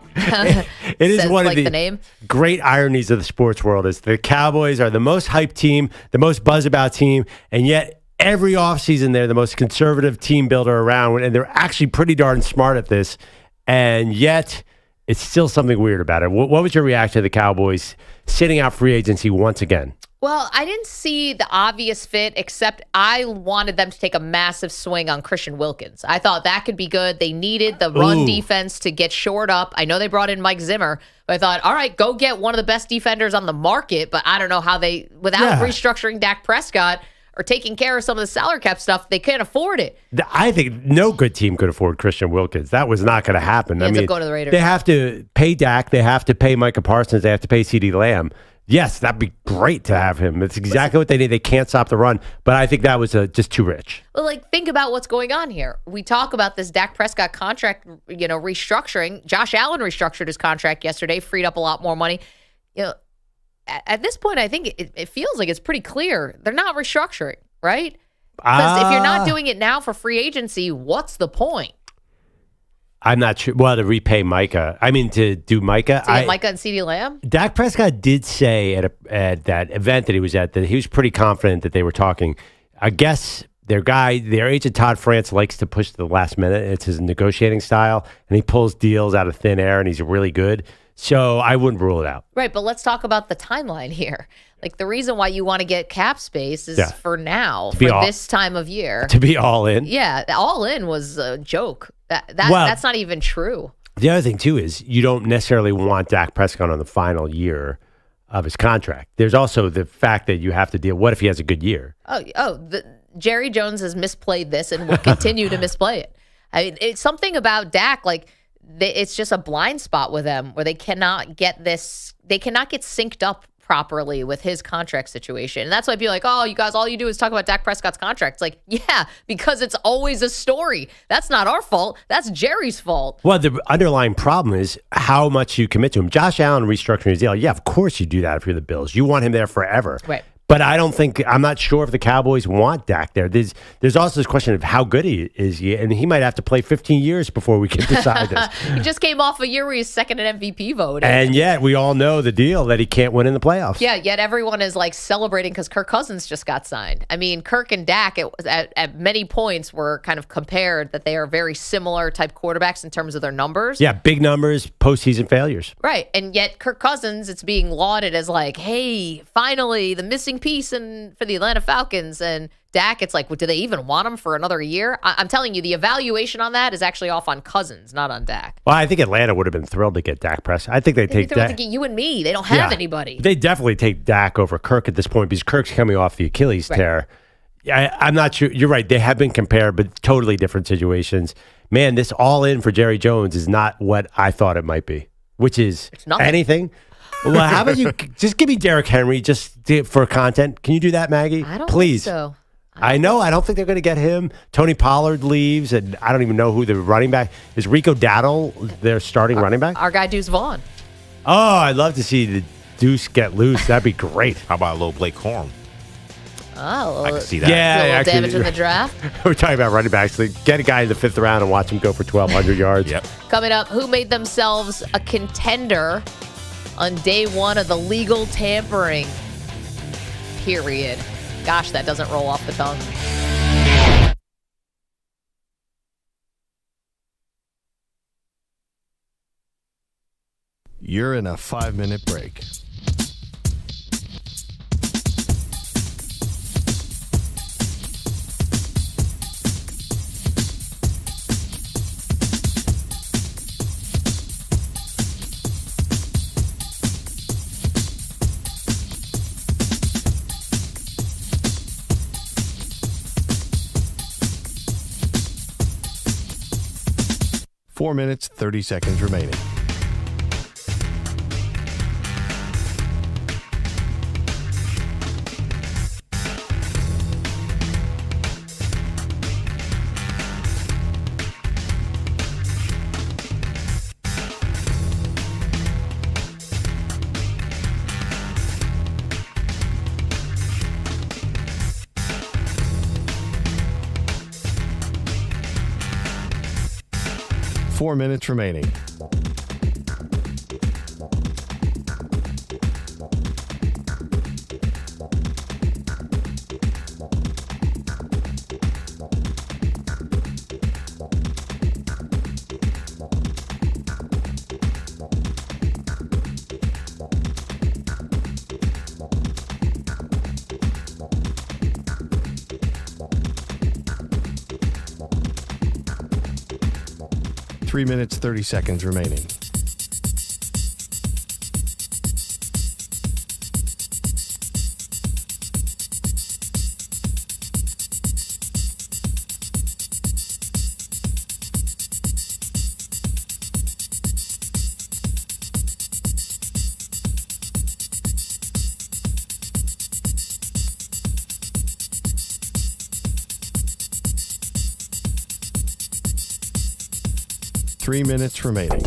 D: It is one
C: like
D: of
C: the name.
D: Great ironies of the sports world is the Cowboys are the most hyped team, the most buzz about team, and yet every offseason they're the most conservative team builder around, and they're actually pretty darn smart at this, and yet it's still something weird about it. What was your reaction to the Cowboys sitting out free agency once again?
C: Well, I didn't see the obvious fit, except I wanted them to take a massive swing on Christian Wilkins. I thought that could be good. They needed the run defense to get shored up. I know they brought in Mike Zimmer, but I thought, all right, go get one of the best defenders on the market. But I don't know how they, without restructuring Dak Prescott or taking care of some of the salary cap stuff, they can't afford it.
D: I think no good team could afford Christian Wilkins. That was not going to happen.
C: Ends up going to the Raiders.
D: They have to pay Dak. They have to pay Micah Parsons. They have to pay CeeDee Lamb. Yes, that'd be great to have him. It's exactly what they need. They can't stop the run, but I think that was just too rich.
C: Well, think about what's going on here. We talk about this Dak Prescott contract, restructuring. Josh Allen restructured his contract yesterday, freed up a lot more money. At this point, I think it feels like it's pretty clear they're not restructuring, right? Because if you're not doing it now for free agency, what's the point?
D: I'm not sure. Well, to repay Micah. I mean, to do Micah.
C: Micah and CeeDee Lamb?
D: Dak Prescott did say at that event that he was at that he was pretty confident that they were talking. I guess their agent Todd France likes to push to the last minute. It's his negotiating style, and he pulls deals out of thin air, and he's really good. So I wouldn't rule it out.
C: Right, but let's talk about the timeline here. Like, the reason why you want to get cap space is for now, for this time of year.
D: To be all in?
C: Yeah, all in was a joke. That's not even true.
D: The other thing, too, is you don't necessarily want Dak Prescott on the final year of his contract. There's also the fact that you have to deal, what if he has a good year?
C: Jerry Jones has misplayed this and will continue to misplay it. I mean, it's something about Dak, it's just a blind spot with them where they cannot get synced up properly with his contract situation. And that's why people are like, oh, you guys, all you do is talk about Dak Prescott's contract. It's like, yeah, because it's always a story. That's not our fault. That's Jerry's fault.
D: Well, the underlying problem is how much you commit to him. Josh Allen restructuring his deal. Yeah, of course you do that if you're the Bills. You want him there forever.
C: Right.
D: But I'm not sure if the Cowboys want Dak there. There's also this question of how good he is, and he might have to play 15 years before we can decide this.
C: He just came off a year where he's second in MVP vote.
D: And yet we all know the deal that he can't win in the playoffs.
C: Yeah, yet everyone is celebrating because Kirk Cousins just got signed. I mean, Kirk and Dak at many points were kind of compared that they are very similar type quarterbacks in terms of their numbers.
D: Yeah, big numbers, postseason failures.
C: Right, and yet Kirk Cousins, it's being lauded as hey, finally, the missing piece for the Atlanta Falcons. And Dak, it's do they even want him for another year? I'm telling you, the evaluation on that is actually off on Cousins, not on Dak.
D: Well, I think Atlanta would have been thrilled to get Dak Prescott. I think they'd take Dak.
C: To get you and me. They don't have anybody.
D: They definitely take Dak over Kirk at this point because Kirk's coming off the Achilles tear. I'm not sure. You're right. They have been compared, but totally different situations. Man, this all in for Jerry Jones is not what I thought it might be, which is anything. Well, how about you just give me Derrick Henry just for content? Can you do that, Maggie?
C: I don't
D: Please.
C: think so.
D: I know. I don't think they're going to get him. Tony Pollard leaves, and I don't even know who the running back is. Rico Dowdle, their starting running back?
C: Our guy Deuce Vaughn.
D: Oh, I'd love to see the Deuce get loose. That'd be great.
E: How about a little Blake Corum?
C: Oh,
E: I can see that.
D: Yeah,
C: a little damage in the draft.
D: We're talking about running backs. Get a guy in the 5th round and watch him go for 1,200 yards.
E: Yep.
C: Coming up, who made themselves a contender on day one of the legal tampering period? Gosh, that doesn't roll off the tongue.
A: You're in a 5-minute break. Four minutes, 30 seconds remaining. 4 minutes remaining. Three minutes, 30 seconds remaining. Three minutes remaining.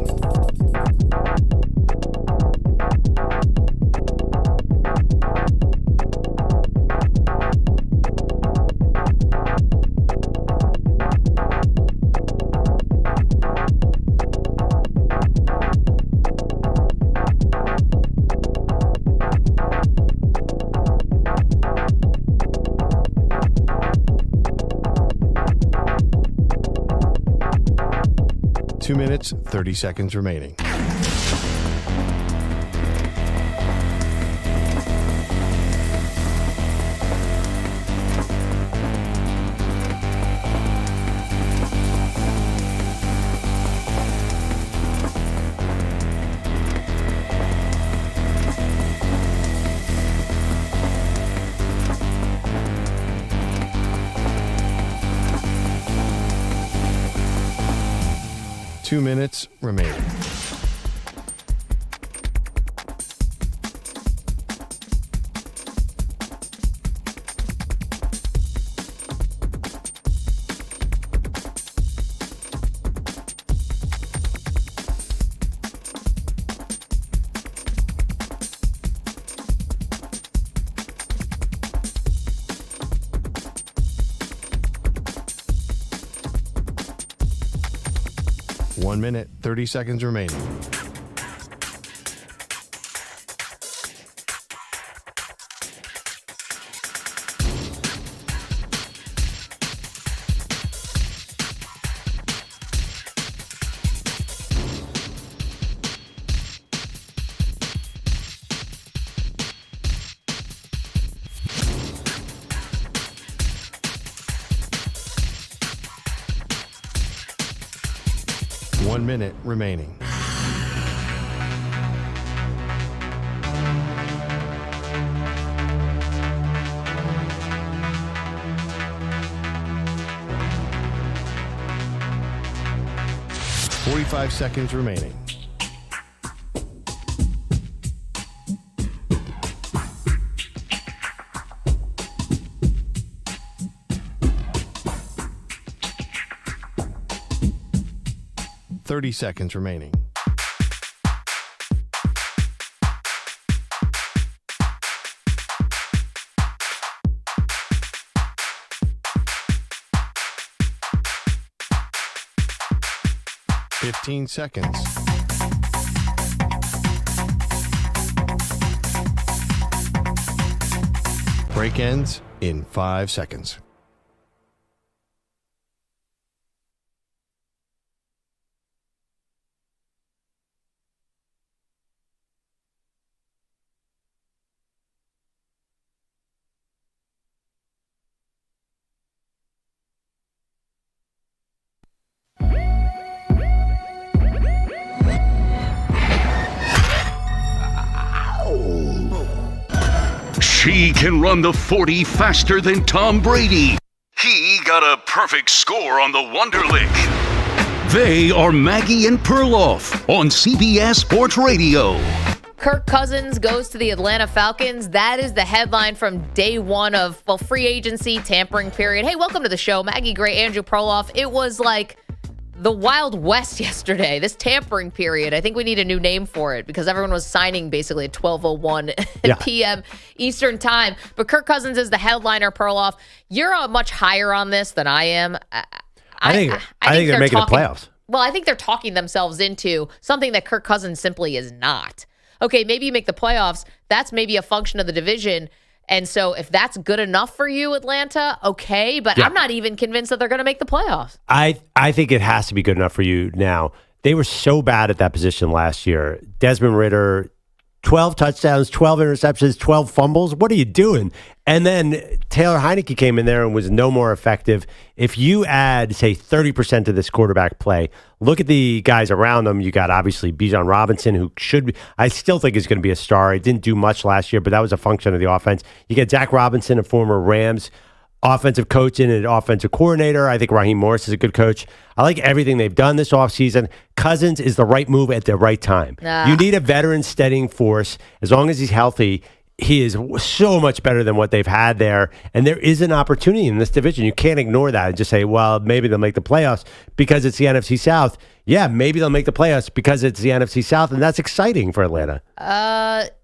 A: Two minutes, 30 seconds remaining. Two minutes remaining. One minute, 30 seconds remaining. One minute remaining. Forty-five seconds remaining. Thirty seconds remaining. Fifteen seconds. Break ends in 5 seconds.
B: She can run the 40 faster than Tom Brady. He got a perfect score on the Wonderlic. They are Maggie and Perloff on CBS Sports Radio.
C: Kirk Cousins goes to the Atlanta Falcons. That is the headline from day one of, free agency, tampering period. Hey, welcome to the show. Maggie Gray, Andrew Perloff. It was like the Wild West yesterday, this tampering period. I think we need a new name for it because everyone was signing basically at 12:01 p.m. Eastern time. But Kirk Cousins is the headliner, Perloff. You're much higher on this than I am.
D: I think they're making the playoffs.
C: well, I think they're talking themselves into something that Kirk Cousins simply is not. Okay, maybe you make the playoffs. That's maybe a function of the division. And so if that's good enough for you, Atlanta, okay. But I'm not even convinced that they're going to make the playoffs.
D: I think it has to be good enough for you now. They were so bad at that position last year. Desmond Ridder, 12 touchdowns, 12 interceptions, 12 fumbles. What are you doing? And then Taylor Heineke came in there and was no more effective. If you add, say, 30% to this quarterback play, look at the guys around them. You got, obviously, Bijan Robinson, who I still think is going to be a star. He didn't do much last year, but that was a function of the offense. You get Zach Robinson, a former Rams offensive coach and an offensive coordinator. I think Raheem Morris is a good coach. I like everything they've done this offseason. Cousins is the right move at the right time. You need a veteran steadying force. As long as he's healthy, he is so much better than what they've had there. And there is an opportunity in this division. You can't ignore that and just say, well, maybe they'll make the playoffs because it's the NFC South. Yeah, maybe they'll make the playoffs because it's the NFC South, and that's exciting for Atlanta.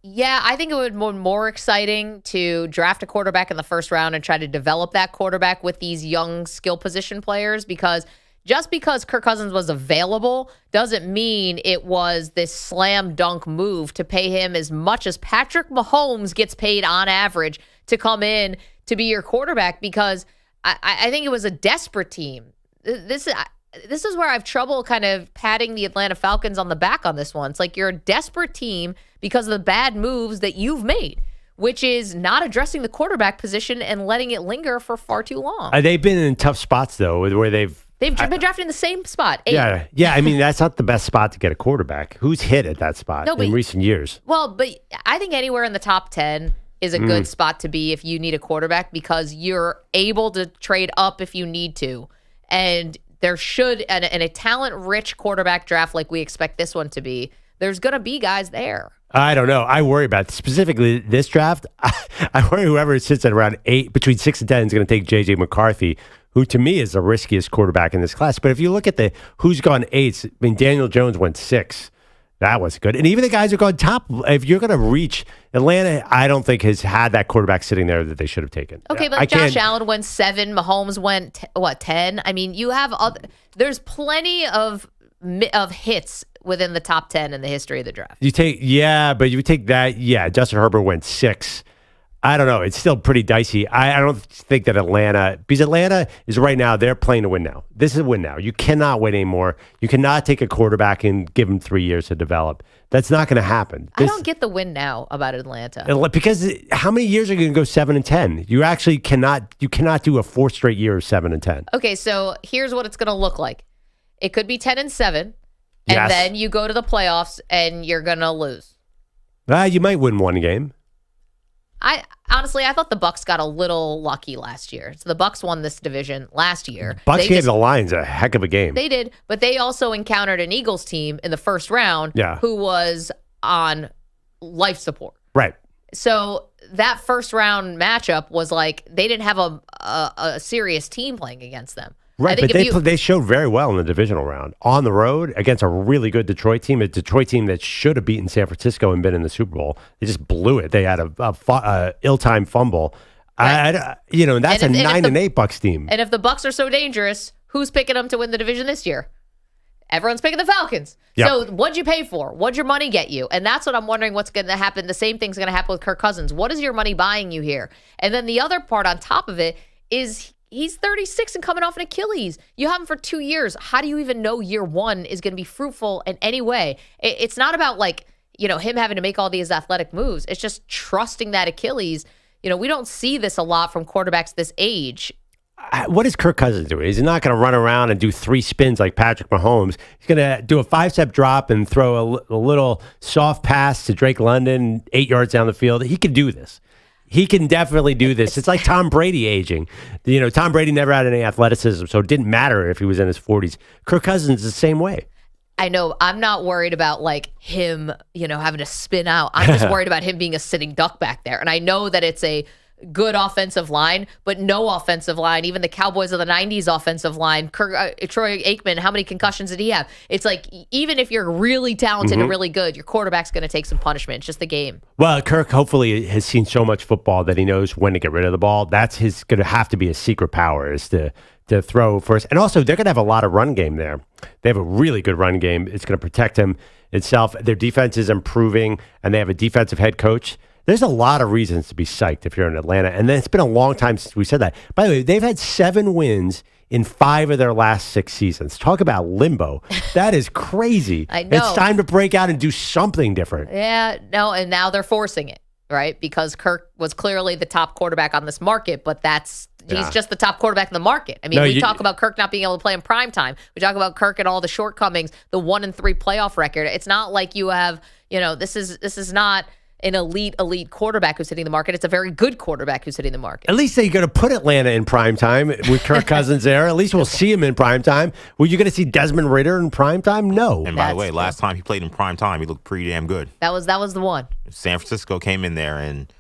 C: Yeah, I think it would be more exciting to draft a quarterback in the first round and try to develop that quarterback with these young skill position players, because just because Kirk Cousins was available doesn't mean it was this slam dunk move to pay him as much as Patrick Mahomes gets paid on average to come in to be your quarterback, because I think it was a desperate team. This is where I have trouble kind of patting the Atlanta Falcons on the back on this one. It's like you're a desperate team because of the bad moves that you've made, which is not addressing the quarterback position and letting it linger for far too long.
D: They've been in tough spots, though, where they've
C: been drafted in the same spot. 8.
D: Yeah. I mean, that's not the best spot to get a quarterback. Who's hit at that spot in recent years?
C: Well, but I think anywhere in the top 10 is a good spot to be if you need a quarterback, because you're able to trade up if you need to. And there should, in a talent-rich quarterback draft like we expect this one to be, there's going to be guys there.
D: I don't know. I worry about specifically this draft. I worry whoever sits at around 8, between 6 and 10 is going to take J.J. McCarthy, who to me is the riskiest quarterback in this class. But if you look at who's gone 8s, I mean, Daniel Jones went 6. That was good. And even the guys who gone top, if you're going to reach Atlanta, I don't think has had that quarterback sitting there that they should have taken.
C: Okay, but Josh Allen went 7. Mahomes went, 10? I mean, you have there's plenty of hits within the top 10 in the history of the draft.
D: You take that. Yeah, Justin Herbert went 6. I don't know. It's still pretty dicey. I don't think that because Atlanta is right now, they're playing to win now. This is a win now. You cannot win anymore. You cannot take a quarterback and give him 3 years to develop. That's not going to happen.
C: I don't get the win now about Atlanta.
D: Because how many years are you going to go 7 and 10? You actually cannot do a 4 straight year of 7 and 10.
C: Okay, so here's what it's going to look like. It could be 10 and 7, and then you go to the playoffs and you're going to lose.
D: You might win one game.
C: I thought the Bucs got a little lucky last year. So the Bucs won this division last year.
D: Bucs gave the Lions a heck of a game.
C: They did, but they also encountered an Eagles team in the first round who was on life support.
D: Right.
C: So that first round matchup was like they didn't have a serious team playing against them.
D: Right, but they showed very well in the divisional round on the road against a really good Detroit team, a Detroit team that should have beaten San Francisco and been in the Super Bowl. They just blew it. They had a ill-timed fumble. Right. That's a 9 and 8 Bucs team.
C: And if the Bucs are so dangerous, who's picking them to win the division this year? Everyone's picking the Falcons. Yep. So what'd you pay for? What'd your money get you? And that's what I'm wondering what's going to happen. The same thing's going to happen with Kirk Cousins. What is your money buying you here? And then the other part on top of it is he's 36 and coming off an Achilles. You have him for 2 years. How do you even know year one is going to be fruitful in any way? It's not about him having to make all these athletic moves. It's just trusting that Achilles. We don't see this a lot from quarterbacks this age.
D: What is Kirk Cousins doing? He's not going to run around and do 3 spins like Patrick Mahomes. He's going to do a 5-step drop and throw a little soft pass to Drake London 8 yards down the field. He can do this. He can definitely do this. It's like Tom Brady aging. Tom Brady never had any athleticism, so it didn't matter if he was in his 40s. Kirk Cousins is the same way.
C: I know. I'm not worried about him, having to spin out. I'm just worried about him being a sitting duck back there. And I know that it's a good offensive line, but no offensive line. Even the Cowboys of the 90s offensive line, Troy Aikman, how many concussions did he have? It's like, even if you're really talented and really good, your quarterback's going to take some punishment. It's just the game.
D: Well, Kirk hopefully has seen so much football that he knows when to get rid of the ball. That's going to have to be his secret power, is to throw first. And also, they're going to have a lot of run game there. They have a really good run game. It's going to protect him itself. Their defense is improving, and they have a defensive head coach. There's a lot of reasons to be psyched if you're in Atlanta. And then it's been a long time since we said that. By the way, they've had 7 wins in 5 of their last 6 seasons. Talk about limbo. That is crazy.
C: I know.
D: It's time to break out and do something different.
C: Yeah, no, and now they're forcing it, right? Because Kirk was clearly the top quarterback on this market, but he's just the top quarterback in the market. I mean, we talk about Kirk not being able to play in prime time. We talk about Kirk and all the shortcomings, the 1-3 playoff record. It's not like you have, this is not an elite quarterback who's hitting the market. It's a very good quarterback who's hitting the market.
D: At least they're going to put Atlanta in prime time with Kirk Cousins there. At least we'll see him in prime time. Were you going to see Desmond Ridder in prime time? No.
E: And by the way, last time he played in prime time, he looked pretty damn good.
C: That was the one.
E: San Francisco came in there and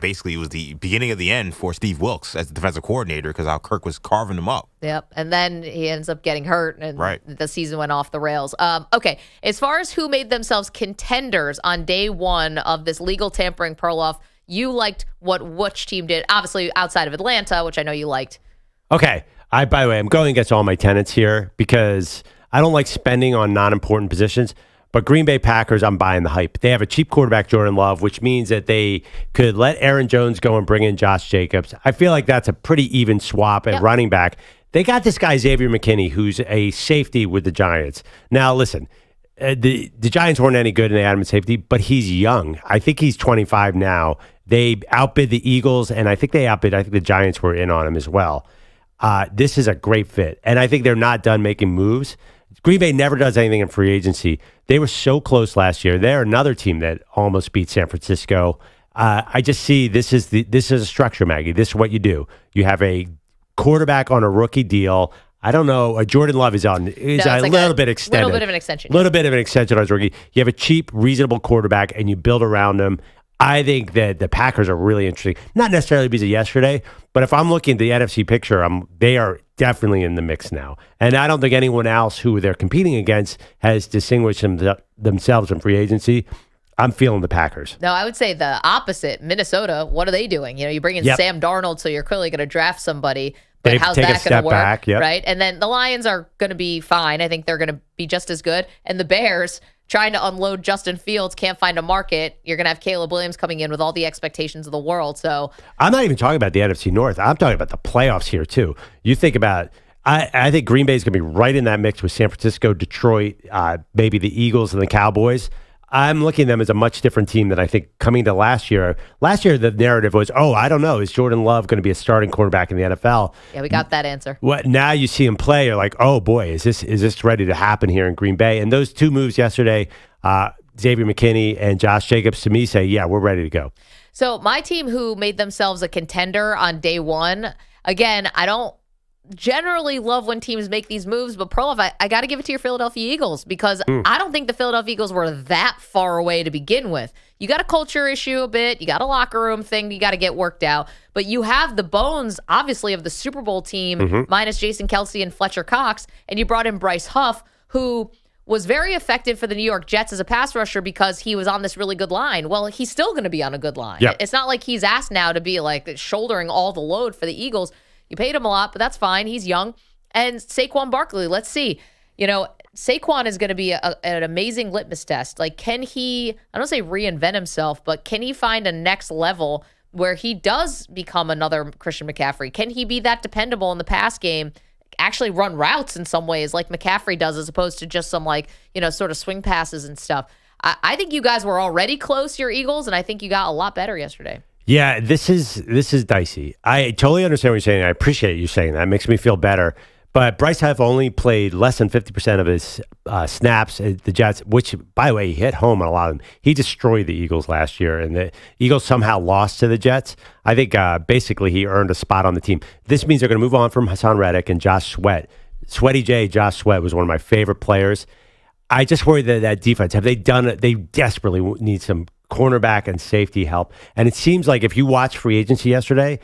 E: basically it was the beginning of the end for Steve Wilks as the defensive coordinator, because how Kirk was carving him up.
C: Yep. And then he ends up getting hurt, and the season went off the rails. Okay. As far as who made themselves contenders on day one of this legal tampering Perloff, you liked what which team did, obviously outside of Atlanta, which I know you liked.
D: Okay. By the way, I'm going against all my tenants here because I don't like spending on non-important positions. But Green Bay Packers, I'm buying the hype. They have a cheap quarterback, Jordan Love, which means that they could let Aaron Jones go and bring in Josh Jacobs. I feel like that's a pretty even swap at running back. They got this guy, Xavier McKinney, who's a safety with the Giants. Now, listen, the Giants weren't any good in the Adams safety, but he's young. I think he's 25 now. They outbid the Eagles, and I think the Giants were in on him as well. This is a great fit, and I think they're not done making moves. Green Bay never does anything in free agency. They were so close last year. They're another team that almost beat San Francisco. I just see this is a structure, Maggie. This is what you do. You have a quarterback on a rookie deal. I don't know. Jordan Love is a little bit extended.
C: Little bit of an extension.
D: Little bit of an extension on his rookie. You have a cheap, reasonable quarterback, and you build around him. I think that the Packers are really interesting. Not necessarily because of yesterday, but if I'm looking at the NFC picture, they are definitely in the mix now. And I don't think anyone else who they're competing against has distinguished themselves in free agency. I'm feeling the Packers.
C: No, I would say the opposite. Minnesota, what are they doing? You bring in Sam Darnold, so you're clearly going to draft somebody. But
D: They've
C: how's that going to work?
D: Back,
C: right? And then the Lions are going to be fine. I think they're going to be just as good. And the Bears, trying to unload Justin Fields, can't find a market. You're going to have Caleb Williams coming in with all the expectations of the world. So
D: I'm not even talking about the NFC North. I'm talking about the playoffs here, too. You think about I think Green Bay is going to be right in that mix with San Francisco, Detroit, maybe the Eagles and the Cowboys. I'm looking at them as a much different team than I think coming to last year. Last year, the narrative was, I don't know, is Jordan Love going to be a starting quarterback in the NFL?
C: Yeah, we got that answer.
D: Now you see him play, you're like, oh boy, is this ready to happen here in Green Bay? And those two moves yesterday, Xavier McKinney and Josh Jacobs, to me say, yeah, we're ready to go.
C: So my team who made themselves a contender on day one, again, I don't generally love when teams make these moves, but Perloff, I got to give it to your Philadelphia Eagles because I don't think the Philadelphia Eagles were that far away to begin with. You got a culture issue a bit. You got a locker room thing you got to get worked out, but you have the bones, obviously, of the Super Bowl team minus Jason Kelce and Fletcher Cox, and you brought in Bryce Huff, who was very effective for the New York Jets as a pass rusher because he was on this really good line. Well, he's still going to be on a good line.
D: Yep.
C: It's not like he's asked now to be like shouldering all the load for the Eagles. You paid him a lot, but that's fine. He's young. And Saquon Barkley, let's see. Saquon is going to be an amazing litmus test. Like, can he, I don't say reinvent himself, but can he find a next level where he does become another Christian McCaffrey? Can he be that dependable in the pass game, actually run routes in some ways like McCaffrey does, as opposed to just some sort of swing passes and stuff? I think you guys were already close, your Eagles, and I think you got a lot better yesterday.
D: Yeah, this is dicey. I totally understand what you're saying. I appreciate you saying that. It makes me feel better. But Bryce Huff only played less than 50% of his snaps at the Jets, which, by the way, he hit home on a lot of them. He destroyed the Eagles last year, and the Eagles somehow lost to the Jets. I think basically he earned a spot on the team. This means they're going to move on from Hassan Reddick and Josh Sweat. Sweaty J, Josh Sweat was one of my favorite players. I just worry that defense, have they done it? They desperately need some cornerback and safety help. And it seems like if you watch free agency yesterday,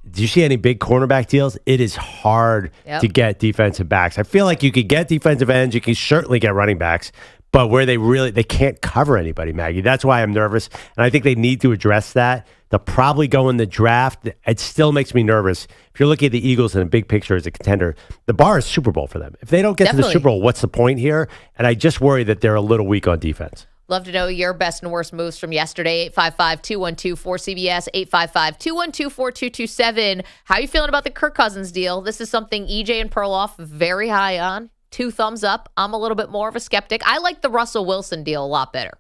D: did you see any big cornerback deals? It is hard to get defensive backs. I feel like you could get defensive ends. You can certainly get running backs. But where they can't cover anybody, Maggie. That's why I'm nervous. And I think they need to address that. They'll probably go in the draft. It still makes me nervous. If you're looking at the Eagles in a big picture as a contender, the bar is Super Bowl for them. If they don't get to the Super Bowl, what's the point here? And I just worry that they're a little weak on defense.
C: Love to know your best and worst moves from yesterday. 855-212-4CBS, 855-212-4227. How are you feeling about the Kirk Cousins deal? This is something EJ and Perloff very high on. 2 thumbs up. I'm a little bit more of a skeptic. I like the Russell Wilson deal a lot better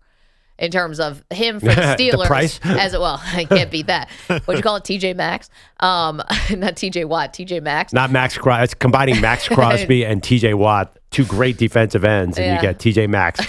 C: in terms of him for the Steelers.
D: The price?
C: I can't beat that. What'd you call it, TJ Maxx? Not TJ Watt, TJ Maxx.
D: Not Max Crosby. It's combining Max Crosby and TJ Watt, 2 great defensive ends, and you get TJ Maxx.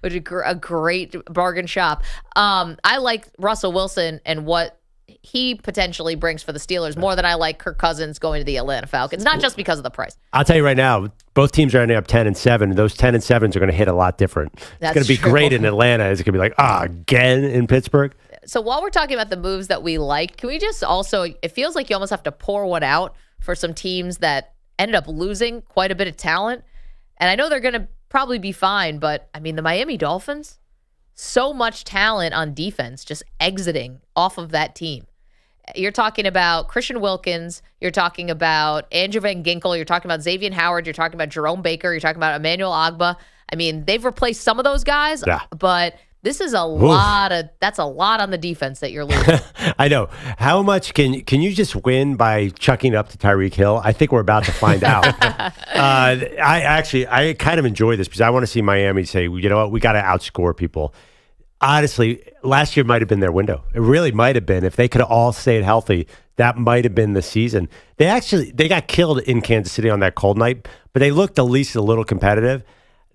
C: Which is a great bargain shop. I like Russell Wilson and what he potentially brings for the Steelers more than I like Kirk Cousins going to the Atlanta Falcons, not just because of the price.
D: I'll tell you right now, both teams are ending up 10-7. And those 10 and 7s are going to hit a lot different. It's going to be great in Atlanta. It's going to be like, again in Pittsburgh.
C: So while we're talking about the moves that we like, can we just also, it feels like you almost have to pour one out for some teams that ended up losing quite a bit of talent. And I know they're going to probably be fine, but I mean, the Miami Dolphins, so much talent on defense just exiting off of that team. You're talking about Christian Wilkins. You're talking about Andrew Van Ginkel. You're talking about Xavier Howard. You're talking about Jerome Baker. You're talking about Emmanuel Ogbah. I mean, they've replaced some of those guys, but this is that's a lot on the defense that you're losing.
D: I know. How much can you just win by chucking up to Tyreek Hill? I think we're about to find out. I kind of enjoy this because I want to see Miami say, you know what, we got to outscore people. Honestly, last year might have been their window. It really might have been. If they could have all stayed healthy, that might have been the season. They got killed in Kansas City on that cold night, but they looked at least a little competitive.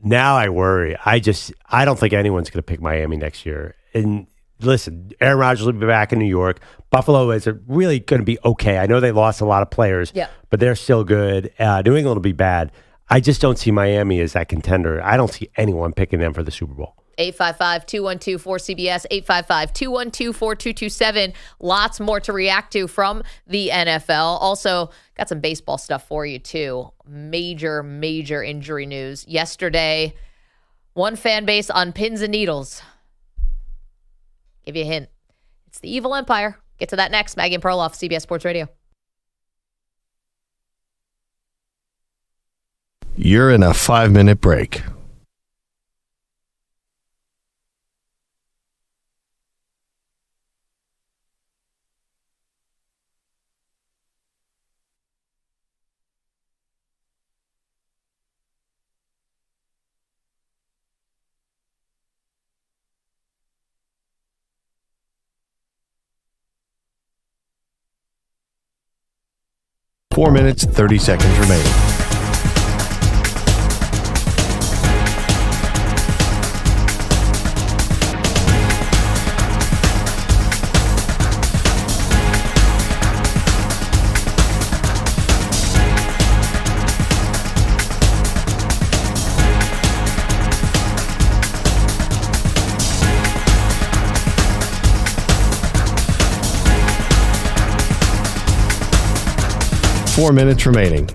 D: Now I worry. I don't think anyone's going to pick Miami next year. And listen, Aaron Rodgers will be back in New York. Buffalo is really going to be okay. I know they lost a lot of players, but they're still good. New England will be bad. I just don't see Miami as that contender. I don't see anyone picking them for the Super Bowl.
C: 855-212-4CBS, 855-212-4227. Lots more to react to from the NFL. Also, got some baseball stuff for you, too. Major injury news. Yesterday, one fan base on pins and needles. Give you a hint. It's the Evil Empire. Get to that next. Maggie and Perloff, CBS Sports Radio.
A: You're in a 5-minute break. Four minutes, 30 seconds remaining. Four minutes remaining.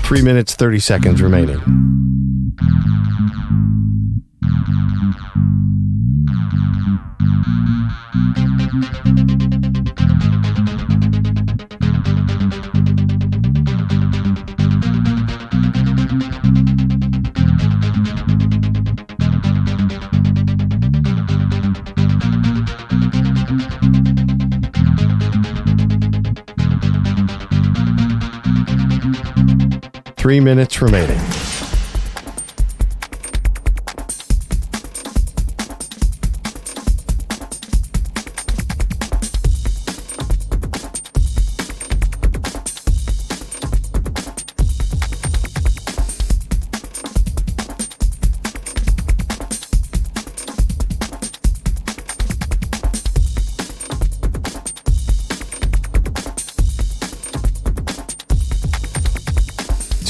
A: Three minutes, 30 seconds remaining. Three minutes remaining.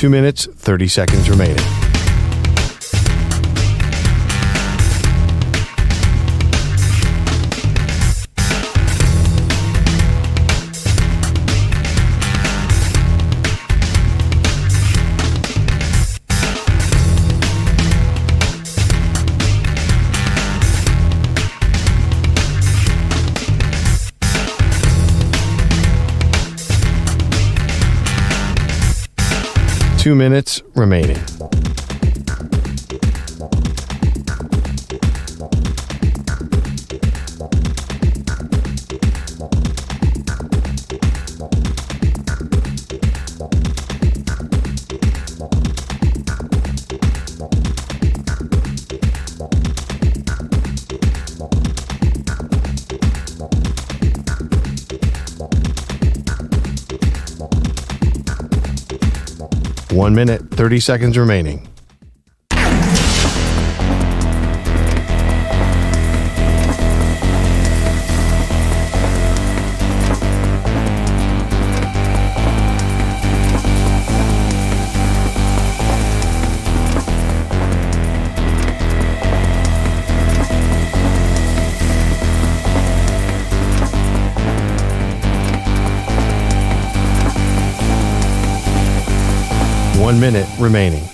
A: 2 minutes, 30 seconds remaining. Two minutes remaining. One minute, 30 seconds remaining. One minute remaining.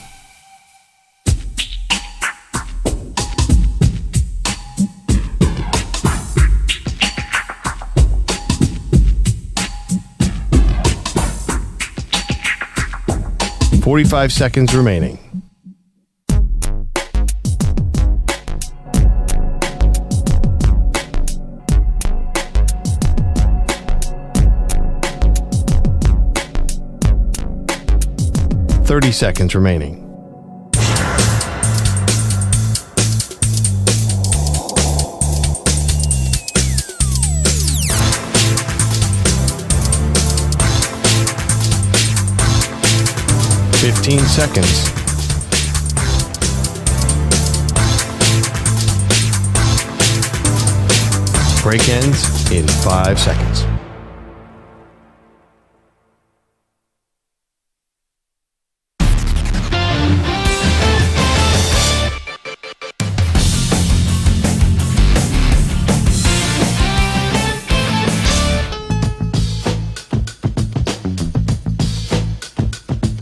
A: $45 seconds remaining. $30 seconds remaining. $15 seconds. Break ends in 5 seconds.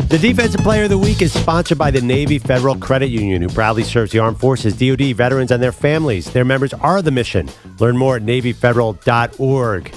D: The Defensive Player of the Week is sponsored by the Navy Federal Credit Union, who proudly serves the Armed Forces, DoD, veterans, and their families. Their members are the mission. Learn more at NavyFederal.org.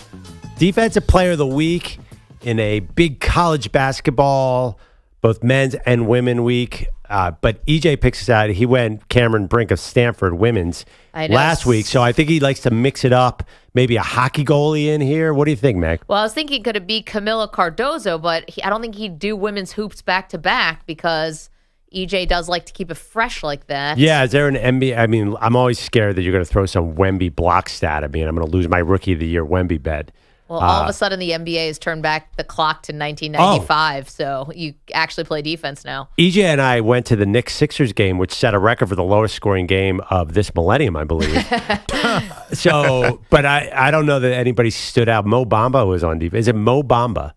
D: Defensive Player of the Week in a big college basketball, both men's and women week. But EJ picks us out. He went Cameron Brink of Stanford women's last week. So I think he likes to mix it up. Maybe a hockey goalie in here. What do you think, Meg?
C: Well, I was thinking could it be Camila Cardozo, but I don't think he'd do women's hoops back to back because EJ does like to keep it fresh like that.
D: Yeah, is there an NBA? I mean, I'm always scared that you're going to throw some Wemby block stat at me and I'm going to lose my Rookie of the Year Wemby bet.
C: Well, all of a sudden the NBA has turned back the clock to 1995, so you actually play defense now.
D: EJ and I went to the Knicks-Sixers game, which set a record for the lowest scoring game of this millennium, I believe. But I don't know that anybody stood out. Mo Bamba was on defense. Is it Mo Bamba?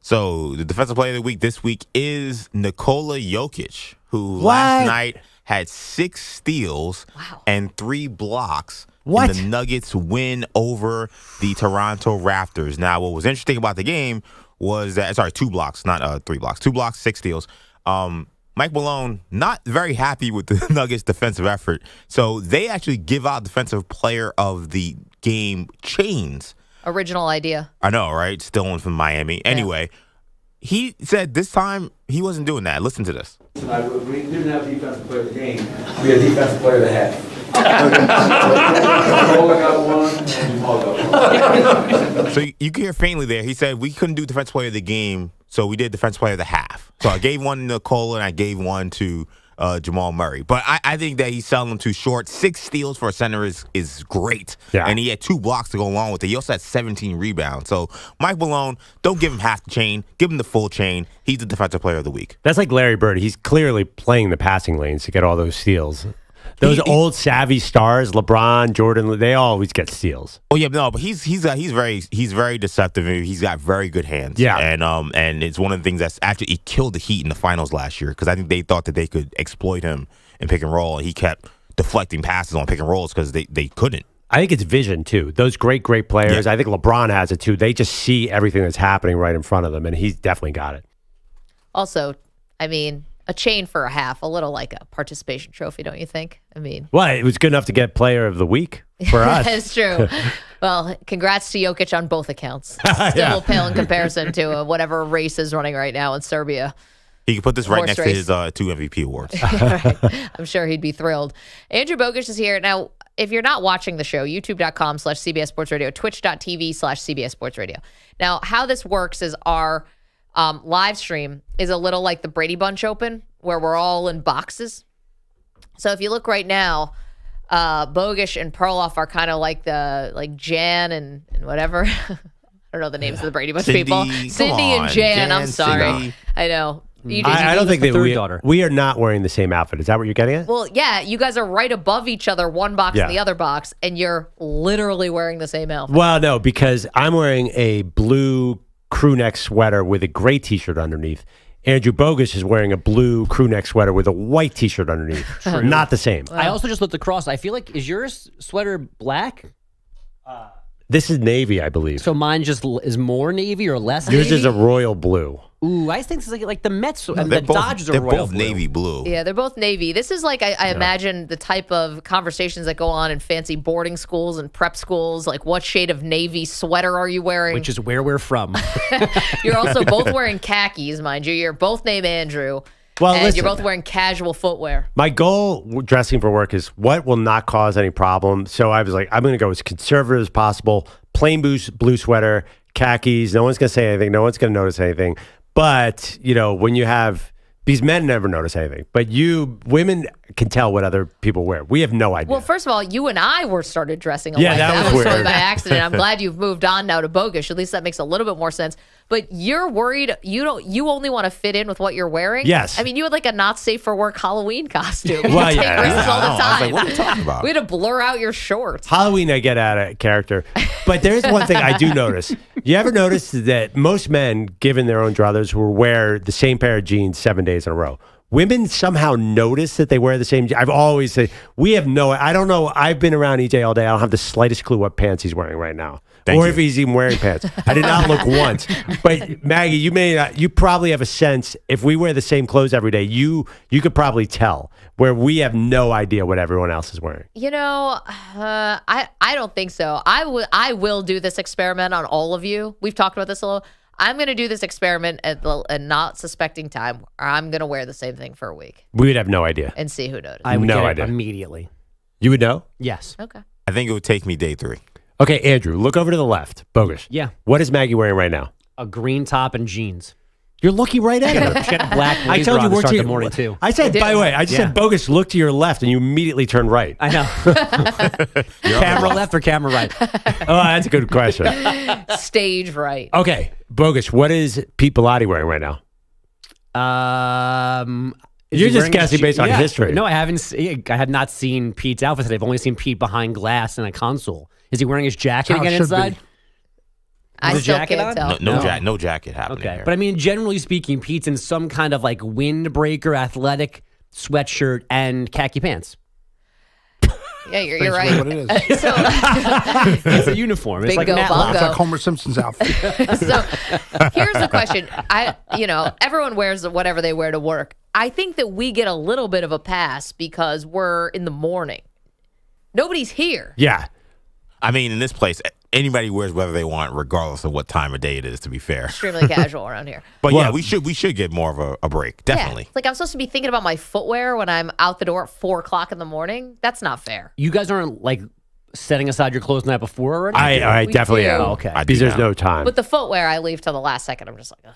E: So the Defensive Player of the Week this week is Nikola Jokic, who last night had 6 steals and 3 blocks.
D: What?
E: And the Nuggets win over the Toronto Raptors. Now, what was interesting about the game was that, 2 blocks, not 3 blocks. 2 blocks, 6 steals. Mike Malone, not very happy with the Nuggets' defensive effort. So they actually give out Defensive Player of the Game chains.
C: Original idea.
E: I know, right? Stolen from Miami. Yeah. Anyway, he said this time he wasn't doing that. Listen to this.
O: Tonight, we didn't have Defensive Player of the Game. We had Defensive Player of the Half.
E: So you can hear faintly there. He said we couldn't do Defensive Player of the Game, so we did Defensive Player of the Half. So I gave one to Nicole and I gave one to Jamal Murray. But I think that he's selling them too short. 6 steals for a center is great. Yeah. And he had 2 blocks to go along with it. He also had 17 rebounds. So Mike Malone, don't give him half the chain. Give him the full chain. He's the Defensive Player of the Week.
D: That's like Larry Bird. He's clearly playing the passing lanes to get all those steals. Those old savvy stars, LeBron, Jordan, they always get steals.
E: Oh yeah, no, but he's very deceptive. He's got very good hands.
D: Yeah,
E: and it's one of the things that's actually he killed the Heat in the finals last year because I think they thought that they could exploit him in pick and roll, and he kept deflecting passes on pick and rolls because they couldn't.
D: I think it's vision too. Those great players. Yeah. I think LeBron has it too. They just see everything that's happening right in front of them, and he's definitely got it.
C: Also, I mean, a chain for a half, a little like a participation trophy, don't you think? I mean,
D: well, it was good enough to get Player of the Week for us.
C: That's true. Well, congrats to Jokic on both accounts. Still pale in comparison to whatever race is running right now in Serbia.
E: He could put this right next to his 2 MVP awards.
C: Right. I'm sure he'd be thrilled. Andrew Bogusch is here. Now, if you're not watching the show, youtube.com/CBS Sports Radio, twitch.tv/CBS Sports Radio. Now, how this works is our live stream is a little like the Brady Bunch Open, where we're all in boxes. So if you look right now, Bogusch and Perloff are kind of like Jan and whatever. I don't know the names of the Brady Bunch people. Cindy and Jan. I'm sorry. Cindy. I know.
D: I don't think that we are not wearing the same outfit. Is that what you're getting at?
C: Well, yeah, you guys are right above each other, one box and the other box, and you're literally wearing the same outfit.
D: Well, no, because I'm wearing a blue crew neck sweater with a gray T-shirt underneath. Andrew Bogusch is wearing a blue crew neck sweater with a white T-shirt underneath. Not the same.
G: I also just looked across. I feel like, is your sweater black?
D: This is navy, I believe.
G: So mine just is more navy or less
D: Yours
G: navy?
D: is a royal blue.
G: Ooh, I think this is like the Mets and the Dodgers are royal blue.
E: They're both navy blue.
C: Yeah, they're both navy. This is like, I imagine the type of conversations that go on in fancy boarding schools and prep schools. Like, what shade of navy sweater are you wearing?
G: Which is where we're from.
C: You're also both wearing khakis, mind you. You're both named Andrew.
D: Well,
C: and
D: listen,
C: you're both wearing casual footwear.
D: My goal dressing for work is what will not cause any problem. So I was like, I'm going to go as conservative as possible. Plain blue sweater, khakis. No one's going to say anything. No one's going to notice anything. But, you know, when you have, these men never notice anything, but women can tell what other people wear. We have no idea.
C: Well, first of all, you and I started dressing alike.
D: Yeah, that was
C: weird.
D: Totally
C: by accident. I'm glad you've moved on now to Bogusch. At least that makes a little bit more sense. But you're worried you only want to fit in with what you're wearing?
D: Yes.
C: I mean, you had like a not safe for work Halloween costume.
D: Well,
C: you take risks all the time.
E: I was like, what are you talking about?
C: We had to blur out your shorts.
D: Halloween, I get out of character. But there is one thing I do notice. You ever notice that most men, given their own druthers, will wear the same pair of jeans 7 days in a row? Women somehow notice that they wear the same. I've always said, I don't know. I've been around EJ all day. I don't have the slightest clue what pants he's wearing right now. If he's even wearing pants. I did not look once. But Maggie, you probably have a sense. If we wear the same clothes every day, you could probably tell, where we have no idea what everyone else is wearing.
C: You know, I don't think so. I will do this experiment on all of you. We've talked about this a little. I'm going to do this experiment at a not suspecting time, or I'm going to wear the same thing for a week.
D: We would have no idea.
C: And see who noticed.
G: I would
D: no
G: get
D: idea.
G: it immediately.
D: You would know?
G: Yes.
C: Okay.
E: I think it would take me day 3.
D: Okay, Andrew, look over to the left. Bogusch.
G: Yeah.
D: What is Maggie wearing right now?
G: A green top and jeans.
D: You're looking right at her.
G: She had a black
D: I told you
G: to
D: we're
G: start
D: to
G: the morning too.
D: I said, by the way, I just said, Bogusch, look to your left, and you immediately turned right.
G: I know. Camera left or camera right?
D: Oh, that's a good question.
C: Stage right.
D: Okay, Bogusch, what is Pete Bellotti wearing right now? You're just guessing based on history.
G: No, I haven't. I have not seen Pete's outfit today. I've only seen Pete behind glass in a console. Is he wearing his jacket again inside?
C: I still can't tell.
E: No jacket happening.
G: Okay,
E: here.
G: but I mean, generally speaking, Pete's in some kind of like windbreaker, athletic sweatshirt and khaki pants.
C: Yeah, you're right.
F: What it is.
C: So,
G: it's a uniform. It's like
C: Bingo, bongo.
F: It's like Homer Simpson's outfit.
C: So here's the question. Everyone wears whatever they wear to work. I think that we get a little bit of a pass because we're in the morning. Nobody's here.
D: Yeah.
E: I mean, in this place, anybody wears whatever they want, regardless of what time of day it is, to be fair.
C: Extremely casual around here.
E: But yeah, we should get more of a break. Definitely.
C: Yeah. Like, I'm supposed to be thinking about my footwear when I'm out the door at 4 o'clock in the morning. That's not fair.
G: You guys aren't like setting aside your clothes the night before already?
D: I definitely am.
G: Oh, okay.
D: Because there's no time.
C: But the footwear, I leave till the last second. I'm just like, ugh,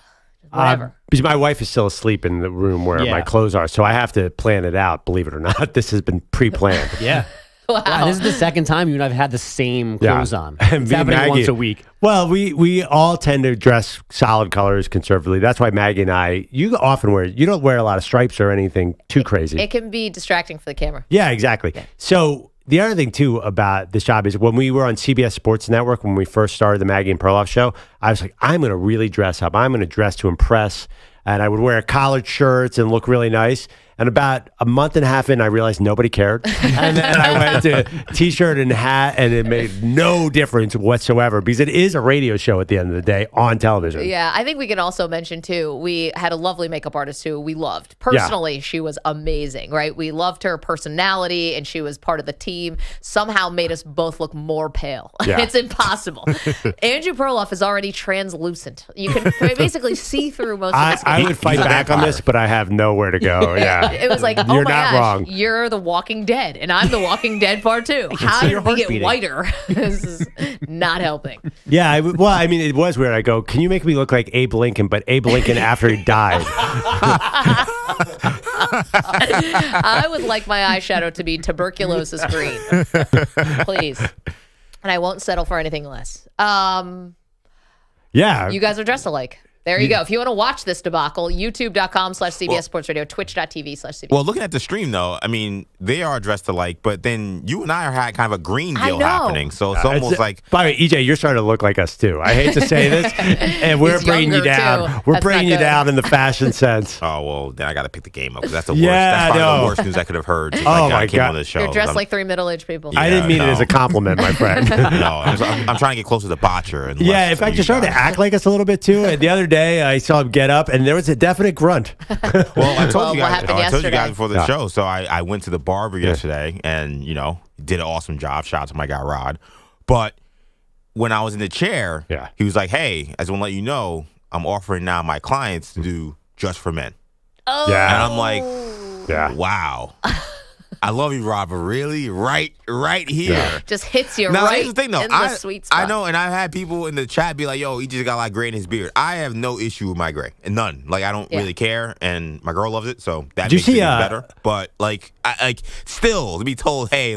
C: whatever.
D: Because my wife is still asleep in the room where my clothes are, so I have to plan it out, believe it or not. This has been pre-planned.
G: Yeah. Wow, this is the second time you and I've had the same clothes on. It's happening once a week.
D: Well, we all tend to dress solid colors conservatively. That's why Maggie and I, you don't wear a lot of stripes or anything too crazy.
C: It can be distracting for the camera.
D: Yeah, exactly. Yeah. So the other thing too about this job is when we were on CBS Sports Network, when we first started the Maggie and Perloff show, I was like, I'm going to really dress up. I'm going to dress to impress. And I would wear collared shirts and look really nice. And about a month and a half in, I realized nobody cared. And then I went to T-shirt and hat, and it made no difference whatsoever because it is a radio show at the end of the day on television.
C: Yeah, I think we can also mention, too, we had a lovely makeup artist who we loved. Personally, she was amazing, right? We loved her personality, and she was part of the team. Somehow made us both look more pale. Yeah. It's impossible. Andrew Perloff is already translucent. You can basically see through most of his
D: I would fight back on this, but I have nowhere to go. Yeah.
C: It was like, oh
D: you're
C: my
D: not
C: gosh,
D: wrong.
C: You're the Walking Dead, and I'm the Walking Dead part two. How did we get whiter? This is not helping.
D: Yeah, it was weird. I go, can you make me look like Abe Lincoln, but Abe Lincoln after he died?
C: I would like my eyeshadow to be tuberculosis green, please. And I won't settle for anything less.
D: Yeah.
C: You guys are dressed alike. There you go. If you want to watch this debacle, youtube.com/CBS Sports Radio, twitch.tv/CBS.
E: Well, looking at the stream, though, I mean, they are dressed alike, but then you and I are had kind of a green deal happening. So it's almost like.
D: By the way, EJ, you're starting to look like us, too. I hate to say this, and we're bringing you down.
C: Too.
D: We're bringing you down in the fashion sense.
E: Oh, well, then I got to pick the game up because that's the worst. That's probably the worst news I could have heard since I came on this show.
C: You're dressed like three middle-aged people.
D: Yeah, I didn't mean it as a compliment, my friend.
E: No, I'm trying to get closer to Botcher. And
D: yeah, in fact, you're starting to act like us a little bit, too. And the other day, I saw him get up, and there was a definite grunt.
E: Well, I told you guys before the show. So I went to the barber yesterday, and did an awesome job. Shout out to my guy Rod. But when I was in the chair, he was like, "Hey, I just want to let you know, I'm offering now my clients to do Just for Men."
C: Oh,
E: yeah, and I'm like, wow. I love you, Rob, but really, right here.
C: Just hits you
E: now,
C: right
E: here's the thing, though.
C: in the sweet spot.
E: I know, and I've had people in the chat be like, yo, he just got a lot of gray in his beard. I have no issue with my gray. And none. Like, I don't really care, and my girl loves it, so that makes it even better. But, I still, to be told, hey,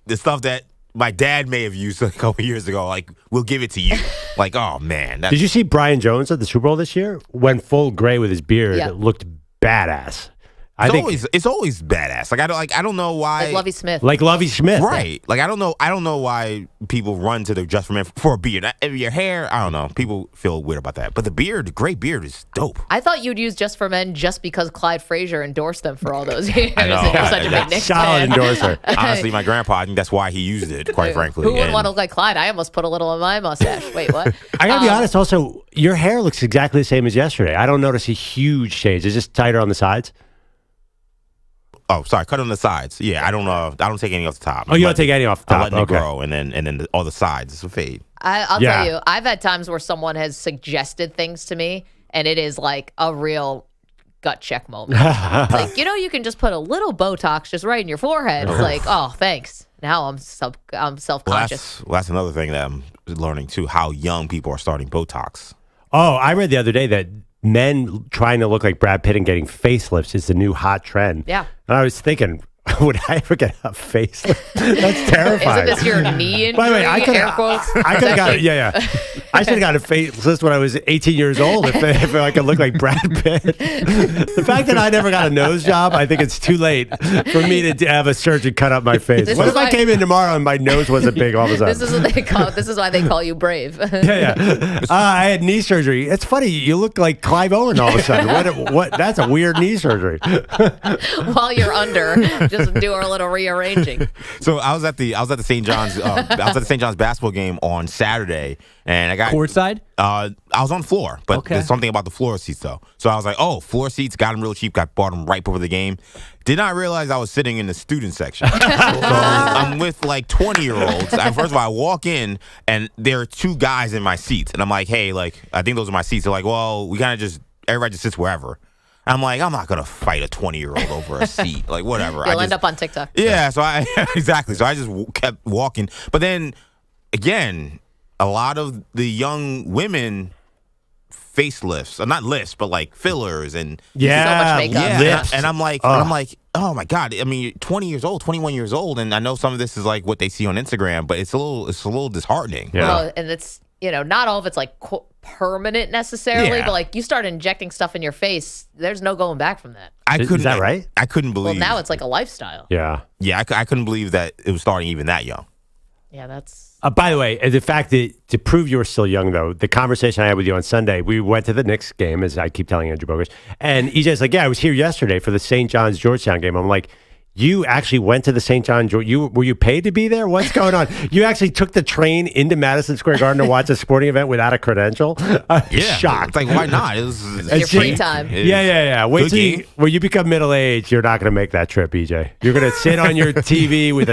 E: the stuff that my dad may have used a couple years ago, we'll give it to you. Oh, man.
D: Did you see Brian Jones at the Super Bowl this year? Went full gray with his beard. It looked badass.
E: It's always badass. I don't know why.
C: Like Lovie Smith.
D: Like Lovie Smith.
E: Right. I don't know why people run to the Just for Men for a beard. Your hair, I don't know. People feel weird about that. But the gray beard is dope.
C: I thought you'd use Just for Men just because Clyde Frazier endorsed them for all those years.
E: I know.
C: You're such a big Knicks
D: solid
C: fan.
D: endorser.
E: Honestly, my grandpa, I think that's why he used it, quite frankly.
C: Who wouldn't want to look like Clyde? I almost put a little on my mustache. Wait, what?
D: I got to be honest, also, your hair looks exactly the same as yesterday. I don't notice a huge change. It's just tighter on the sides.
E: Oh, sorry, cut on the sides. Yeah, I don't take any off the top.
D: Oh, you don't take any off the top.
E: I'm letting it grow, and then all the sides, it's a fade.
C: I'll tell you, I've had times where someone has suggested things to me, and it is like a real gut check moment. It's like, you can just put a little Botox just right in your forehead. It's like, oh, thanks. Now I'm self-conscious.
E: Well, that's another thing that I'm learning, too, how young people are starting Botox.
D: Oh, I read the other day that men trying to look like Brad Pitt and getting facelifts is the new hot trend.
C: Yeah.
D: And I was thinking, would I ever get a facelift? That's terrifying.
C: Isn't this your knee injury?
D: By the way, I could have got it. Yeah. I should have got a facelift when I was 18 years old if I could look like Brad Pitt. The fact that I never got a nose job, I think it's too late for me to have a surgeon cut up my face. What if I came in tomorrow and my nose wasn't big all of a sudden?
C: This is why they call you brave.
D: I had knee surgery. It's funny. You look like Clive Owen all of a sudden. What? That's a weird knee surgery.
C: While you're under, just do our little rearranging.
E: So I was at the St. John's St. John's basketball game on Saturday, and I got
G: courtside.
E: I was on the floor, but there's something about the floor seats though. So I was like, oh, floor seats, got them real cheap. Bought them right before the game. Did not realize I was sitting in the student section. So I'm with 20-year-olds. First of all, I walk in and there are two guys in my seats, and I'm like, hey, I think those are my seats. They're like, well, we kind of everybody just sits wherever. I'm like, I'm not going to fight a 20-year-old over a seat. Whatever.
C: You'll end up on TikTok.
E: Yeah, so exactly. So I just kept walking. But then, again, a lot of the young women facelifts, not lifts, but fillers and
C: so much makeup.
E: Yeah, and I'm like, oh my God, I mean, 20 years old, 21 years old, and I know some of this is like what they see on Instagram, but it's a little disheartening.
D: Yeah.
C: Well, and it's, not all of it's like permanent necessarily,
E: Yeah.
C: but like you start injecting stuff in your face, there's no going back from that.
D: Is that right?
E: I couldn't believe.
C: Well, now it's like a lifestyle.
D: Yeah.
E: Yeah, I couldn't believe that it was starting even that young.
C: Yeah, that's.
D: By the way, the fact that to prove you were still young, though, the conversation I had with you on Sunday, we went to the Knicks game, as I keep telling Andrew Bogusch, and EJ's like, "Yeah, I was here yesterday for the St. John's Georgetown game." I'm like, "You actually went to the St. John? Were you paid to be there? What's going on? You actually took the train into Madison Square Garden to watch a sporting event without a credential?"
E: Yeah,
D: shocked.
E: It's like, why not? It was
C: Your free time.
D: Yeah. Wait
E: Good
D: till
E: game.
D: when you become middle aged, you're not going to make that trip, EJ. You're going to sit on your TV with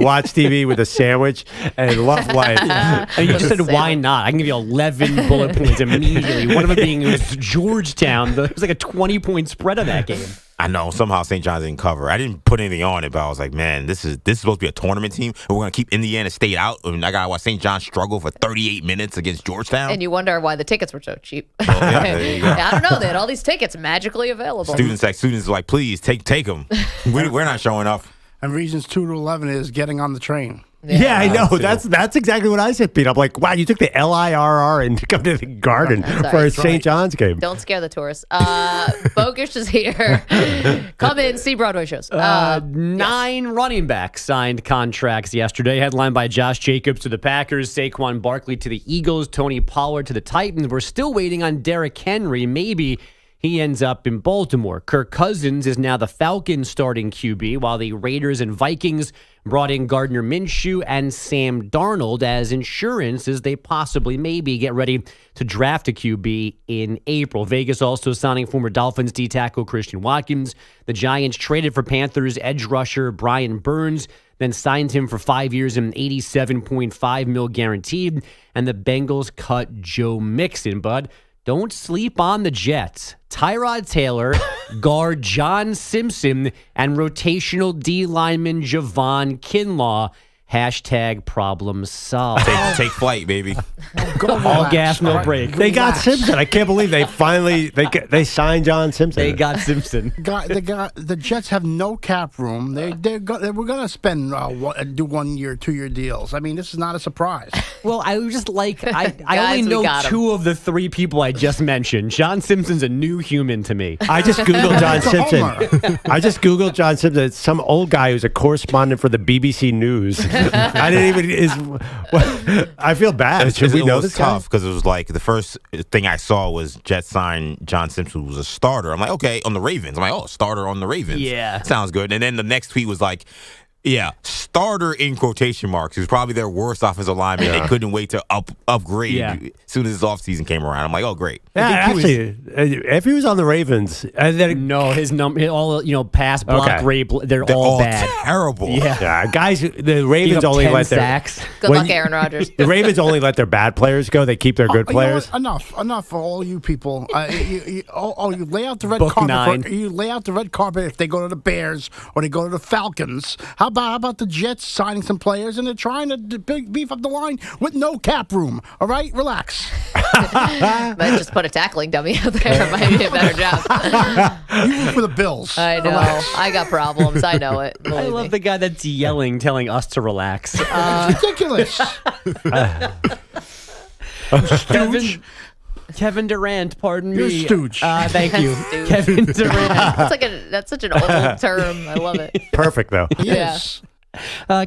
D: watch TV with a sandwich and love life.
G: And you just said, why not? I can give you 11 bullet points immediately. One of them being it was Georgetown. It was like a 20-point spread of that game.
E: I know somehow St. John's didn't cover. I didn't put anything on it, but I was like, man, this is supposed to be a tournament team, and we're gonna keep Indiana State out. I mean, I gotta watch St. John's struggle for 38 minutes against Georgetown.
C: And you wonder why the tickets were so cheap.
E: Yeah, there you go.
C: I don't know. They had all these tickets magically available.
E: Students are like, please take them. We're not showing up.
F: And reasons 2 to 11 is getting on the train.
D: Yeah, I know. That's exactly what I said, Pete. I'm like, wow, you took the LIRR and come to the Garden for a St. John's game.
C: Don't scare the tourists. Bogusch is here. Come in, see Broadway shows.
G: 9 running backs signed contracts yesterday, headlined by Josh Jacobs to the Packers, Saquon Barkley to the Eagles, Tony Pollard to the Titans. We're still waiting on Derrick Henry. Maybe he ends up in Baltimore. Kirk Cousins is now the Falcons starting QB, while the Raiders and Vikings brought in Gardner Minshew and Sam Darnold as insurance as they possibly maybe get ready to draft a QB in April. Vegas also signing former Dolphins D-tackle Christian Watkins. The Giants traded for Panthers edge rusher Brian Burns, then signed him for 5 years and $87.5 million guaranteed. And the Bengals cut Joe Mixon, bud. Don't sleep on the Jets. Tyrod Taylor, guard John Simpson, and rotational D lineman Javon Kinlaw. Hashtag problem solved.
E: Take flight, baby.
G: All gas, no break.
D: They got Simpson. I can't believe they finally they signed John Simpson.
G: They got Simpson.
F: The Jets have no cap room. We're going to spend do 1 year, 2 year deals. I mean, this is not a surprise.
G: Well, I was just like, I
C: Guys,
G: only
C: we
G: know
C: got
G: 2 of the 3 people I just mentioned. John Simpson's a new human to me.
D: I just Googled John
F: It's a
D: Simpson. I just Googled John Simpson. It's some old guy who's a correspondent for the BBC News. I didn't even. I feel bad. Should we know this guy?
E: Tough because it was like the first thing I saw was Jets sign John Simpson, who was a starter. I'm like, okay, on the Ravens. I'm like, oh, starter on the Ravens.
G: Yeah.
E: Sounds good. And then the next tweet was like, yeah, starter in quotation marks. He was probably their worst offensive lineman.
D: Yeah.
E: They couldn't wait to upgrade
G: Yeah.
E: as soon as his offseason came around. I'm like, oh, great.
D: Yeah, actually, if he was on the Ravens,
G: No, his number, all pass, block,
D: Okay.
G: rate, they're
E: They're all
G: bad.
E: terrible.
G: Yeah.
D: guys, the
G: Gave
D: Ravens
G: up
D: only
G: 10
D: let their
G: sacks.
C: Good
D: when
C: luck,
D: you-
C: Aaron Rodgers.
D: The Ravens only let their bad players go. They keep their good
F: You know
D: players.
F: what? Enough for all you people. You lay out the red
G: Book
F: carpet.
G: 9.
F: You lay out the red carpet if they go to the Bears or they go to the Falcons. How about the Jets signing some players and they're trying to beef up the line with no cap room? All right, relax.
C: Might just put a tackling dummy out there. Might be a better job.
F: You root for the Bills.
C: I know.
F: Relax.
C: I got problems. I know it.
G: I
C: Believe
G: love
C: me.
G: the guy that's yelling, telling us to relax.
F: It's ridiculous.
G: Kevin Durant, pardon
F: You're
G: me.
F: a stooge.
G: Thank you.
C: Stooge.
G: Kevin Durant.
C: That's such an old term. I love it.
D: Perfect though.
F: Yes.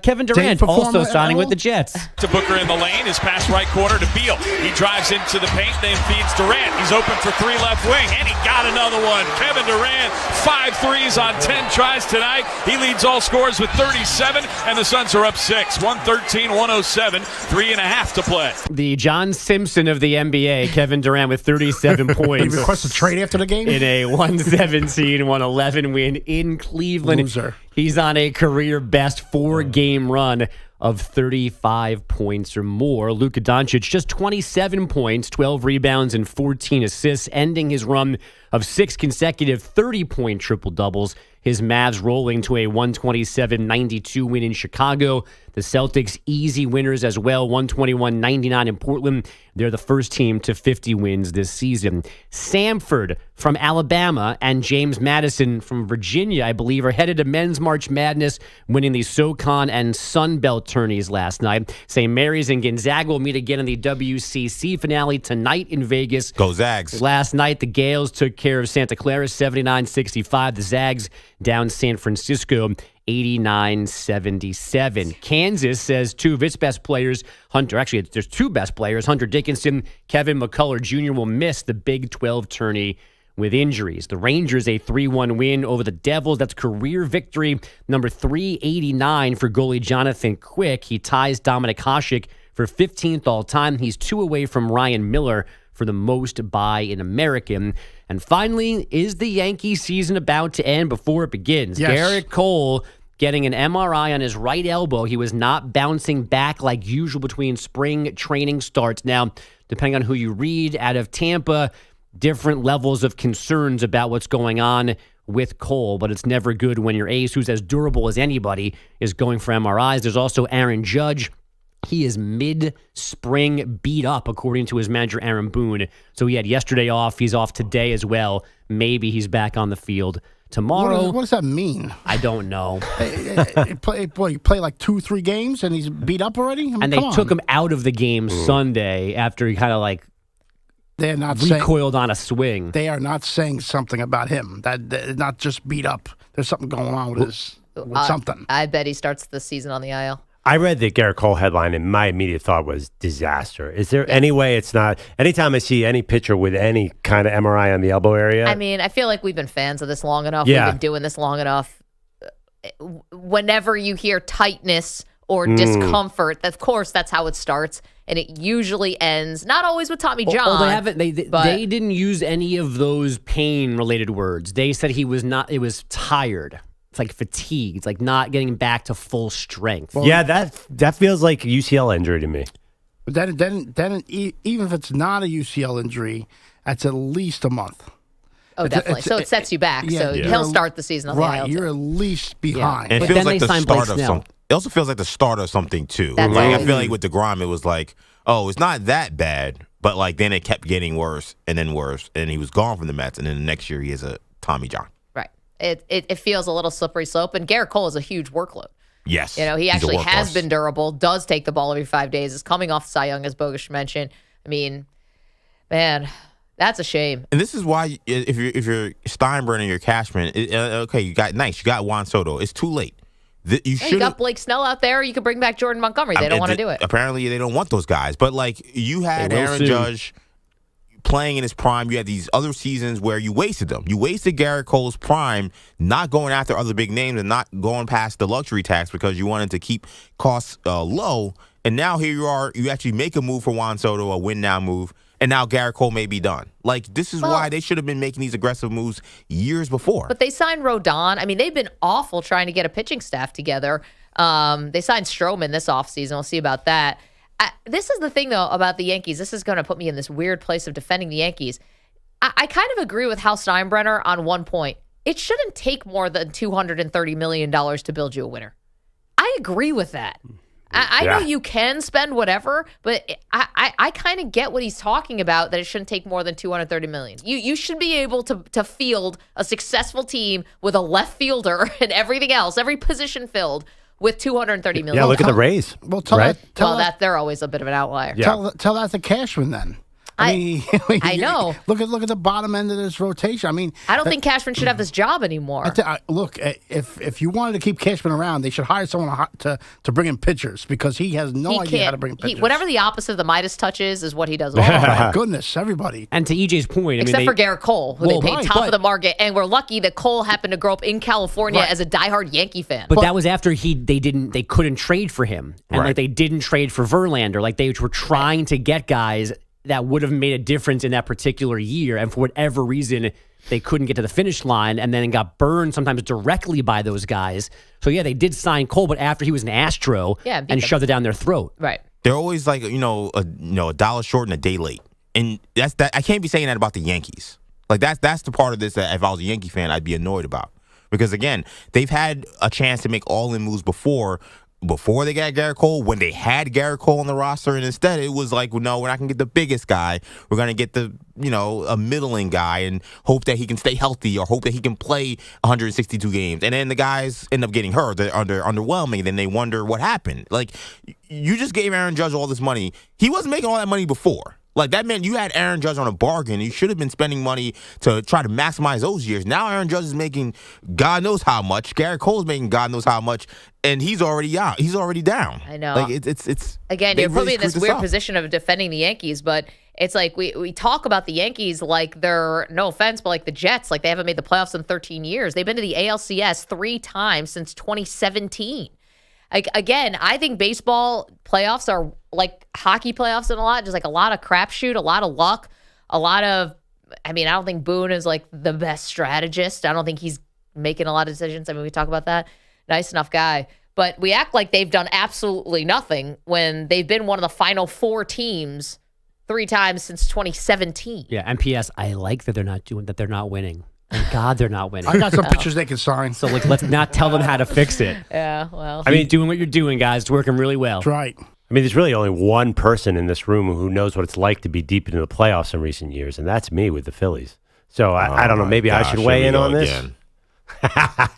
G: Kevin Durant
F: perform
G: also
F: at
G: signing
F: all?
G: with the Jets.
K: To Booker in the lane, his pass right corner to Beal. He drives into the paint, then feeds Durant. He's open for 3 left wing, and he got another one. Kevin Durant, 5 threes on 10 tries tonight. He leads all scorers with 37, and the Suns are up 6. 113-107, 3.5 to play.
G: The John Simpson of the NBA, Kevin Durant with 37
F: You
G: points
F: request a trade after the game?
G: in a 117-111 win in Cleveland.
F: Loser.
G: He's on a career best 4-game run of 35 points or more. Luka Doncic just 27 points, 12 rebounds, and 14 assists, ending his run of 6 consecutive 30-point triple-doubles. his Mavs rolling to a 127-92 win in Chicago. The Celtics easy winners as well, 121-99 in Portland. They're the first team to 50 wins this season. Samford from Alabama and James Madison from Virginia, I believe, are headed to Men's March Madness, winning the SoCon and Sun Belt tourneys last night. St. Mary's and Gonzaga will meet again in the WCC finale tonight in Vegas.
E: Go Zags.
G: Last night, the Gales took care of Santa Clara 79-65. The Zags down San Francisco 89-77. Kansas says two of its best players, there's two best players, Hunter Dickinson, Kevin McCullough Jr. will miss the Big 12 tourney with injuries. The Rangers a 3-1 win over the Devils. That's career victory number 389 for goalie Jonathan Quick. He ties Dominic Hasek for 15th all-time. He's 2 away from Ryan Miller for the most by an American. And finally, is the Yankee season about to end before it begins?
F: Yes.
G: Garrett Cole getting an MRI on his right elbow. He was not bouncing back like usual between spring training starts. Now, depending on who you read out of Tampa, different levels of concerns about what's going on with Cole, but it's never good when your ace, who's as durable as anybody, is going for MRIs. There's also Aaron Judge. He is mid-spring beat up, according to his manager, Aaron Boone. So he had yesterday off. He's off today as well. Maybe he's back on the field tomorrow.
F: What does that mean?
G: I don't know.
F: You play like 2-3 games and he's beat up already? I mean,
G: And they took him out of the game Sunday after he kind of like
F: they're not
G: recoiled on a swing.
F: They are not saying something about him. That not just beat up. There's something going on with something.
C: I bet he starts the season on the IL.
D: I read the Garrett Cole headline, and my immediate thought was disaster. Is there any way it's not? Anytime I see any pitcher with any kind of MRI on the elbow area,
C: I mean, I feel like we've been fans of this long enough.
D: Yeah.
C: We've been doing this long enough. Whenever you hear tightness or discomfort, of course, that's how it starts. And it usually ends, not always with Tommy John.
G: Well, they haven't. They didn't use any of those pain-related words. They said he was not. It was tired. It's like fatigue. It's like not getting back to full strength.
D: Well, yeah, that feels like a UCL injury to me.
F: But then even if it's not a UCL injury, that's at least a month.
C: Oh, definitely. So it sets you back. So he'll start the season on the IL.
F: You're at least behind.
E: And it feels like the start of something. It also feels like the start of something too.
C: That's
E: I feel like with DeGrom, it was like, oh, it's not that bad, but like then it kept getting worse and then worse, and he was gone from the Mets, and then the next year he has a Tommy John.
C: Right. It feels a little slippery slope, and Garrett Cole is a huge workload.
E: Yes.
C: You know, he actually has been durable, does take the ball every 5 days, is coming off Cy Young, as Bogusch mentioned. I mean, man, that's a shame.
E: And this is why if you're Steinbrenner and you're Cashman, okay, you got Juan Soto. It's too late.
C: You got Blake Snell out there. You could bring back Jordan Montgomery. They don't want to do it.
E: Apparently, they don't want those guys. But like you had Aaron Judge playing in his prime. You had these other seasons where you wasted them. You wasted Garrett Cole's prime, not going after other big names and not going past the luxury tax because you wanted to keep costs low. And now here you are. You actually make a move for Juan Soto, a win now move. And now Garrett Cole may be done. Like, this is why they should have been making these aggressive moves years before.
C: But they signed Rodon. I mean, they've been awful trying to get a pitching staff together. They signed Stroman this offseason. We'll see about that. This is the thing, though, about the Yankees. This is going to put me in this weird place of defending the Yankees. I kind of agree with Hal Steinbrenner on one point. It shouldn't take more than $230 million to build you a winner. I agree with that. I know you can spend whatever, but I kind of get what he's talking about, that it shouldn't take more than $230 million. You should be able to field a successful team with a left fielder and everything else, every position filled, with $230 million.
D: Yeah, look at the Rays.
F: Well,
C: they're always a bit of an outlier.
F: Yeah. Tell that to Cashman then.
C: I know.
F: Look at the bottom end of this rotation. I mean,
C: I don't think Cashman should have this job anymore.
F: Look, if you wanted to keep Cashman around, they should hire someone to bring in pitchers, because he has no idea how to bring pitchers.
C: Whatever the opposite of the Midas touch is what he does.
F: Oh my goodness, everybody.
G: And to EJ's point,
C: except for Garrett Cole, who they paid top of the market, and we're lucky that Cole happened to grow up in California as a diehard Yankee fan.
G: But that was after they couldn't trade for him, and like they didn't trade for Verlander. Like they were trying to get guys that would have made a difference in that particular year, and for whatever reason, they couldn't get to the finish line, and then got burned sometimes directly by those guys. So yeah, they did sign Cole, but after he was an Astro, and shoved it down their throat.
C: Right.
E: They're always like a dollar short and a day late, and that's that. I can't be saying that about the Yankees. Like that's the part of this that if I was a Yankee fan, I'd be annoyed about. Because, again, they've had a chance to make all-in moves before they got Garrett Cole, when they had Garrett Cole on the roster, and instead it was like, no, we're not going to get the biggest guy. We're going to get the, a middling guy and hope that he can stay healthy or hope that he can play 162 games. And then the guys end up getting hurt. They're underwhelming. Then they wonder what happened. Like, you just gave Aaron Judge all this money. He wasn't making all that money before. Like, that meant you had Aaron Judge on a bargain. You should have been spending money to try to maximize those years. Now Aaron Judge is making God knows how much. Garrett Cole's making God knows how much, and he's already out. He's already down.
C: I know.
E: Like, it's
C: again, you're probably in this weird position of defending the Yankees, but it's like we talk about the Yankees like they're, no offense, but like the Jets, like they haven't made the playoffs in 13 years. They've been to the ALCS 3 times since 2017. Like, again, I think baseball playoffs are like hockey playoffs in a lot, just like a lot of crapshoot, a lot of luck, a lot of, I don't think Boone is like the best strategist. I don't think he's making a lot of decisions. We talk about that. Nice enough guy. But we act like they've done absolutely nothing when they've been one of the final 4 teams 3 times since 2017.
G: Yeah, and P.S., I like that they're not winning. Thank God they're not winning.
F: I got some pictures they can sign.
G: So let's not tell them how to fix it.
C: Yeah, well.
G: Doing what you're doing, guys. It's working really well.
F: That's right.
D: There's really only one person in this room who knows what it's like to be deep into the playoffs in recent years, and that's me with the Phillies. So I don't know. Maybe I should weigh in on this.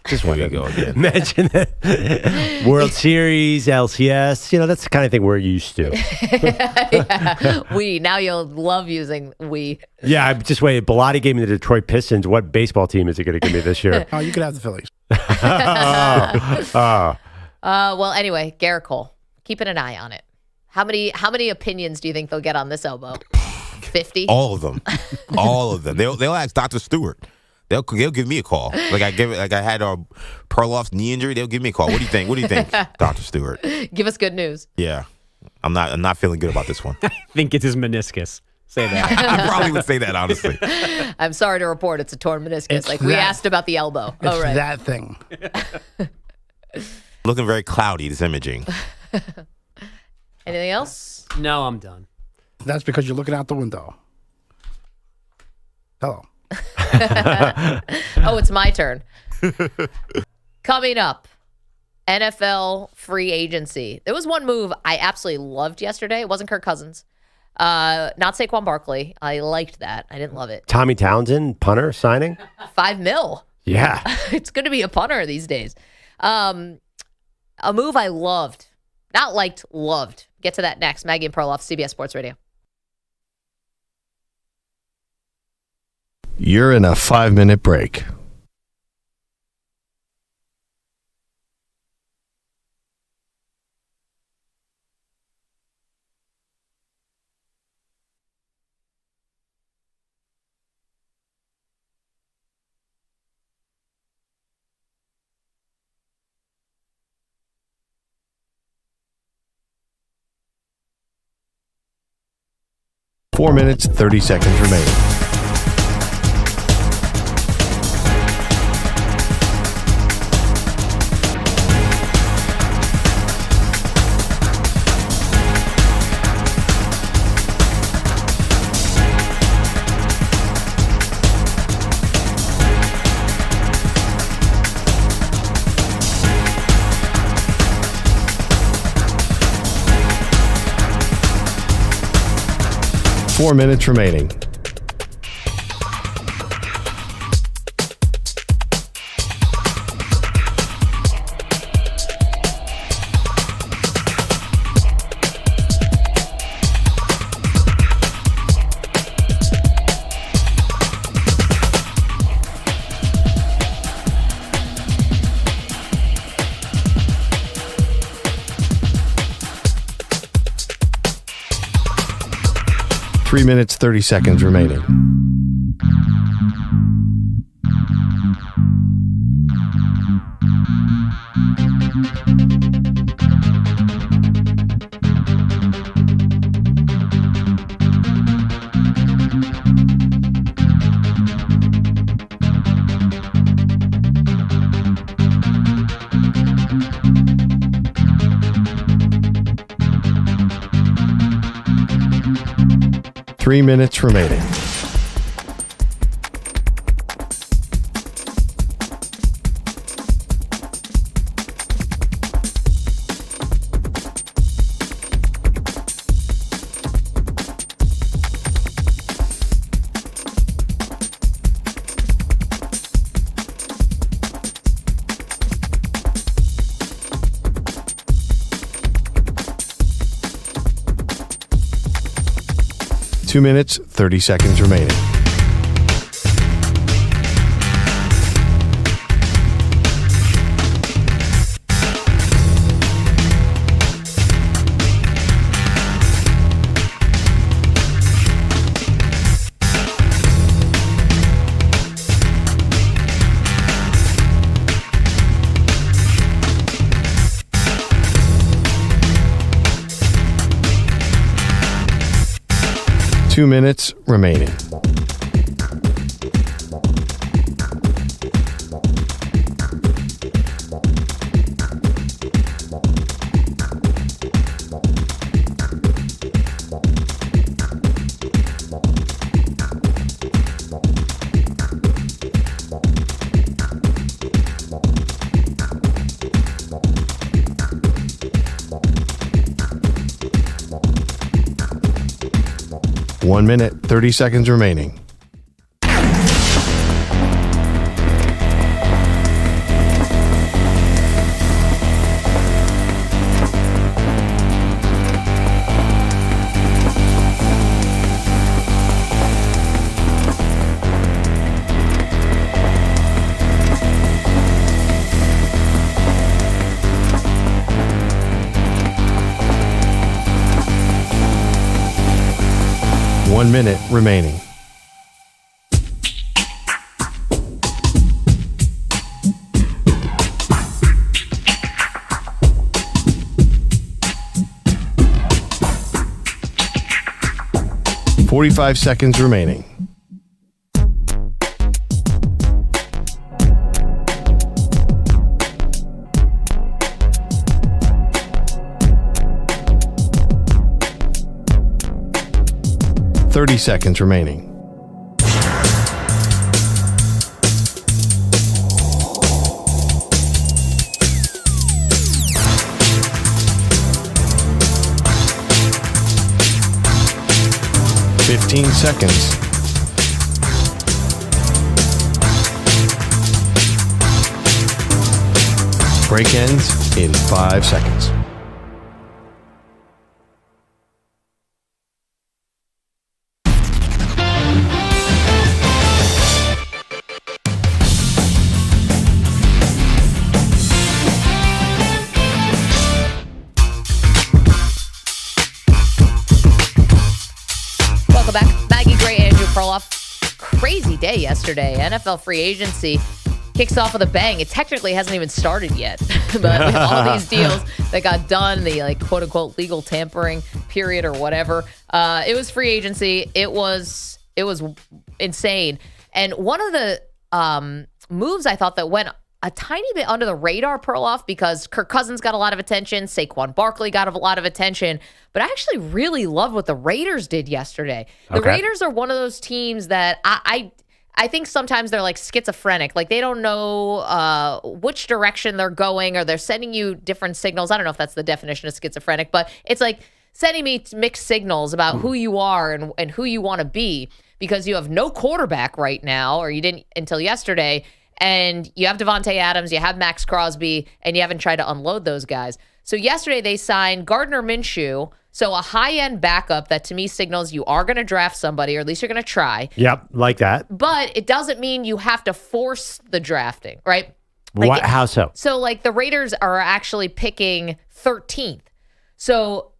D: Just want to go again. Mention it. World Series, LCS. That's the kind of thing we're used to.
C: Yeah. Now you'll love using we.
D: Yeah, I just waited. Bilotti gave me the Detroit Pistons. What baseball team is it going to give me this year?
F: Oh, you could have the Phillies.
C: Well, anyway, Garrett Cole. Keeping an eye on it. How many opinions do you think they'll get on this elbow? 50?
E: All of them. All of them. They'll ask Dr. Stewart. They'll give me a call. Like I had Perloff's knee injury. They'll give me a call. What do you think, Dr. Stewart?
C: Give us good news.
E: Yeah, I'm not feeling good about this one.
G: I think it's his meniscus. Say that.
E: I probably would say that, honestly.
C: I'm sorry to report it's a torn meniscus. We asked about the elbow.
F: It's right. That thing.
E: Looking very cloudy, this imaging.
C: Anything else?
G: No, I'm done.
F: That's because you're looking out the window. Hello.
C: Oh, it's my turn. Coming up, NFL free agency. There was one move I absolutely loved yesterday. It wasn't Kirk Cousins. Not Saquon Barkley. I liked that. I didn't love it.
D: Tommy Townsend, punter, signing?
C: $5 million.
D: Yeah.
C: It's good to be a punter these days. A move I loved. Not liked, loved. Get to that next. Maggie and Perloff, CBS Sports Radio.
A: You're in a 5-minute break. Four minutes, 30 seconds remaining. Four minutes remaining. Three minutes, 30 seconds remaining. Three minutes remaining. 2 minutes, 30 seconds remaining. Two minutes remaining. One minute, 30 seconds remaining. One minute remaining. $45 seconds remaining. $30 seconds remaining. $15 seconds. Break ends in 5 seconds.
C: Welcome back. Maggie Gray, Andrew Perloff. Crazy day yesterday. NFL free agency kicks off with a bang. It technically hasn't even started yet. But with all these deals that got done, the quote unquote legal tampering period or whatever, it was free agency. It was insane. And one of the moves I thought that went a tiny bit under the radar, Perloff, because Kirk Cousins got a lot of attention. Saquon Barkley got a lot of attention. But I actually really loved what the Raiders did yesterday. The Raiders are one of those teams that I think sometimes they're like schizophrenic. Like they don't know which direction they're going, or they're sending you different signals. I don't know if that's the definition of schizophrenic, but it's like sending me mixed signals about who you are and who you want to be, because you have no quarterback right now, or you didn't until yesterday. And you have Devontae Adams, you have Max Crosby, and you haven't tried to unload those guys. So yesterday they signed Gardner Minshew, so a high-end backup that to me signals you are going to draft somebody, or at least you're going to try.
D: Yep, like that.
C: But it doesn't mean you have to force the drafting, right?
D: What? How so?
C: So like the Raiders are actually picking 13th. So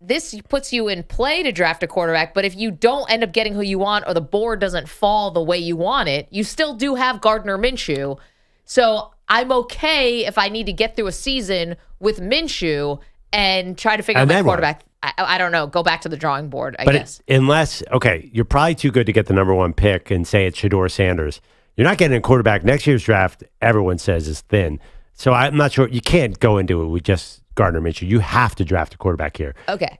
C: this puts you in play to draft a quarterback, but if you don't end up getting who you want, or the board doesn't fall the way you want it, you still do have Gardner Minshew. So I'm okay if I need to get through a season with Minshew and try to figure out my quarterback. I don't know. Go back to the drawing board, I guess.
D: Unless, you're probably too good to get the number one pick and say it's Shedeur Sanders. You're not getting a quarterback. Next year's draft, everyone says, is thin. So I'm not sure. You can't go into it with just Gardner Minshew. You have to draft a quarterback here.
C: Okay.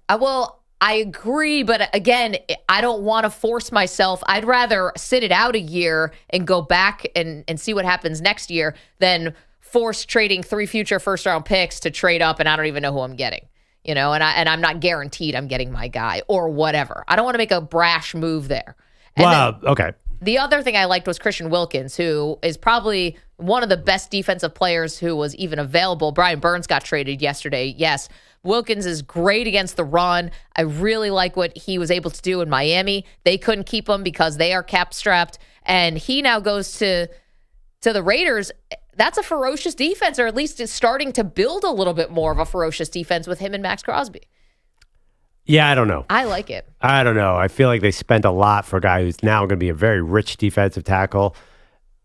C: I agree, but again, I don't want to force myself. I'd rather sit it out a year and go back and see what happens next year than force trading 3 future first-round picks to trade up, and I don't even know who I'm getting. And I'm not guaranteed I'm getting my guy or whatever. I don't want to make a brash move there.
D: Okay.
C: The other thing I liked was Christian Wilkins, who is probably one of the best defensive players who was even available. Brian Burns got traded yesterday, yes. Wilkins is great against the run. I really like what he was able to do in Miami. They couldn't keep him because they are cap strapped, and he now goes to the Raiders. That's a ferocious defense, or at least it's starting to build a little bit more of a ferocious defense with him and Max Crosby.
D: Yeah, I don't know.
C: I like it.
D: I don't know. I feel like they spent a lot for a guy who's now going to be a very rich defensive tackle.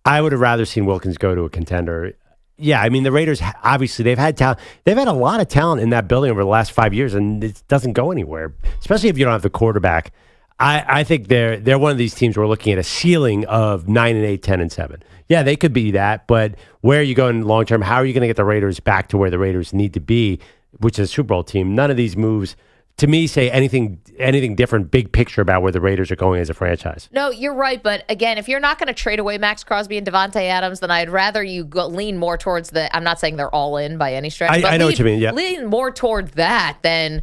D: I would have rather seen Wilkins go to a contender. Yeah, I mean, the Raiders, obviously, they've had talent. They've had a lot of talent in that building over the last 5 years, and it doesn't go anywhere, especially if you don't have the quarterback. I think they're one of these teams we're looking at a ceiling of 9-8, 10-7. Yeah, they could be that, but where are you going long term? How are you going to get the Raiders back to where the Raiders need to be, which is a Super Bowl team? None of these moves, to me, say anything different, big picture about where the Raiders are going as a franchise.
C: No, you're right. But again, if you're not going to trade away Max Crosby and Devontae Adams, then I'd rather you lean more towards I'm not saying they're all in by any stretch.
D: I know what you mean. Yeah.
C: Lean more toward that than,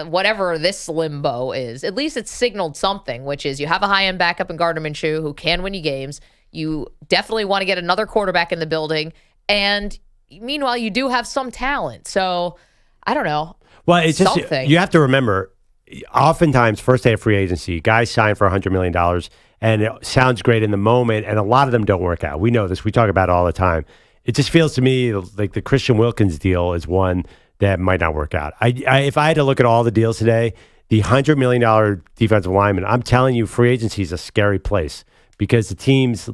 C: whatever this limbo is. At least it's signaled something, which is you have a high-end backup in Gardner Minshew who can win you games. You definitely want to get another quarterback in the building. And meanwhile, you do have some talent. So I don't know.
D: Well, it's just,
C: something.
D: You have to remember, oftentimes, first day of free agency, guys sign for $100 million, and it sounds great in the moment, and a lot of them don't work out. We know this. We talk about it all the time. It just feels to me like the Christian Wilkins deal is one that might not work out. If I had to look at all the deals today, the $100 million defensive lineman, I'm telling you, free agency is a scary place because the teams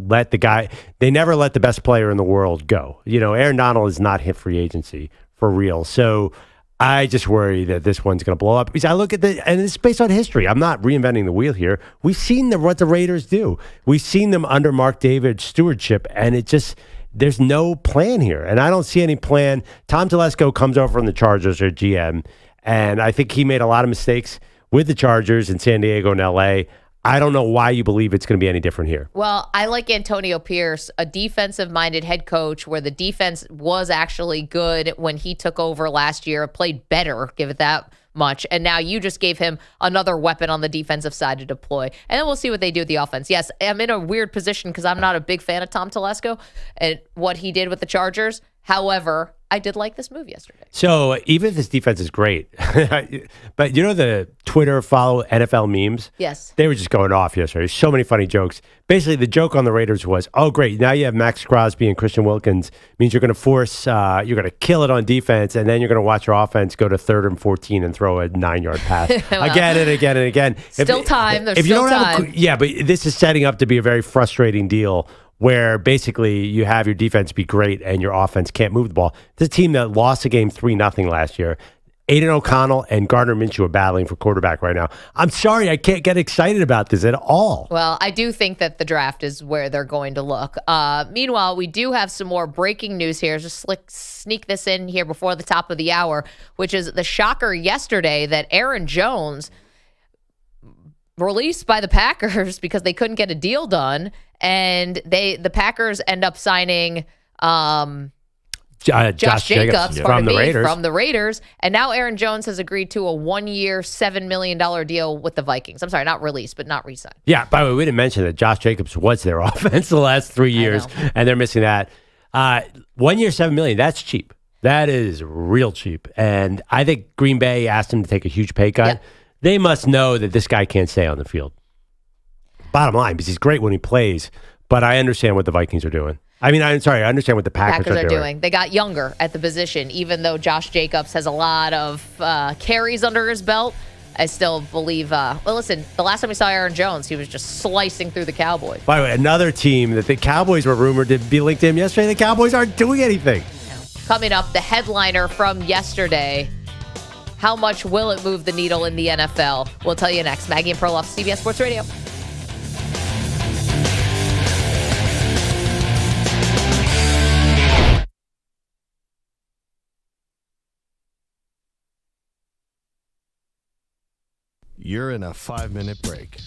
D: they never let the best player in the world go. Aaron Donald is not hit free agency for real. So I just worry that this one's going to blow up. Because I look at and it's based on history. I'm not reinventing the wheel here. We've seen what the Raiders do. We've seen them under Mark David's stewardship, and there's no plan here. And I don't see any plan. Tom Telesco comes over from the Chargers or GM, and I think he made a lot of mistakes with the Chargers in San Diego and LA. I don't know why you believe it's going to be any different here.
C: Well, I like Antonio Pierce, a defensive-minded head coach where the defense was actually good when he took over last year. It played better, give it that much. And now you just gave him another weapon on the defensive side to deploy. And then we'll see what they do with the offense. Yes, I'm in a weird position because I'm not a big fan of Tom Telesco and what he did with the Chargers. However, I did like this move yesterday.
D: So even if this defense is great, but the Twitter follow NFL memes?
C: Yes.
D: They were just going off yesterday. So many funny jokes. Basically, the joke on the Raiders was, oh, great, now you have Max Crosby and Christian Wilkins. Means you're going to you're going to kill it on defense, and then you're going to watch your offense go to 3rd and 14 and throw a 9-yard pass.
C: Well,
D: again and again and again.
C: Still time. There's still time.
D: Yeah, but this is setting up to be a very frustrating deal where basically you have your defense be great and your offense can't move the ball. This team that lost a game 3-0 last year, Aiden O'Connell and Gardner Minshew are battling for quarterback right now. I'm sorry, I can't get excited about this at all.
C: Well, I do think that the draft is where they're going to look. Meanwhile, we do have some more breaking news here. Just sneak this in here before the top of the hour, which is the shocker yesterday that Aaron Jones released by the Packers because they couldn't get a deal done, and the Packers end up signing Josh Jacobs
D: from the
C: Raiders, and now Aaron Jones has agreed to a 1-year, $7 million deal with the Vikings. I'm sorry, not released, but not re-signed.
D: Yeah, by the way, we didn't mention that Josh Jacobs was their offense the last 3 years, and they're missing that. 1 year, $7 million, that's cheap. That is real cheap, and I think Green Bay asked him to take a huge pay cut.
C: Yep.
D: They must know that this guy can't stay on the field. Bottom line, because he's great when he plays, but I understand what the Vikings are doing. I understand what the Packers are doing.
C: They got younger at the position, even though Josh Jacobs has a lot of carries under his belt. I still believe, listen, the last time we saw Aaron Jones, he was just slicing through the Cowboys.
D: By the way, another team that the Cowboys were rumored to be linked to him yesterday, the Cowboys aren't doing anything.
C: Coming up, the headliner from yesterday. How much will it move the needle in the NFL? We'll tell you next. Maggie and Perloff, CBS Sports Radio.
A: You're in a 5-minute break.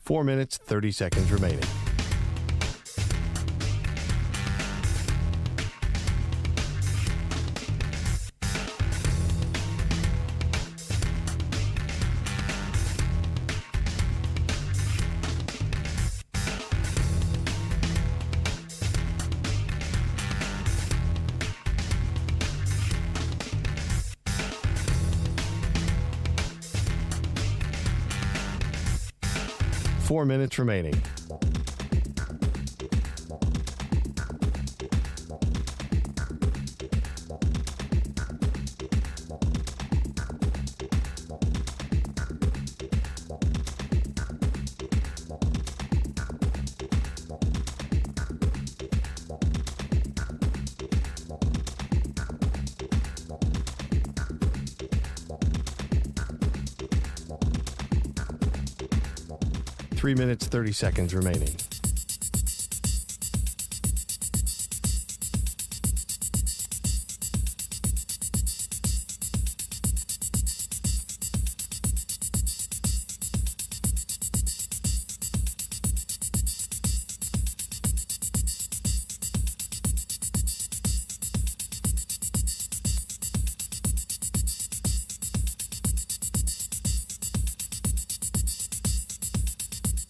A: 4 minutes, 30 seconds remaining. Four minutes remaining. Three minutes, 30 seconds remaining.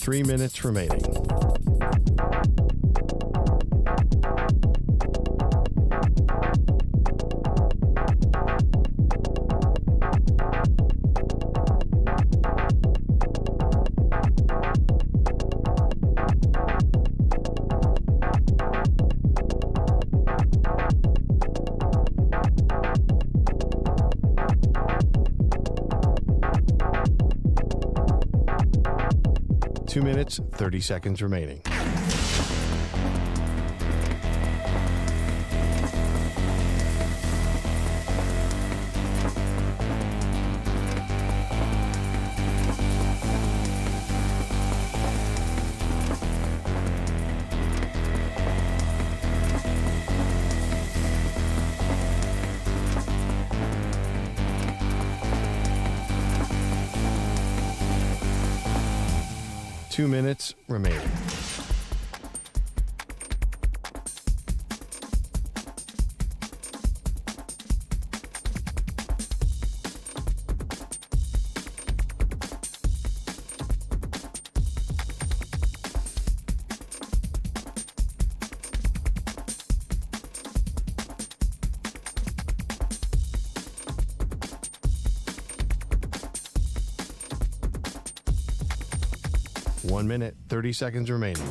A: Three minutes remaining. Two minutes, 30 seconds remaining. Two minutes remaining. One minute, 30 seconds remaining.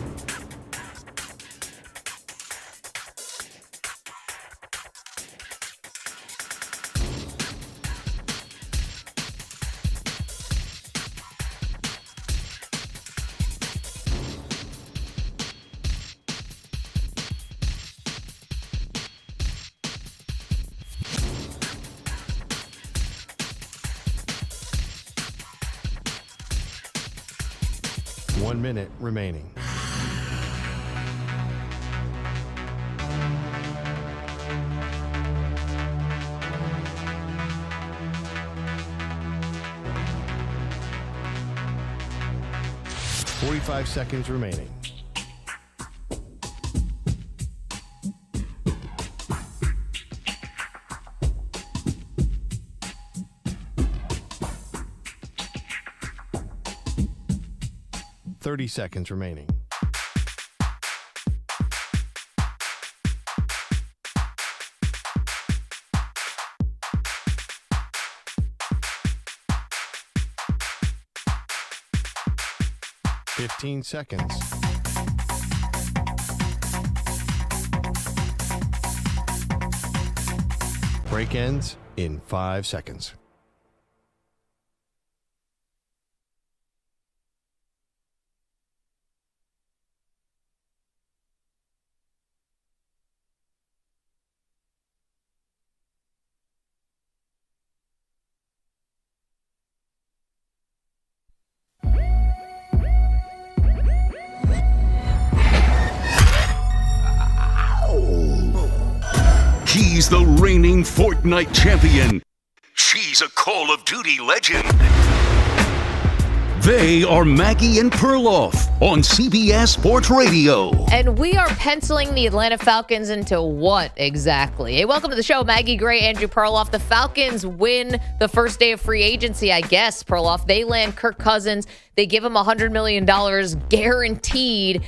A: One minute remaining. Forty-five seconds remaining. Thirty seconds remaining. Fifteen seconds. Break ends in 5 seconds.
B: He's the reigning Fortnite champion. She's a Call of Duty legend. They are Maggie and Perloff on CBS Sports Radio.
C: And we are penciling the Atlanta Falcons into what exactly? Hey, welcome to the show. Maggie Gray, Andrew Perloff. The Falcons win the first day of free agency, I guess, Perloff. They land Kirk Cousins. They give him $100 million guaranteed.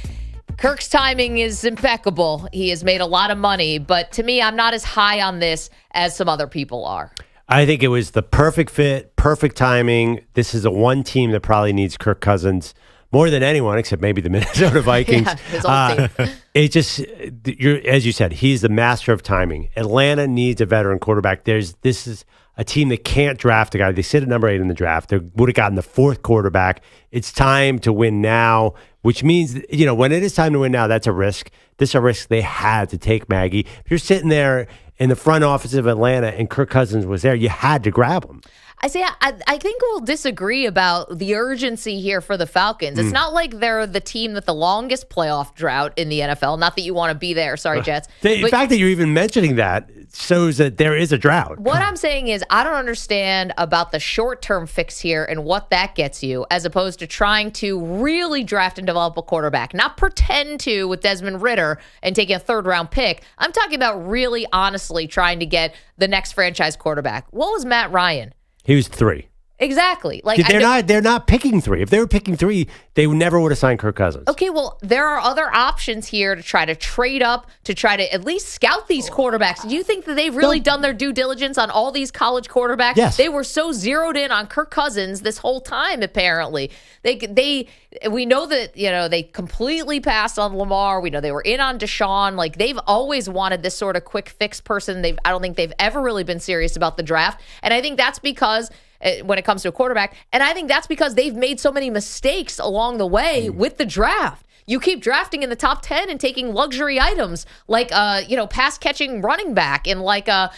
C: Kirk's timing is impeccable. He has made a lot of money, but to me, I'm not as high on this as some other people are.
D: I think it was the perfect fit, perfect timing. This is the one team that probably needs Kirk Cousins more than anyone, except maybe the Minnesota Vikings.
C: Yeah, his old team.
D: It just, as you said, he's the master of timing. Atlanta needs a veteran quarterback. This is a team that can't draft a guy. They sit at number 8 in the draft. They would have gotten the 4th quarterback. It's time to win now, which means, when it is time to win now, that's a risk. This is a risk they had to take, Maggie. If you're sitting there in the front office of Atlanta and Kirk Cousins was there, you had to grab him.
C: I think we'll disagree about the urgency here for the Falcons. It's not like they're the team with the longest playoff drought in the NFL. Not that you want to be there. Sorry, Jets.
D: The fact that you're even mentioning that shows that there is a drought.
C: What I'm saying is I don't understand about the short-term fix here and what that gets you, as opposed to trying to really draft and develop a quarterback. Not pretend to with Desmond Ridder and taking a 3rd-round pick. I'm talking about really honestly trying to get the next franchise quarterback. What was Matt Ryan?
D: He was 3.
C: Exactly.
D: They're not picking 3. If they were picking 3, they never would have signed Kirk Cousins.
C: Okay, well, there are other options here to try to trade up, to try to at least scout these quarterbacks. Do you think that they've really done their due diligence on all these college quarterbacks?
D: Yes.
C: They were so zeroed in on Kirk Cousins this whole time, apparently. We know that, they completely passed on Lamar. We know they were in on Deshaun. Like, they've always wanted this sort of quick fix person. I don't think they've ever really been serious about the draft. And I think that's because when it comes to a quarterback. And I think that's because they've made so many mistakes along the way with the draft. You keep drafting in the top 10 and taking luxury items like, pass catching running back and like, a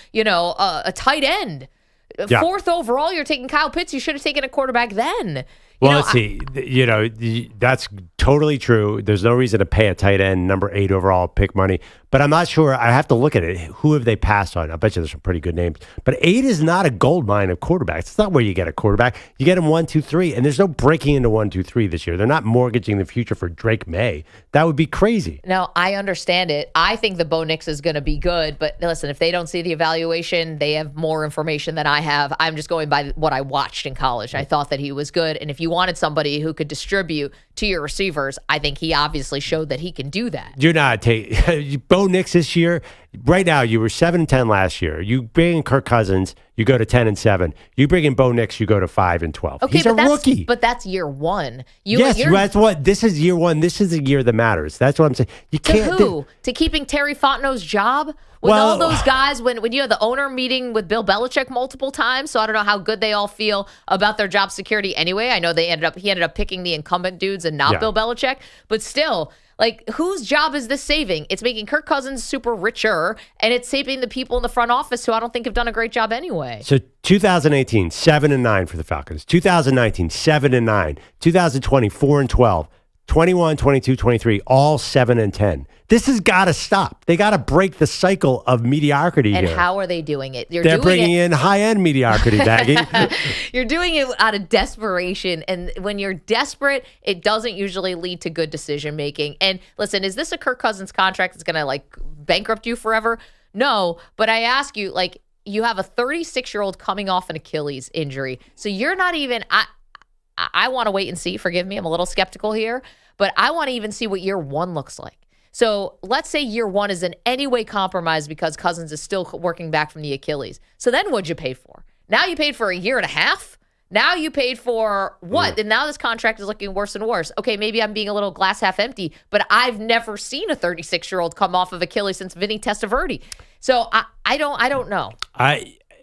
C: tight end. Yeah. 4th overall, you're taking Kyle Pitts. You should have taken a quarterback then.
D: Well, let's see. That's totally true. There's no reason to pay a tight end number 8 overall pick money. But I'm not sure. I have to look at it. Who have they passed on? I bet you there's some pretty good names. But 8 is not a gold mine of quarterbacks. It's not where you get a quarterback. You get him 1, 2, 3, and there's no breaking into 1, 2, 3 this year. They're not mortgaging the future for Drake May. That would be crazy.
C: No, I understand it. I think the Bo Nix is going to be good. But listen, if they don't see the evaluation, they have more information than I have. I'm just going by what I watched in college. I thought that he was good. And if you wanted somebody who could distribute to your receivers, I think he obviously showed that he can do that.
D: You're not Bo Nix this year. Right now, you were 7-10 last year. You bring in Kirk Cousins, you go to 10-7. You bring in Bo Nix, you go to 5-12.
C: Okay,
D: he's a rookie.
C: But that's year 1.
D: That's what. This is year 1. This is the year that matters. That's what I'm saying. You can't.
C: To who? To keeping Terry Fontenot's job? With all those guys, when you have the owner meeting with Bill Belichick multiple times, so I don't know how good they all feel about their job security anyway. I know he ended up picking the incumbent dudes and not Bill Belichick, but still, like, whose job is this saving? It's making Kirk Cousins super richer, and it's saving the people in the front office who I don't think have done a great job anyway.
D: So 2018, 7-9 for the Falcons. 2019, 7-9. 2020, 4-12. 21, 22, 23, all 7-10. This has got to stop. They got to break the cycle of mediocrity
C: and
D: here.
C: How are they doing it?
D: They're bringing in high-end mediocrity, Maggie.
C: You're doing it out of desperation. And when you're desperate, it doesn't usually lead to good decision-making. And listen, is this a Kirk Cousins contract that's going to, bankrupt you forever? No. But I ask you, you have a 36-year-old coming off an Achilles injury. So you're not even... I want to wait and see. Forgive me. I'm a little skeptical here. But I want to even see what year 1 looks like. So let's say year 1 is in any way compromised because Cousins is still working back from the Achilles. So then what'd you pay for? Now you paid for a year and a half? Now you paid for what? And now this contract is looking worse and worse. Okay, maybe I'm being a little glass half empty, but I've never seen a 36-year-old come off of Achilles since Vinny Testaverde. So I don't know.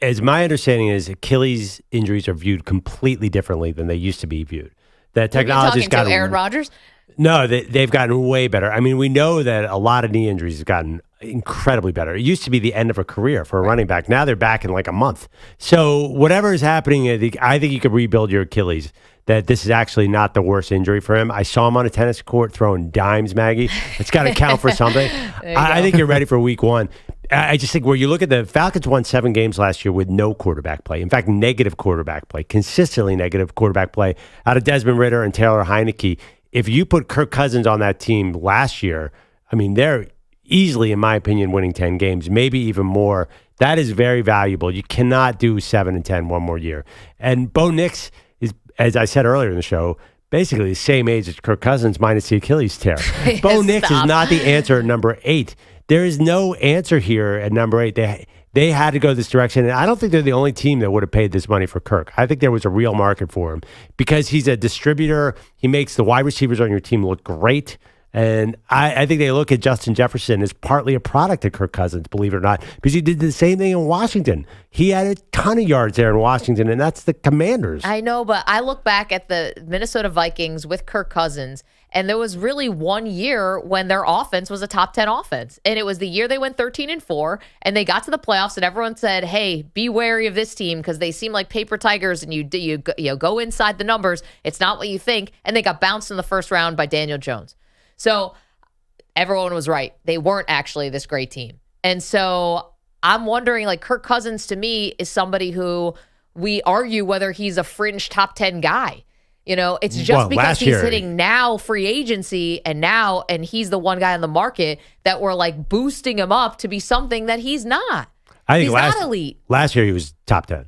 D: As my understanding is, Achilles injuries are viewed completely differently than they used to be viewed. That technology's gotten...
C: Aaron Rodgers?
D: No, they've gotten way better. I mean, we know that a lot of knee injuries have gotten incredibly better. It used to be the end of a career for a running back. Now they're back in a month. So whatever is happening, I think you could rebuild your Achilles. That this is actually not the worst injury for him. I saw him on a tennis court throwing dimes, Maggie. It's got to count for something. I think you're ready for week 1. I just think where you look at the Falcons won 7 games last year with no quarterback play. In fact, negative quarterback play, consistently negative quarterback play out of Desmond Ridder and Taylor Heineke. If you put Kirk Cousins on that team last year, I mean, they're easily, in my opinion, winning 10 games, maybe even more. That is very valuable. You cannot do 7-10 one more year. And Bo Nix is, as I said earlier in the show, basically the same age as Kirk Cousins minus the Achilles tear. Bo Nix is not the answer at number 8. There is no answer here at number 8. They had to go this direction, and I don't think they're the only team that would have paid this money for Kirk. I think there was a real market for him because he's a distributor. He makes the wide receivers on your team look great. And I think they look at Justin Jefferson as partly a product of Kirk Cousins, believe it or not, because he did the same thing in Washington. He had a ton of yards there in Washington, and that's the Commanders.
C: I know, but I look back at the Minnesota Vikings with Kirk Cousins, and there was really one year when their offense was a top 10 offense. And it was the year they went 13-4, and they got to the playoffs, and everyone said, hey, be wary of this team because they seem like paper tigers, and you go inside the numbers. It's not what you think. And they got bounced in the first round by Daniel Jones. So everyone was right. They weren't actually this great team. And so I'm wondering, like, Kirk Cousins to me is somebody who we argue whether he's a fringe top 10 guy. You know, it's just because he's hitting now free agency and he's the one guy on the market that we're like boosting him up to be something that he's not.
D: I think
C: he's not elite.
D: Last year he was top 10.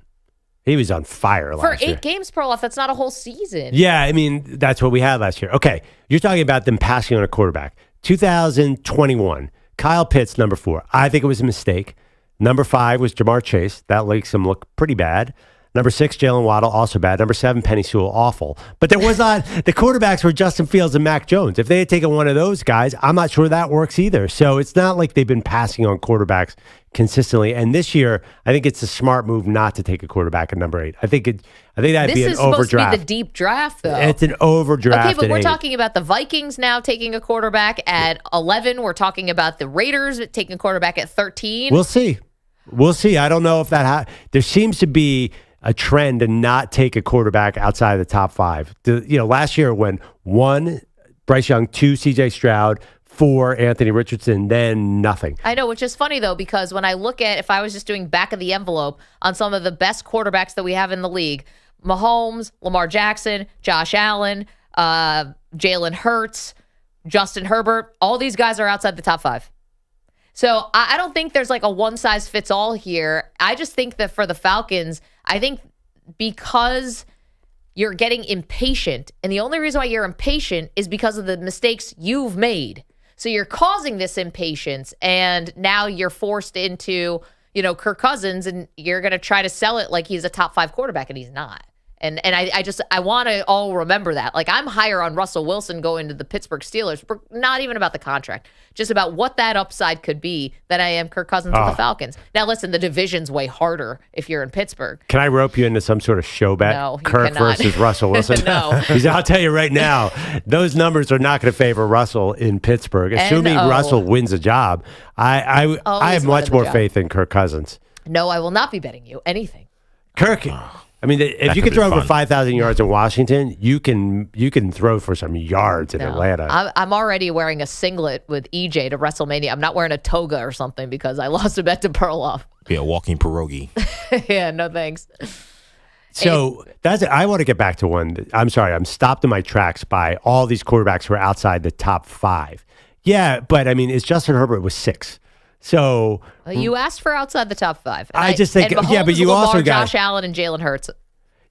D: He was on fire last year.
C: For 8 games, Perloff, that's not a whole season.
D: Yeah, I mean, that's what we had last year. Okay, you're talking about them passing on a quarterback. 2021, Kyle Pitts, number 4. I think it was a mistake. Number 5 was Jamar Chase. That makes him look pretty bad. Number 6, Jalen Waddle, also bad. Number 7, Penny Sewell, awful. But there was not, the quarterbacks were Justin Fields and Mac Jones. If they had taken one of those guys, I'm not sure that works either. So it's not like they've been passing on quarterbacks consistently. And this year, I think it's a smart move not to take a quarterback at number 8. I think that'd be an overdraft.
C: This is supposed to be the deep draft, though.
D: It's an overdraft.
C: Okay, but we're
D: 8.
C: talking about the Vikings now taking a quarterback at 11. We're talking about the Raiders taking a quarterback at 13.
D: We'll see. I don't know if that there seems to be a trend to not take a quarterback outside of the top 5. Last year it went 1, Bryce Young, 2, C.J. Stroud, 4, Anthony Richardson, then nothing.
C: I know, which is funny, though, because when I look at, if I was just doing back of the envelope on some of the best quarterbacks that we have in the league, Mahomes, Lamar Jackson, Josh Allen, Jalen Hurts, Justin Herbert, all these guys are outside the top 5. So I don't think there's like a one-size-fits-all here. I just think that for the Falcons, I think because you're getting impatient, and the only reason why you're impatient is because of the mistakes you've made. So you're causing this impatience, and now you're forced into, Kirk Cousins, and you're going to try to sell it like he's a top 5 quarterback, and he's not. And I want to all remember that. Like, I'm higher on Russell Wilson going to the Pittsburgh Steelers, not even about the contract, just about what that upside could be than I am Kirk Cousins with the Falcons. Now, listen, the division's way harder if you're in Pittsburgh.
D: Can I rope you into some sort of show bet?
C: No, you
D: Kirk
C: cannot.
D: versus Russell Wilson?
C: No.
D: Because I'll tell you right now, those numbers are not going to favor Russell in Pittsburgh. Assuming Russell wins a job, I have much more faith in Kirk Cousins.
C: No, I will not be betting you anything.
D: Kirk... I mean, if you can throw for 5,000 yards in Washington, you can throw for some yards in Atlanta.
C: I'm already wearing a singlet with EJ to WrestleMania. I'm not wearing a toga or something because I lost a bet to Perloff.
E: Be a walking pierogi.
C: Yeah, no thanks.
D: So that's it. I want to get back to one. I'm sorry. I'm stopped in my tracks by all these quarterbacks who are outside the top 5. Yeah, but I mean, it's Justin Herbert was 6. So
C: you asked for outside the top 5.
D: I just think,
C: Mahomes,
D: but you
C: Lamar,
D: also got
C: Josh Allen and Jalen Hurts.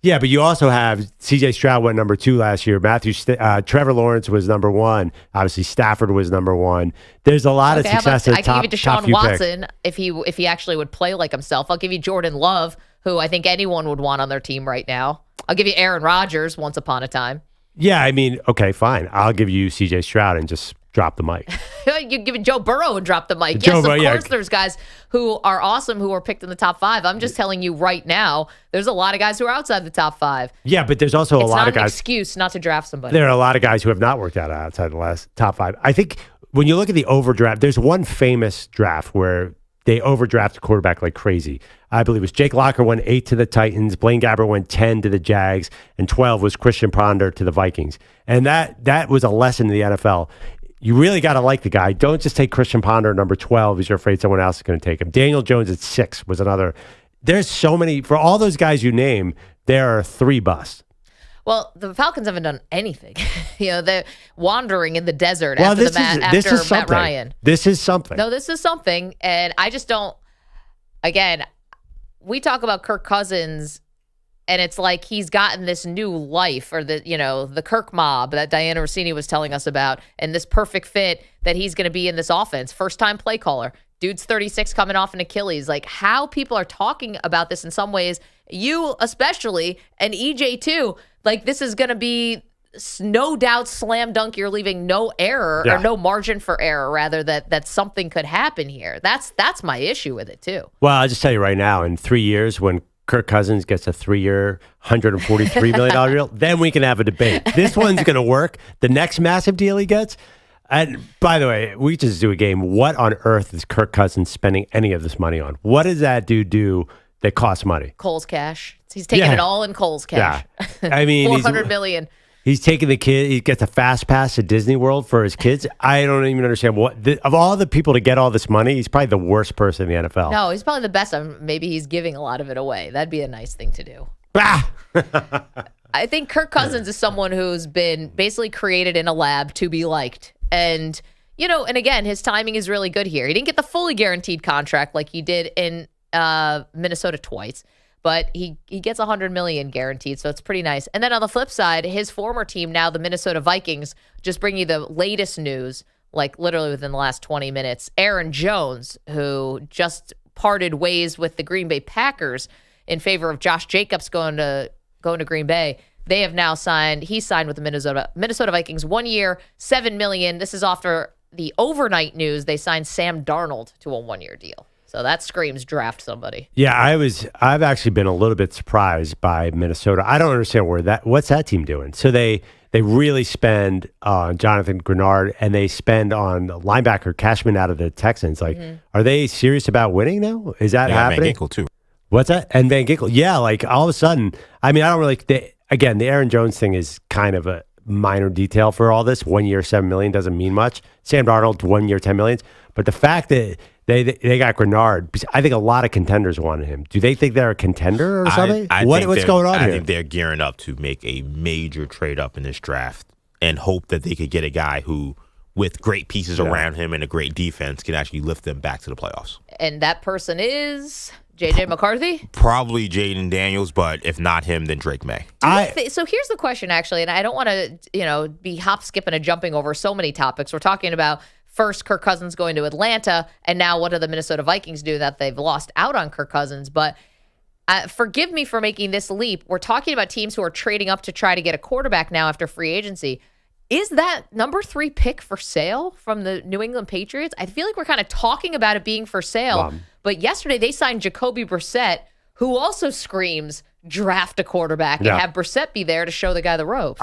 D: Yeah, but you also have C.J. Stroud went number 2 last year. Trevor Lawrence was number 1. Obviously, Stafford was number 1. There's a lot of success at the top.
C: I can give you Deshaun Watson if he actually would play like himself. I'll give you Jordan Love, who I think anyone would want on their team right now. I'll give you Aaron Rodgers once upon a time.
D: Yeah, I mean, okay, fine. I'll give you C.J. Stroud and just drop the mic.
C: You give it Joe Burrow and drop the mic. Yes, of course there's guys who are awesome who are picked in the top 5. I'm just telling you right now, there's a lot of guys who are outside the top 5.
D: Yeah, but there's also a lot of guys.
C: It's not an excuse not to draft somebody.
D: There are a lot of guys who have not worked out outside the last top 5. I think when you look at the overdraft, there's one famous draft where they overdraft a quarterback like crazy. I believe it was Jake Locker went 8 to the Titans, Blaine Gabbert went 10 to the Jags, and 12 was Christian Ponder to the Vikings. And that was a lesson in the NFL. you really got to like the guy. Don't just take Christian Ponder at number 12 because you're afraid someone else is going to take him. Daniel Jones at 6 was another. There's so many. For all those guys you name, there are 3 busts.
C: Well, the Falcons haven't done anything. They're wandering in the desert after Matt Ryan.
D: This is something.
C: No, this is something. And I just don't, again, we talk about Kirk Cousins, and it's like he's gotten this new life, or the Kirk mob that Diana Rossini was telling us about, and this perfect fit that he's going to be in this offense. First-time play caller. Dude's 36 coming off an Achilles. Like, how people are talking about this in some ways, you especially, and EJ too, like this is going to be no doubt slam dunk. You're leaving no error or no margin for error, rather, that something could happen here. That's my issue with it too.
D: Well, I'll just tell you right now, in 3 years, when Kirk Cousins gets a 3-year, $143 million deal, then we can have a debate. This one's going to work. The next massive deal he gets, and by the way, we just do a game. What on earth is Kirk Cousins spending any of this money on? What does that dude do that costs money?
C: Cole's cash. He's taking it all in Cole's cash.
D: Yeah. I mean,
C: $400 million.
D: He's taking the kid. He gets a fast pass to Disney World for his kids. I don't even understand of all the people to get all this money, he's probably the worst person in the NFL.
C: No, he's probably the best. Maybe he's giving a lot of it away. That'd be a nice thing to do. I think Kirk Cousins is someone who's been basically created in a lab to be liked. And, and again, his timing is really good here. He didn't get the fully guaranteed contract like he did in Minnesota twice, but he gets $100 million guaranteed, so it's pretty nice. And then on the flip side, his former team, now the Minnesota Vikings, just bring you the latest news, like literally within the last 20 minutes. Aaron Jones, who just parted ways with the Green Bay Packers in favor of Josh Jacobs going to Green Bay. They have now signed. He signed with the Minnesota Vikings 1 year, $7 million. This is after the overnight news. They signed Sam Darnold to a 1-year deal. So that screams draft somebody.
D: Yeah, I've actually been a little bit surprised by Minnesota. I don't understand what's that team doing. So they really spend on Jonathan Grenard, and they spend on linebacker Cashman out of the Texans. Like, are they serious about winning now? Is that happening?
E: Van Ginkel too.
D: What's that? And Van Ginkel. Yeah, like all of a sudden, I mean, I don't really. Again, the Aaron Jones thing is kind of a minor detail for all this. 1 year, $7 million doesn't mean much. Sam Darnold, 1 year, $10 million. But the fact that they got Grenard, I think a lot of contenders wanted him. Do they think they're a contender or something? What's going on here?
E: I think they're gearing up to make a major trade up in this draft and hope that they could get a guy who, with great pieces around him and a great defense, can actually lift them back to the playoffs.
C: And that person is J.J. McCarthy?
E: Probably Jaden Daniels, but if not him, then Drake May.
C: So here's the question, actually, and I don't want to, be hop, skipping, and jumping over so many topics. We're talking about first Kirk Cousins going to Atlanta, and now what do the Minnesota Vikings do that they've lost out on Kirk Cousins? But forgive me for making this leap. We're talking about teams who are trading up to try to get a quarterback now after free agency. Is that number 3 pick for sale from the New England Patriots? I feel like we're kind of talking about it being for sale. But yesterday they signed Jacoby Brissett, who also screams draft a quarterback and have Brissett be there to show the guy the ropes.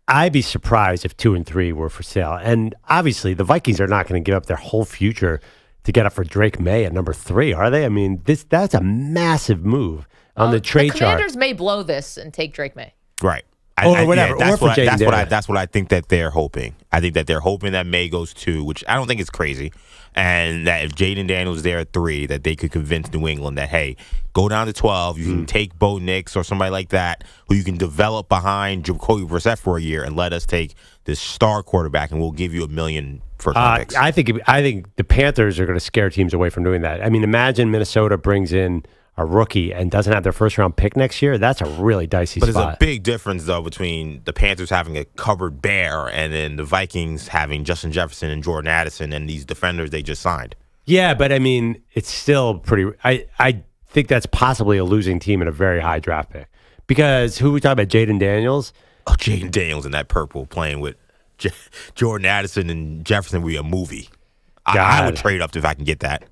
D: I'd be surprised if 2 and 3 were for sale. And obviously the Vikings are not going to give up their whole future to get up for Drake May at number 3, are they? I mean, that's a massive move on the trade chart.
C: The Commanders may blow this and take Drake May.
E: Right.
D: Whatever.
E: That's what I think that they're hoping. I think that they're hoping that May goes 2, which I don't think is crazy. And that if Jaden Daniels is there at 3, that they could convince New England that, hey, go down to 12. You can take Bo Nix or somebody like that who you can develop behind Jacoby Brissett for a year and let us take this star quarterback and we'll give you $1 million first-round picks.
D: I think the Panthers are going to scare teams away from doing that. I mean, imagine Minnesota brings in a rookie and doesn't have their first-round pick next year. That's a really dicey spot.
E: But there's a big difference, though, between the Panthers having a cupboard bare and then the Vikings having Justin Jefferson and Jordan Addison and these defenders they just signed.
D: Yeah, but I mean, it's still pretty. I think that's possibly a losing team in a very high draft pick. Because who we talking about? Jaden Daniels?
E: Oh, Jaden Daniels in that purple playing with Jordan Addison and Jefferson would be a movie. I would trade up if I can get that.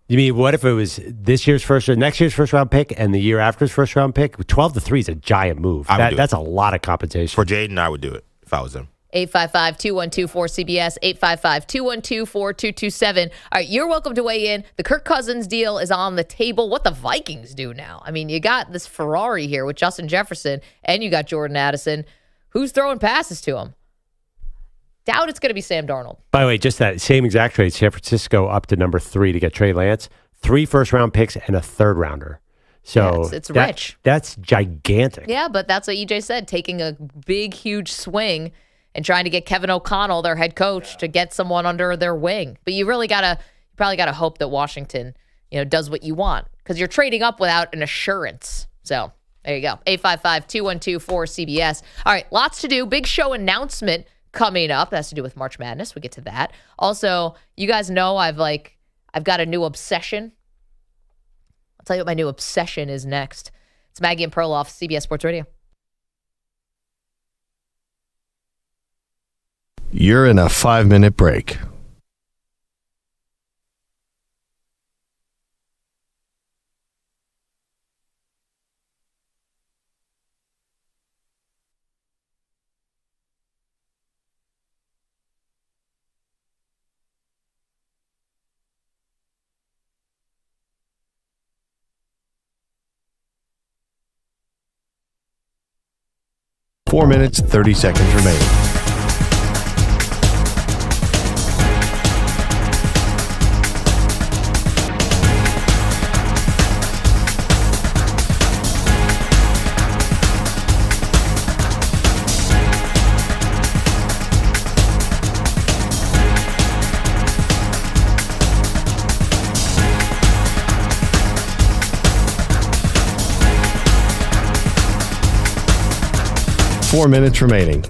D: You mean, what if it was next year's first round pick and the year after's first round pick? 12 to 3 is a giant move. That's a lot of compensation.
E: For Jaden, I would do it if I was him.
C: 855-212-4CBS, 855-212-4227. All right, you're welcome to weigh in. The Kirk Cousins deal is on the table. What the Vikings do now? I mean, you got this Ferrari here with Justin Jefferson, and you got Jordan Addison. Who's throwing passes to him? Doubt it's going to be Sam Darnold.
D: By the way, just that same exact trade, San Francisco up to number 3 to get Trey Lance, 3 first-round picks and a third-rounder. So
C: it's rich.
D: That's gigantic.
C: Yeah, but that's what EJ said, taking a big, huge swing and trying to get Kevin O'Connell, their head coach, to get someone under their wing. But you probably gotta hope that Washington, does what you want, because you're trading up without an assurance. So there you go. 855-212-4CBS. All right, lots to do. Big show announcement coming up. That has to do with March Madness. We get to that. Also, you guys know I've got a new obsession. I'll tell you what my new obsession is next. It's Maggie and Perloff, CBS Sports Radio.
A: You're in a 5-minute break. Four minutes, 30 seconds remaining. Four minutes remaining.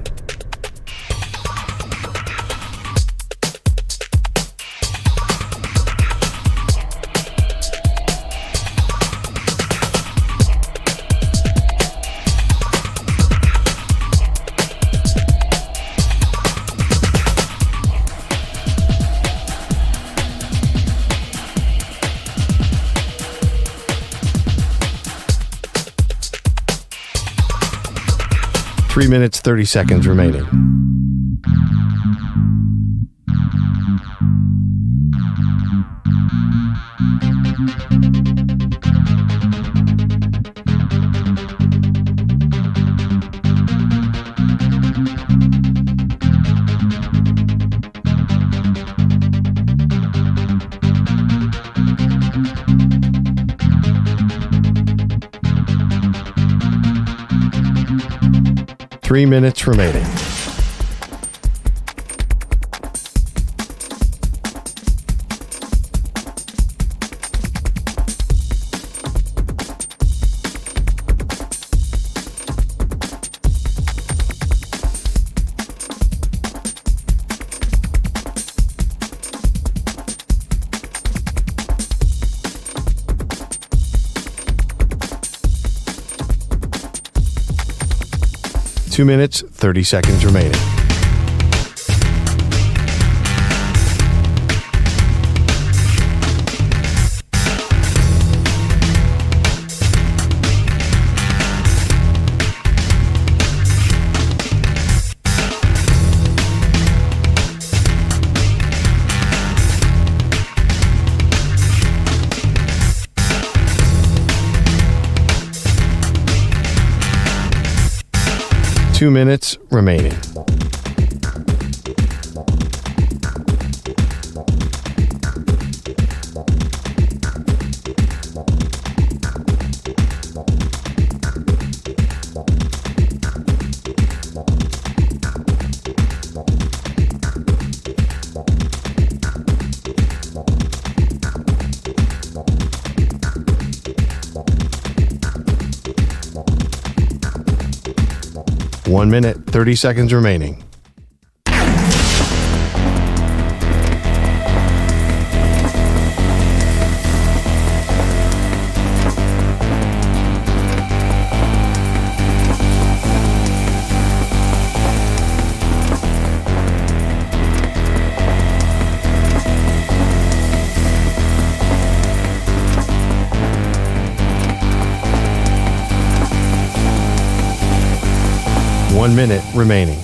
A: Three minutes, 30 seconds remaining. Three minutes remaining. Two minutes, 30 seconds remaining. Two minutes remaining. One minute, 30 seconds remaining. One minute remaining.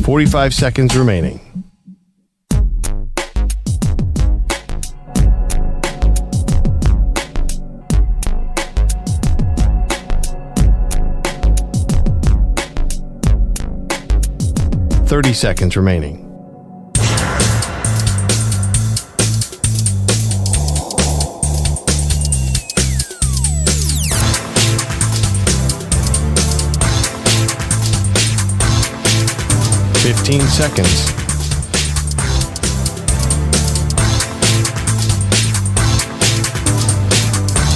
A: .45 seconds remaining. 30 seconds remaining. Fifteen seconds.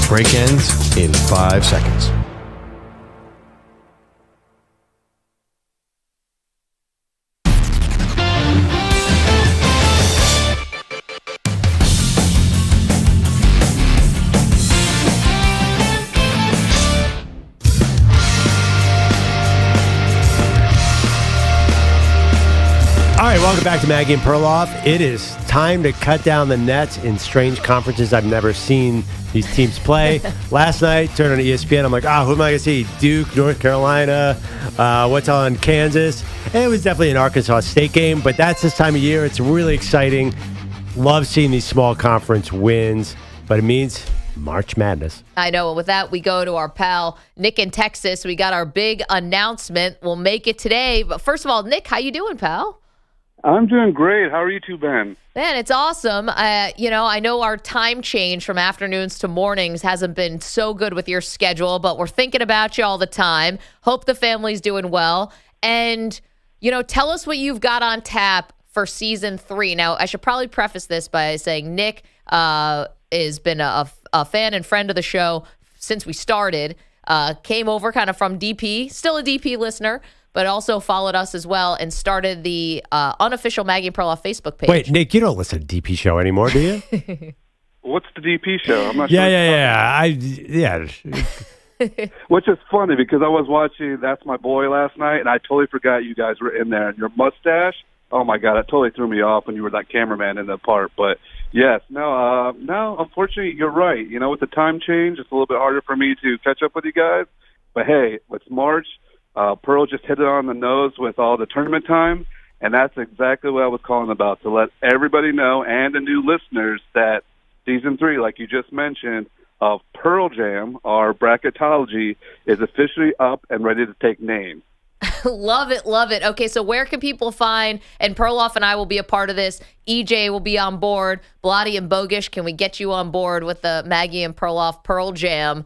A: Break ends in 5 seconds.
D: All right, welcome back to Maggie and Perloff. It is time to cut down the nets in strange conferences I've never seen these teams play. Last night, turned on ESPN. I'm like, who am I going to see? Duke, North Carolina, what's on Kansas? And it was definitely an Arkansas State game, but that's this time of year. It's really exciting. Love seeing these small conference wins, but it means March Madness.
C: I know. And with that, we go to our pal Nick in Texas. We got our big announcement. We'll make it today. But first of all, Nick, how you doing, pal?
P: I'm doing great. How are you two, Ben?
C: Man, it's awesome. I know our time change from afternoons to mornings hasn't been so good with your schedule, but we're thinking about you all the time. Hope the family's doing well. And, tell us what you've got on tap for season 3. Now, I should probably preface this by saying Nick has been a fan and friend of the show since we started. Came over kind of from DP, still a DP listener, but also followed us as well and started the unofficial Maggie and Perloff Facebook page.
D: Wait, Nick, you don't listen to DP show anymore, do you?
P: What's the DP show? I'm not sure.
D: Yeah.
P: Which is funny because I was watching That's My Boy last night, and I totally forgot you guys were in there. And your mustache, oh, my God, it totally threw me off when you were that cameraman in that part. But, yes, no, unfortunately, you're right. With the time change, it's a little bit harder for me to catch up with you guys. But, hey, it's March. Pearl just hit it on the nose with all the tournament time, and that's exactly what I was calling about, to let everybody know and the new listeners that Season 3, like you just mentioned, of Pearl Jam, our bracketology, is officially up and ready to take names.
C: Love it, love it. Okay, so where can people find, and Perloff and I will be a part of this, EJ will be on board, Blotty and Bogusch, can we get you on board with the Maggie and Perloff Pearl Jam?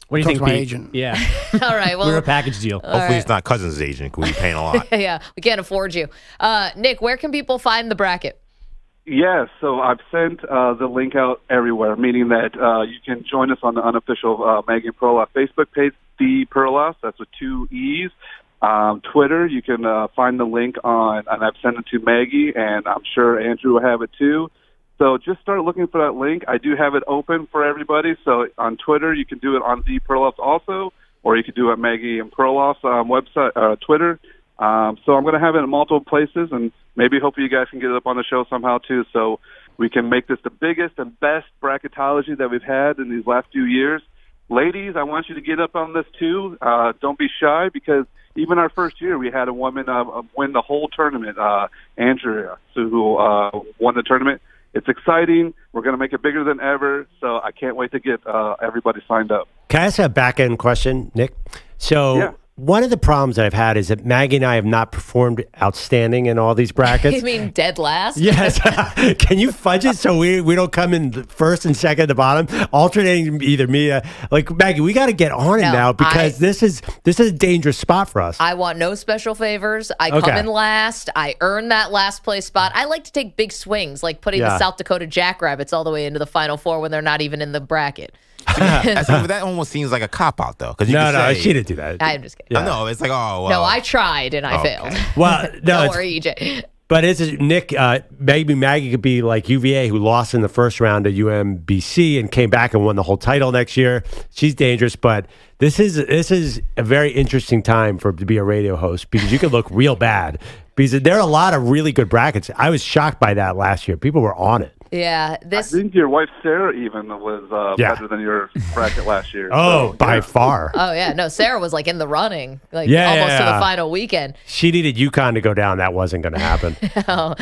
G: What do you think,
F: my
G: Pete?
F: agent.
G: Yeah.
C: All right. Well,
G: we're a package deal.
E: Hopefully it's not Cousins' agent. We're paying a lot.
C: Yeah, we can't afford you. Nick, where can people find the bracket?
P: Yes, so I've sent the link out everywhere, meaning that you can join us on the unofficial Maggie and Perloff Facebook page, The Perloff, that's with 2 E's. Twitter, you can find the link on, and I've sent it to Maggie, and I'm sure Andrew will have it too. So just start looking for that link. I do have it open for everybody. So on Twitter, you can do it on The Perloff also, or you can do it at Maggie and Perloff's website, Twitter. So I'm going to have it in multiple places, and maybe hopefully you guys can get it up on the show somehow too, so we can make this the biggest and best bracketology that we've had in these last few years. Ladies, I want you to get up on this too. Don't be shy, because even our first year, we had a woman win the whole tournament, Andrea, who won the tournament. It's exciting. We're going to make it bigger than ever, so I can't wait to get everybody signed up.
D: Can I ask a back-end question, Nick? So one of the problems that I've had is that Maggie and I have not performed outstanding in all these brackets.
C: You mean dead last?
D: Yes. Can you fudge it so we don't come in first and second at the bottom, alternating either me, like Maggie? We got to get on it now, because this is a dangerous spot for us.
C: I want no special favors. I come in last. I earn that last place spot. I like to take big swings, like putting the South Dakota Jackrabbits all the way into the Final Four when they're not even in the bracket.
E: That almost seems like a cop-out, though.
D: No, she didn't do that.
C: I'm just kidding.
E: Yeah. No, it's like, oh, well.
C: No, I tried and I failed.
D: Well, no,
C: don't worry, EJ.
D: But Nick, maybe Maggie could be like UVA, who lost in the first round to UMBC and came back and won the whole title next year. She's dangerous, but this is a very interesting time to be a radio host, because you could look real bad. Because there are a lot of really good brackets. I was shocked by that last year. People were on it.
C: Yeah,
P: I think your wife Sarah even was better than your bracket last year.
D: Oh, by far.
C: Oh yeah, no, Sarah was like in the running, like
D: Yeah,
C: almost to
D: yeah.
C: the final weekend.
D: She needed UConn to go down. That wasn't going to happen.
C: Oh.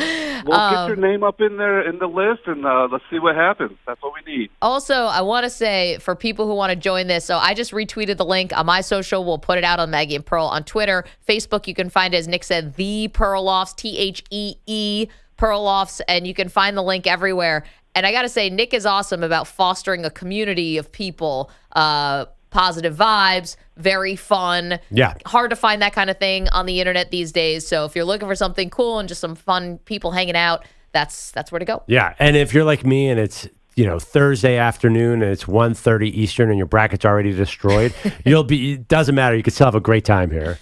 P: Well, get your name up in there in the list, and let's see what happens. That's what we need.
C: Also, I want to say for people who want to join this, so I just retweeted the link on my social. We'll put it out on Maggie and Pearl on Twitter. Facebook, you can find it, as Nick said, The Perloffs, THEE Perloffs, and you can find the link everywhere. And I got to say, Nick is awesome about fostering a community of people, positive vibes, very fun.
D: Yeah.
C: Hard to find that kind of thing on the internet these days. So if you're looking for something cool and just some fun people hanging out, that's where to go.
D: Yeah, and if you're like me and it's Thursday afternoon and it's 1:30 Eastern and your bracket's already destroyed, it doesn't matter. You can still have a great time here.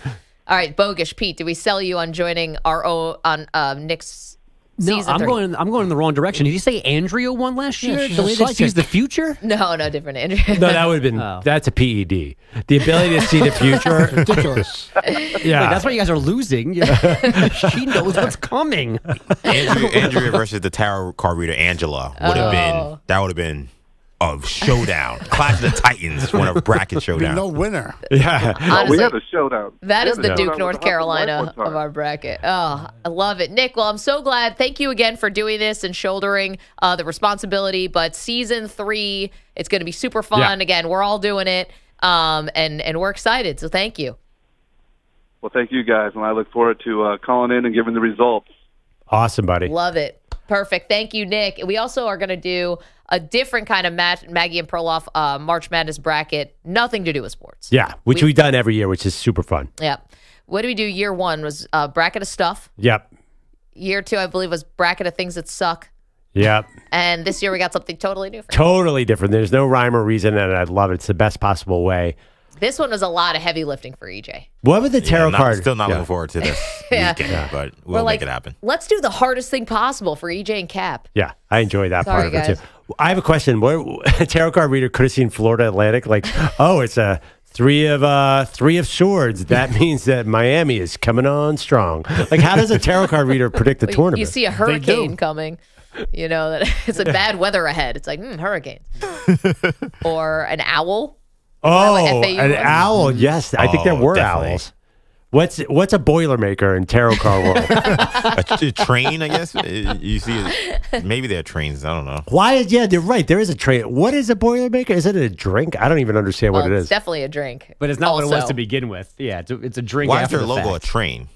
C: All right, Bogusch, Pete, did we sell you on joining our own on Nick's
G: No,
C: season
G: I'm
C: 3?
G: going in the wrong direction. Did you say Andrea won last year?
F: Yeah, she's
G: the
F: a
G: way that
F: psychic.
G: sees the future?
C: No, different Andrew.
D: No, that would have been that's a PED. The ability to see the future.
F: Ridiculous.
D: Yeah,
G: Wait, that's why you guys are losing. She knows what's coming.
E: Andrea versus the tarot card reader Angela would have been a showdown. Clash of the Titans, one of bracket showdown.
F: No winner.
D: Yeah.
C: Honestly,
P: we had a showdown.
C: That is the
P: Yeah.
C: Duke, North Carolina of our bracket. Oh, I love it. Nick, well, I'm so glad. Thank you again for doing this and shouldering the responsibility. But season 3, it's going to be super fun.
D: Yeah.
C: Again, we're all doing it, and we're excited. So thank you.
P: Well, thank you guys, and I look forward to calling in and giving the results.
D: Awesome, buddy.
C: Love it. Perfect. Thank you, Nick. We also are going to do a different kind of Maggie and Perloff March Madness bracket. Nothing to do with sports.
D: Yeah, which we've done every year, which is super fun.
C: Yeah. What did we do? Year 1 was bracket of stuff.
D: Yep.
C: Year 2, I believe, was bracket of things that suck.
D: Yep.
C: And this year we got something totally different.
D: Totally different. There's no rhyme or reason, and I love it. It's the best possible way.
C: This one was a lot of heavy lifting for EJ.
D: What with the tarot card?
E: Still not looking forward to this weekend, but we'll make it happen.
C: Let's do the hardest thing possible for EJ and Cap.
D: Yeah, I enjoy that
C: Sorry,
D: part of it
C: guys.
D: too. I have a question. A tarot card reader could have seen Florida Atlantic, like, oh, it's a three of swords. That means that Miami is coming on strong. Like, how does a tarot card reader predict the tournament?
C: You see a hurricane coming. You know that it's a bad weather ahead. It's like hurricanes or an owl.
D: Oh,
C: FAU
D: an
C: was?
D: owl. Yes, I think there were
E: definitely.
D: owls. What's a Boilermaker in tarot card world?
E: a train, I guess. You see, maybe they're trains. I don't know.
D: You're right. There is a train. What is a Boilermaker? Is it a drink? I don't even understand what it
C: It's
D: is.
C: definitely a drink.
G: But it's not what it was
C: Also.
G: to begin with. Yeah, it's a drink.
E: Why is
G: after
E: their
G: the
E: logo
G: fact.
E: a train?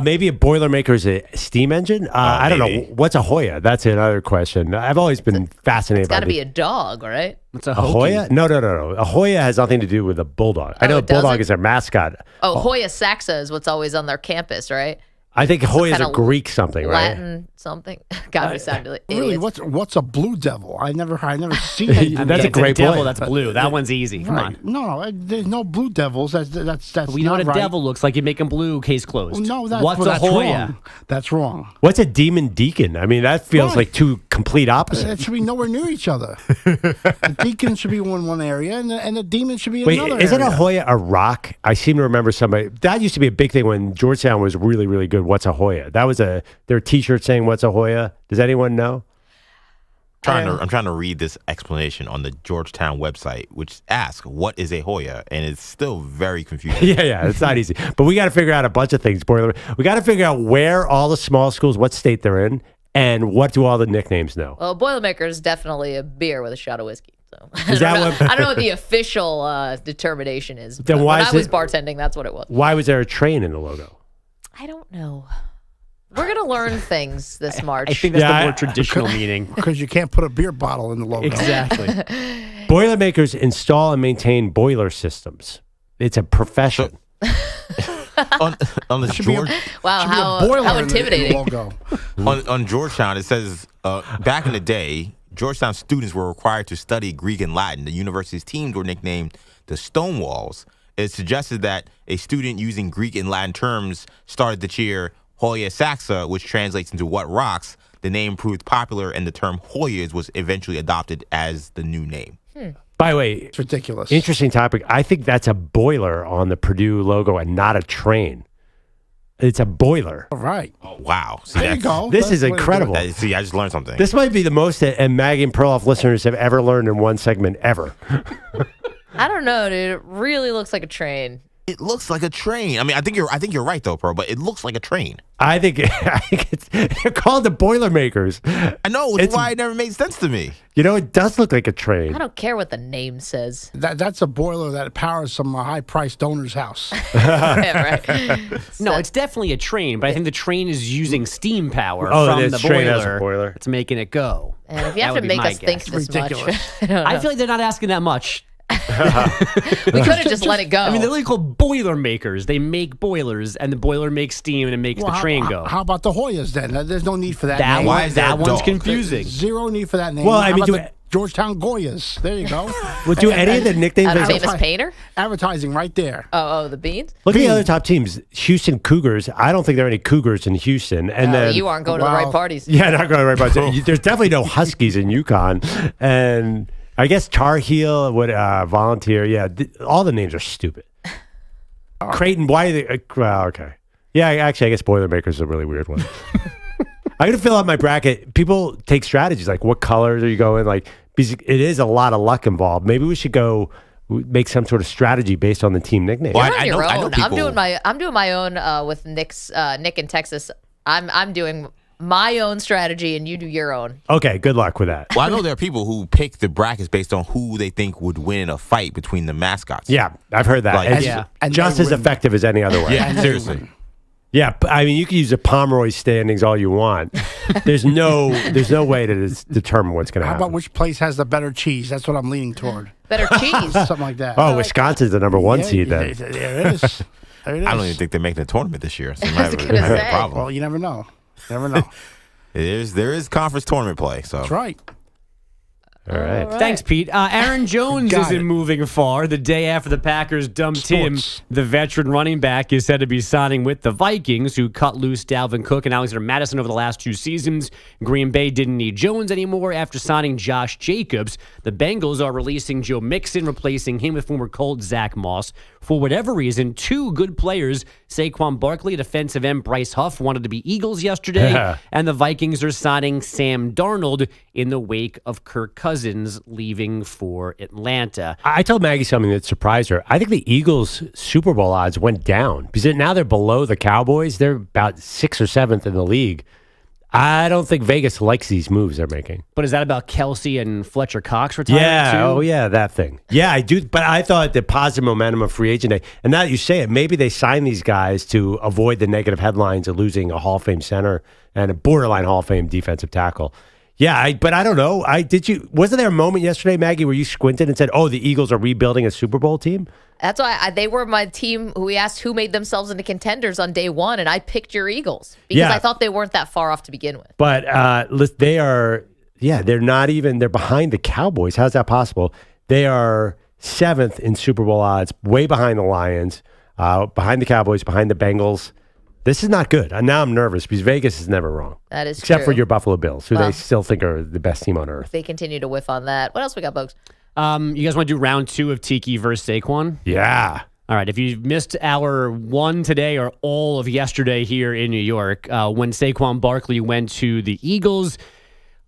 D: Maybe a Boilermaker is a steam engine. I don't know.
E: maybe.
D: What's a Hoya? That's another question. I've always been fascinated
C: It's got
D: by
C: to be a dog, right?
G: It's
D: a Hoya? No. A Hoya has nothing to do with a bulldog. I know a
C: it
D: bulldog
C: doesn't?
D: is their mascot.
C: Oh, Hoya Saxa is what's always on their campus, right?
D: I think Hoya's
C: kinda
D: a Greek something, right?
C: Latin something. God, we sounded like
F: Really,
C: idiots.
F: what's a blue devil? I never seen it.
D: That's a great
G: devil.
D: point.
G: That's blue. That one's easy. Come on.
F: No, there's no blue devils. That's
G: We know
F: not
G: what a
F: right.
G: devil looks like. You make them blue. Case closed.
F: No,
G: What's a
F: that's
G: Hoya?
F: wrong. That's wrong.
D: What's a demon deacon? I mean, that feels
F: Right.
D: like two complete
F: It
D: opposites.
F: should be nowhere near each other. The deacon should be in one area, and the demon should be in
D: Wait,
F: another
D: isn't
F: area.
D: a Hoya a rock? I seem to remember somebody that used to be a big thing when Georgetown was really, really good. What's a Hoya? That was their T-shirt saying "What's a Hoya." Does anyone know?
E: I'm trying to read this explanation on the Georgetown website, which asks, "What is a Hoya?" and it's still very confusing.
D: Yeah, it's not easy. But we got to figure out a bunch of things. We got to figure out where all the small schools, what state they're in, and what do all the nicknames know.
C: Well, Boilermaker is definitely a beer with a shot of whiskey. So
D: Is that what-
C: I don't know what the official determination is.
D: Then
C: but
D: why
C: when
D: is
C: I was
D: it-
C: bartending, that's what it was.
D: Why was there a train in the logo?
C: I don't know. We're gonna learn things this March.
G: I think that's the more traditional meaning.
F: Because you can't put a beer bottle in the logo.
G: Exactly.
D: Boilermakers install and maintain boiler systems. It's a profession.
E: on the George,
C: Wow,
F: Should be a boiler
C: how
F: in the
C: intimidating.
F: logo.
E: on Georgetown, it says back in the day, Georgetown students were required to study Greek and Latin. The university's teams were nicknamed the Stonewalls. It suggested that a student using Greek and Latin terms started to cheer Hoya Saxa, which translates into what rocks. The name proved popular, and the term Hoyas was eventually adopted as the new name.
D: By the way,
F: It's ridiculous.
D: interesting topic. I think that's a boiler on the Purdue logo and not a train. It's a boiler.
F: All right.
E: Oh, wow. See,
F: There you go.
D: This is
F: That's what
D: incredible.
E: See, I just learned something.
D: This might be the most that Maggie and Perloff listeners have ever learned in one segment ever.
C: I don't know, dude. It really looks like a train.
E: It looks like a train. I mean, I think you're right though, Pearl. But it looks like a train.
D: I think they're called the Boilermakers.
E: I know. It's why it never made sense to me.
D: You know, it does look like a train.
C: I don't care what the name says.
F: That's a boiler that powers some high-priced donor's house.
C: Yeah, right.
G: No, it's definitely a train, but I think the train is using steam power
D: Oh,
G: from
D: this
G: the
D: train has a
G: boiler.
D: boiler.
G: It's making it go.
C: And if you
G: That
C: have to
G: would be
C: make
G: my
C: us think
G: guess.
C: this much,
F: Ridiculous.
C: I don't know.
G: I feel like they're not asking that much.
C: we could have just let it go.
G: I mean, they're literally called boiler makers. They make boilers, and the boiler makes steam, and it makes the train go.
F: How about the Hoyas then? There's no need for that.
G: That
F: name.
G: one- that one's confusing.
F: Zero need for that name.
D: Well, I
F: How
D: mean,
F: about
D: do
F: the Georgetown Goyas. There you go.
D: Well, do any of the nicknames?
C: A famous painter?
F: Advertising right there.
C: Oh, the Beans?
D: Look at the other top teams. Houston Cougars. I don't think there are any Cougars in Houston. And then
C: you aren't going to the right parties.
D: Yeah, not going to the right parties. There's definitely no Huskies in Yukon. And I guess Tar Heel would volunteer. Yeah, all the names are stupid. Creighton, why are they? Well, okay. Yeah, actually, I guess Boilermakers is a really weird one. I'm going to fill out my bracket. People take strategies like what colors are you going? Like, because it is a lot of luck involved. Maybe we should go make some sort of strategy based on the team nickname.
C: You're on your own. I'm doing my own with Nick in Texas. I'm doing my own strategy, and you do your own.
D: Okay, good luck with that.
E: Well, I know there are people who pick the brackets based on who they think would win in a fight between the mascots.
D: Yeah, I've heard that.
E: Like,
D: It's just as effective as any other way.
E: Yeah, seriously.
D: Yeah, I mean, you can use the Pomeroy standings all you want. There's no way to determine what's going to
F: How
D: happen.
F: about which place has the better cheese? That's what I'm leaning toward.
C: Better cheese?
F: Something like that.
D: Oh, Wisconsin's the number one seed then.
F: There it is. There it is.
E: I don't even think they're making the tournament this year. So they might have
C: gonna
E: a
C: say.
E: problem.
F: Well, you never know. Never know.
E: There is conference tournament play. So
F: That's right.
D: All right.
G: Thanks, Pete. Aaron Jones
F: Got
G: isn't
F: it.
G: moving far. The day after the Packers dumped him, the veteran running back is said to be signing with the Vikings, who cut loose Dalvin Cook and Alexander Mattison over the last 2 seasons. Green Bay didn't need Jones anymore after signing Josh Jacobs. The Bengals are releasing Joe Mixon, replacing him with former Colt Zach Moss. For whatever reason, 2 good players, Saquon Barkley, defensive end Bryce Huff, wanted to be Eagles yesterday, and the Vikings are signing Sam Darnold in the wake of Kirk Cousins leaving for Atlanta.
D: I told Maggie something that surprised her. I think the Eagles' Super Bowl odds went down because now they're below the Cowboys. They're about 6th or 7th in the league. I don't think Vegas likes these moves they're making.
G: But is that about Kelsey and Fletcher Cox retiring
D: Yeah.
G: too?
D: Oh, yeah, that thing. Yeah, I do. But I thought the positive momentum of free agent day, and now that you say it, maybe they sign these guys to avoid the negative headlines of losing a Hall of Fame center and a borderline Hall of Fame defensive tackle. Yeah, but I don't know. Wasn't there a moment yesterday, Maggie, where you squinted and said, "Oh, the Eagles are rebuilding a Super Bowl team"?
C: That's why they were my team who we asked who made themselves into contenders on day one, and I picked your Eagles because
D: Yeah.
C: I thought they weren't that far off to begin with.
D: But they are, they're not even, they're behind the Cowboys. How's that possible? They are 7th in Super Bowl odds, way behind the Lions, behind the Cowboys, behind the Bengals. This is not good. And now I'm nervous because Vegas is never wrong.
C: That is
D: Except
C: true.
D: for your Buffalo Bills, who
C: Well,
D: they still think are the best team on earth.
C: They continue to whiff on that. What else we got, Bogues?
G: You guys want to do round 2 of Tiki versus Saquon?
D: Yeah.
G: All right. If you've missed hour 1 today or all of yesterday here in New York, when Saquon Barkley went to the Eagles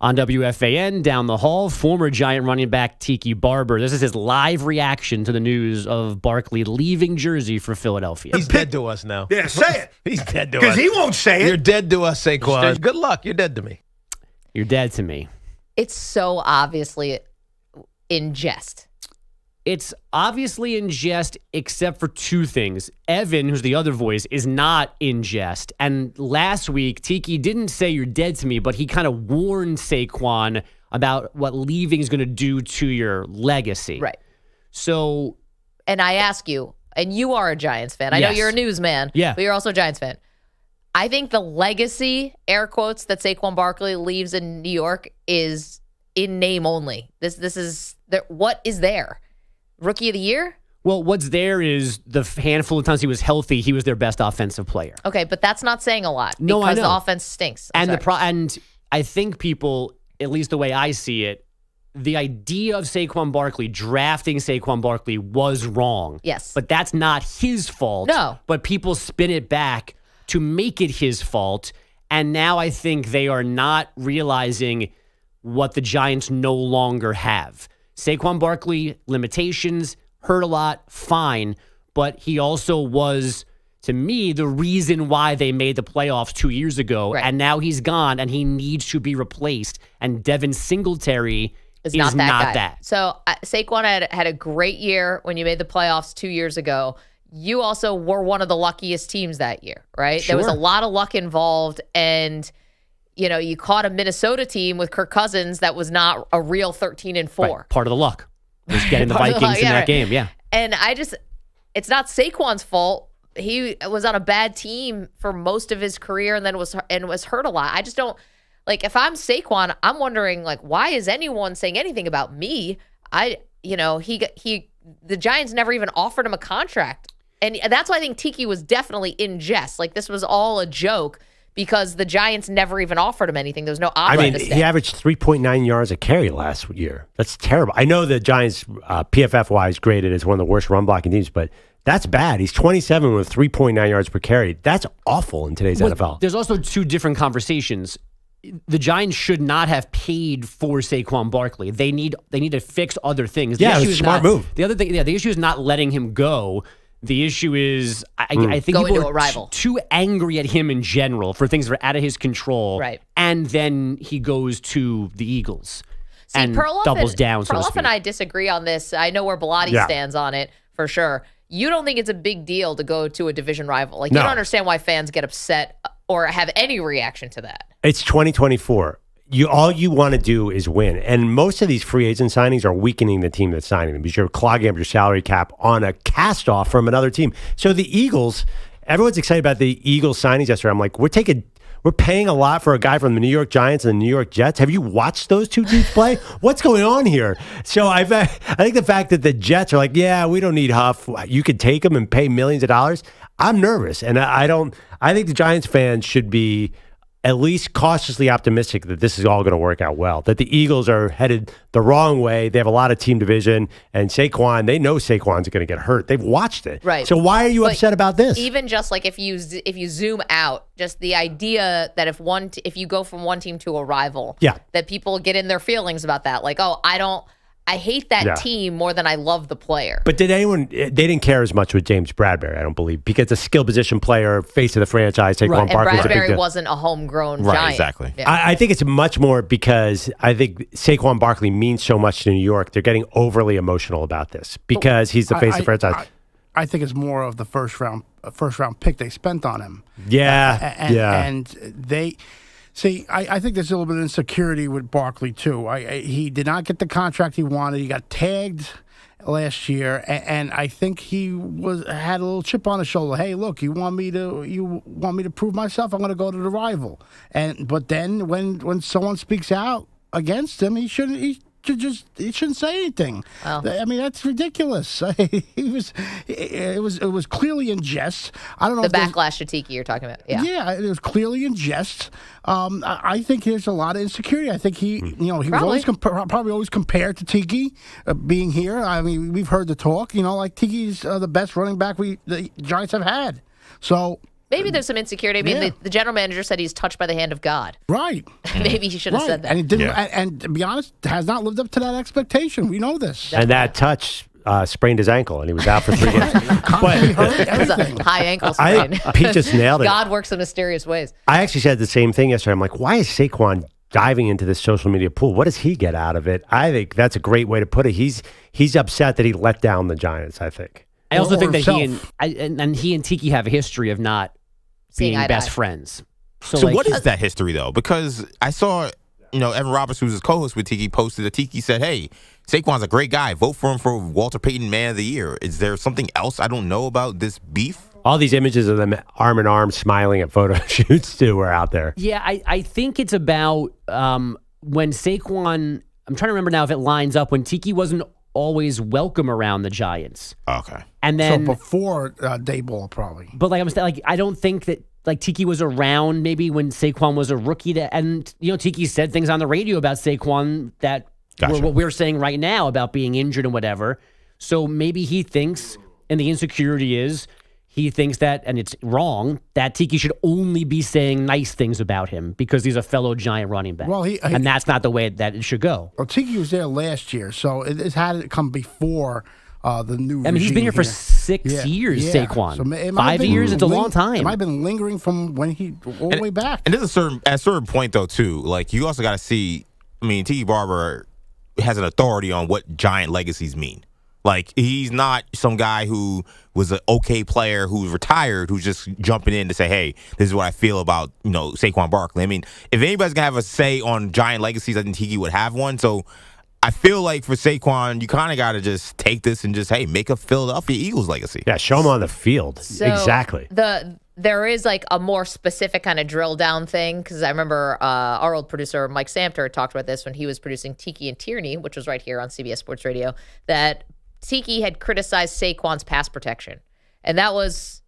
G: on WFAN down the hall, former Giant running back Tiki Barber. This is his live reaction to the news of Barkley leaving Jersey for Philadelphia.
M: He's dead to us now.
Q: Yeah, say it.
M: He's dead to us.
Q: Because he won't say it.
M: You're dead to us, Saquon. Good luck. You're dead to me.
G: You're dead to me.
C: It's so obviously in jest.
G: It's obviously in jest, except for 2 things. Evan, who's the other voice, is not in jest. And last week, Tiki didn't say you're dead to me, but he kind of warned Saquon about what leaving is going to do to your legacy.
C: Right.
G: So.
C: And I ask you, and you are a Giants fan. I know
G: Yes.
C: you're a newsman,
G: Yeah.
C: but you're also a Giants fan. I think the legacy, air quotes, that Saquon Barkley leaves in New York is in name only. This is what is there? Rookie of the year?
G: Well, what's there is the handful of times he was healthy, he was their best offensive player.
C: Okay, but that's not saying a lot
G: No, I
C: because
G: know.
C: the offense stinks.
G: And and I think people, at least the way I see it, the idea of Saquon Barkley, drafting Saquon Barkley was wrong.
C: Yes.
G: But that's not his fault.
C: No.
G: But people spin it back to make it his fault. And now I think they are not realizing what the Giants no longer have. Saquon Barkley, limitations, hurt a lot, fine. But he also was, to me, the reason why they made the playoffs 2 years ago. Right. And now he's gone, and he needs to be replaced. And Devin Singletary is not that.
C: So Saquon had a great year when you made the playoffs 2 years ago. You also were one of the luckiest teams that year, right?
G: Sure.
C: There was a lot of luck involved, and you caught a Minnesota team with Kirk Cousins that was not a real 13-4.
G: Right. Part of the luck was getting the Vikings in that game, yeah.
C: And it's not Saquon's fault. He was on a bad team for most of his career, and then was hurt a lot. I just don't if I'm Saquon, I'm wondering why is anyone saying anything about me? The Giants never even offered him a contract. And that's why I think Tiki was definitely in jest. This was all a joke because the Giants never even offered him anything. There was no option to stay.
D: He averaged 3.9 yards a carry last year. That's terrible. I know the Giants, PFF-wise, graded as one of the worst run-blocking teams, but that's bad. He's 27 with 3.9 yards per carry. That's awful in today's NFL.
G: There's also two different conversations. The Giants should not have paid for Saquon Barkley. They need to fix other things.
D: Yeah, it was a smart move.
G: The other thing, the issue is not letting him go. The issue is, I think
C: going
G: people
C: to a rival.
G: Too angry at him in general for things that are out of his control.
C: Right.
G: And then he goes to the Eagles and
C: Perloff
G: doubles down.
C: Perloff and I disagree on this. I know where Bilotti stands on it for sure. You don't think it's a big deal to go to a division rival. You don't understand why fans get upset or have any reaction to that.
D: It's 2024. All you want to do is win. And most of these free agent signings are weakening the team that's signing them because you're clogging up your salary cap on a cast-off from another team. So the Eagles, everyone's excited about the Eagles signings yesterday. I'm like, we're paying a lot for a guy from the New York Giants and the New York Jets. Have you watched those two teams play? What's going on here? So I think the fact that the Jets are like, yeah, we don't need Huff. You could take him and pay millions of dollars. I'm nervous. And I think the Giants fans should be at least cautiously optimistic that this is all going to work out well, that the Eagles are headed the wrong way. They have a lot of team division, and Saquon, they know Saquon's going to get hurt. They've watched it.
C: Right.
D: So why are you upset about this?
C: Even just if you zoom out, just the idea that if you go from one team to a rival, that people get in their feelings about that. I hate that team more than I love the player.
D: But they didn't care as much with James Bradbury, I don't believe, because a skill position player, face of the franchise, Saquon Barkley.
C: And Bradbury wasn't a homegrown giant.
E: Exactly.
C: Yeah.
D: I think it's much more because I think Saquon Barkley means so much to New York. They're getting overly emotional about this because he's the face of the franchise.
F: I think it's more of the first round pick they spent on him.
D: And
F: they... See, I think there's a little bit of insecurity with Barkley, too. He did not get the contract he wanted. He got tagged last year, and I think he had a little chip on his shoulder. Hey, look, you want me to prove myself? I'm going to go to the rival. But then when someone speaks out against him, he shouldn't say anything.
C: Well,
F: I mean, that's ridiculous. It was clearly in jest. I don't know
C: the backlash to Tiki you're talking about. Yeah,
F: it was clearly in jest. I think there's a lot of insecurity. I think he was always probably always compared to Tiki being here. I mean, we've heard the talk. Tiki's the best running back the Giants have had. So.
C: Maybe there's some insecurity. I mean, the general manager said he's touched by the hand of God.
F: Right.
C: Maybe he should have said that.
F: And he didn't. And to be honest, has not lived up to that expectation. We know this.
D: And that touch sprained his ankle, and he was out for 3 games.
C: It was a high ankle sprain.
D: Pete just nailed it.
C: God works in mysterious ways.
D: I actually said the same thing yesterday. I'm like, why is Saquon diving into this social media pool? What does he get out of it? I think that's a great way to put it. He's upset that he let down the Giants, I think.
G: I also think that he and Tiki have a history of not being best friends.
E: So what is that history, though? Because I saw, Evan Roberts, who's his co-host with Tiki, posted that Tiki said, hey, Saquon's a great guy. Vote for him for Walter Payton Man of the Year. Is there something else I don't know about this beef?
D: All these images of them arm in arm smiling at photo shoots, too, are out there.
G: Yeah, I think it's about when Saquon, I'm trying to remember now if it lines up, when Tiki wasn't always welcome around the Giants.
E: Okay.
G: And then
F: before Dayball, probably.
G: But I don't think that Tiki was around maybe when Saquon was a rookie. And Tiki said things on the radio about Saquon that were what we're saying right now about being injured and whatever. So maybe he thinks, and the insecurity is, he thinks that, and it's wrong, that Tiki should only be saying nice things about him because he's a fellow Giant running back.
F: Well,
G: and that's not the way that it should go.
F: Well, Tiki was there last year, so it's had to come before the new
G: I mean, he's been here for 6 years, Saquon.
F: So
G: 5 years, it's a long time.
F: It might have been lingering from when all the way back.
E: And there's at a certain point, though, too, like, you also got to see, I mean, Tiki Barber has an authority on what Giant legacies mean. Like, he's not some guy who was an okay player who's retired, who's just jumping in to say, hey, this is what I feel about, Saquon Barkley. I mean, if anybody's going to have a say on Giant legacies, I think Tiki would have one. So I feel like for Saquon, you kind of got to just take this and just, hey, make a Philadelphia Eagles legacy.
D: Yeah, show him on the field.
C: So
D: exactly.
C: There is like a more specific kind of drill down thing, because I remember our old producer, Mike Samter, talked about this when he was producing Tiki and Tierney, which was right here on CBS Sports Radio, that Tiki had criticized Saquon's pass protection. And that was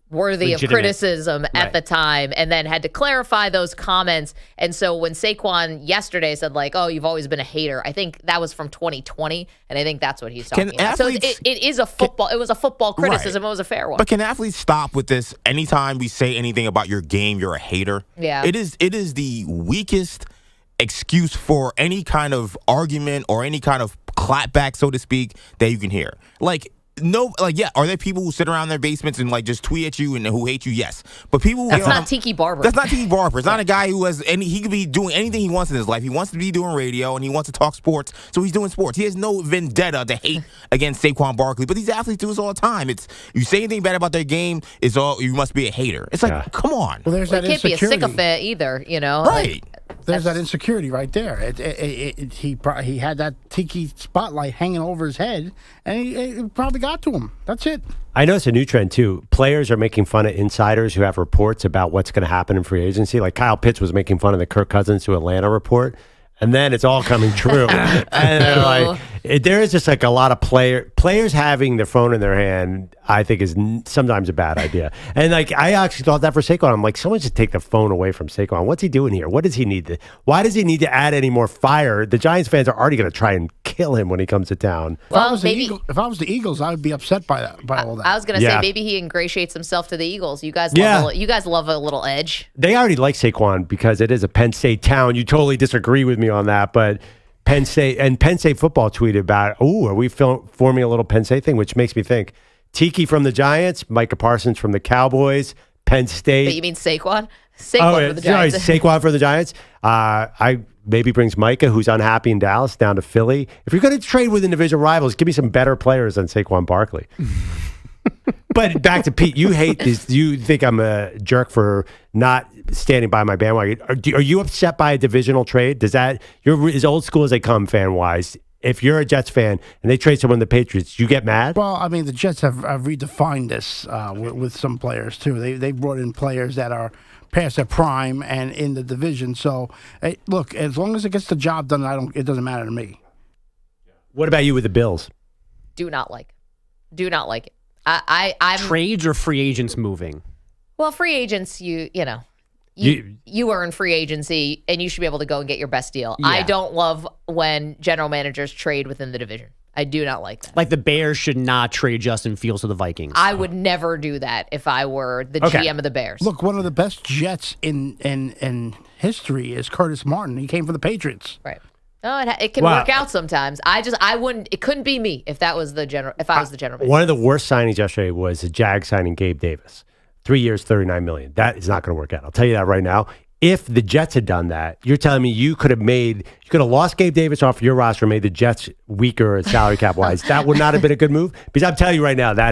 C: worthy of criticism at the time, and then had to clarify those comments. And so when Saquon yesterday said, like, oh, you've always been a hater, I think that was from 2020, and I think that's what he's talking about. So it is a football. It was a football criticism. Right. It was a fair one.
E: But can athletes stop with this? Anytime we say anything about your game, you're a hater.
C: Yeah.
E: It is the weakest excuse for any kind of argument or any kind of clapback, so to speak, that you can hear. Are there people who sit around their basements and just tweet at you and who hate you? Yes. But people
C: That's not Tiki Barber.
E: That's not Tiki Barber. It's not a guy who he could be doing anything he wants in his life. He wants to be doing radio and he wants to talk sports, so he's doing sports. He has no vendetta to hate against Saquon Barkley. But these athletes do this all the time. It's you say anything bad about their game, you must be a hater. It's like, come on.
F: Well, there's that
C: can't be a sycophant either,
E: Right.
F: There's that insecurity right there. He had that Tiki spotlight hanging over his head, and it probably got to him. That's it.
D: I noticed a new trend, too. Players are making fun of insiders who have reports about what's going to happen in free agency. Like Kyle Pitts was making fun of the Kirk Cousins to Atlanta report. And then it's all coming true. And there is just a lot of players having their phone in their hand, I think is sometimes a bad idea. And I actually thought that for Saquon. I'm like, someone should take the phone away from Saquon. What's he doing here? What does he need why does he need to add any more fire? The Giants fans are already going to try and kill him when he comes to town.
C: Well,
F: if I was the Eagles, I would be upset by all that.
C: I was going to say maybe he ingratiates himself to the Eagles. You guys love a little edge.
D: They already like Saquon because it is a Penn State town. You totally disagree with me on that, but Penn State football tweeted about, are we forming a little Penn State thing, which makes me think Tiki from the Giants, Micah Parsons from the Cowboys, Penn State.
C: But you mean Saquon? Saquon for the Giants.
D: Saquon for the Giants. I maybe brings Micah, who's unhappy in Dallas, down to Philly. If you're going to trade with individual rivals, give me some better players than Saquon Barkley. But back to Pete, you hate this. You think I'm a jerk for not standing by my bandwagon. Are you upset by a divisional trade? You're as old school as they come fan wise. If you're a Jets fan and they trade someone to the Patriots, you get mad?
F: Well, I mean, the Jets have redefined this with some players too. They brought in players that are past their prime and in the division. So look, as long as it gets the job done, it doesn't matter to me.
D: What about you with the Bills?
C: Do not like it. I'm
G: trades or free agents moving.
C: Well, free agents, you earn free agency, and you should be able to go and get your best deal. Yeah. I don't love when general managers trade within the division. I do not like that.
G: Like the Bears should not trade Justin Fields to the Vikings.
C: I would never do that if I were the GM of the Bears.
F: Look, one of the best Jets in history is Curtis Martin. He came from the Patriots.
C: Right. No, it can work out sometimes. I wouldn't. It couldn't be me if that was if I was the general manager.
D: One of the worst signings yesterday was the Jags signing Gabe Davis, 3 years, $39 million. That is not going to work out. I'll tell you that right now. If the Jets had done that, you're telling me you could have lost Gabe Davis off your roster, made the Jets weaker salary cap wise. That would not have been a good move. Because I'm telling you right now, that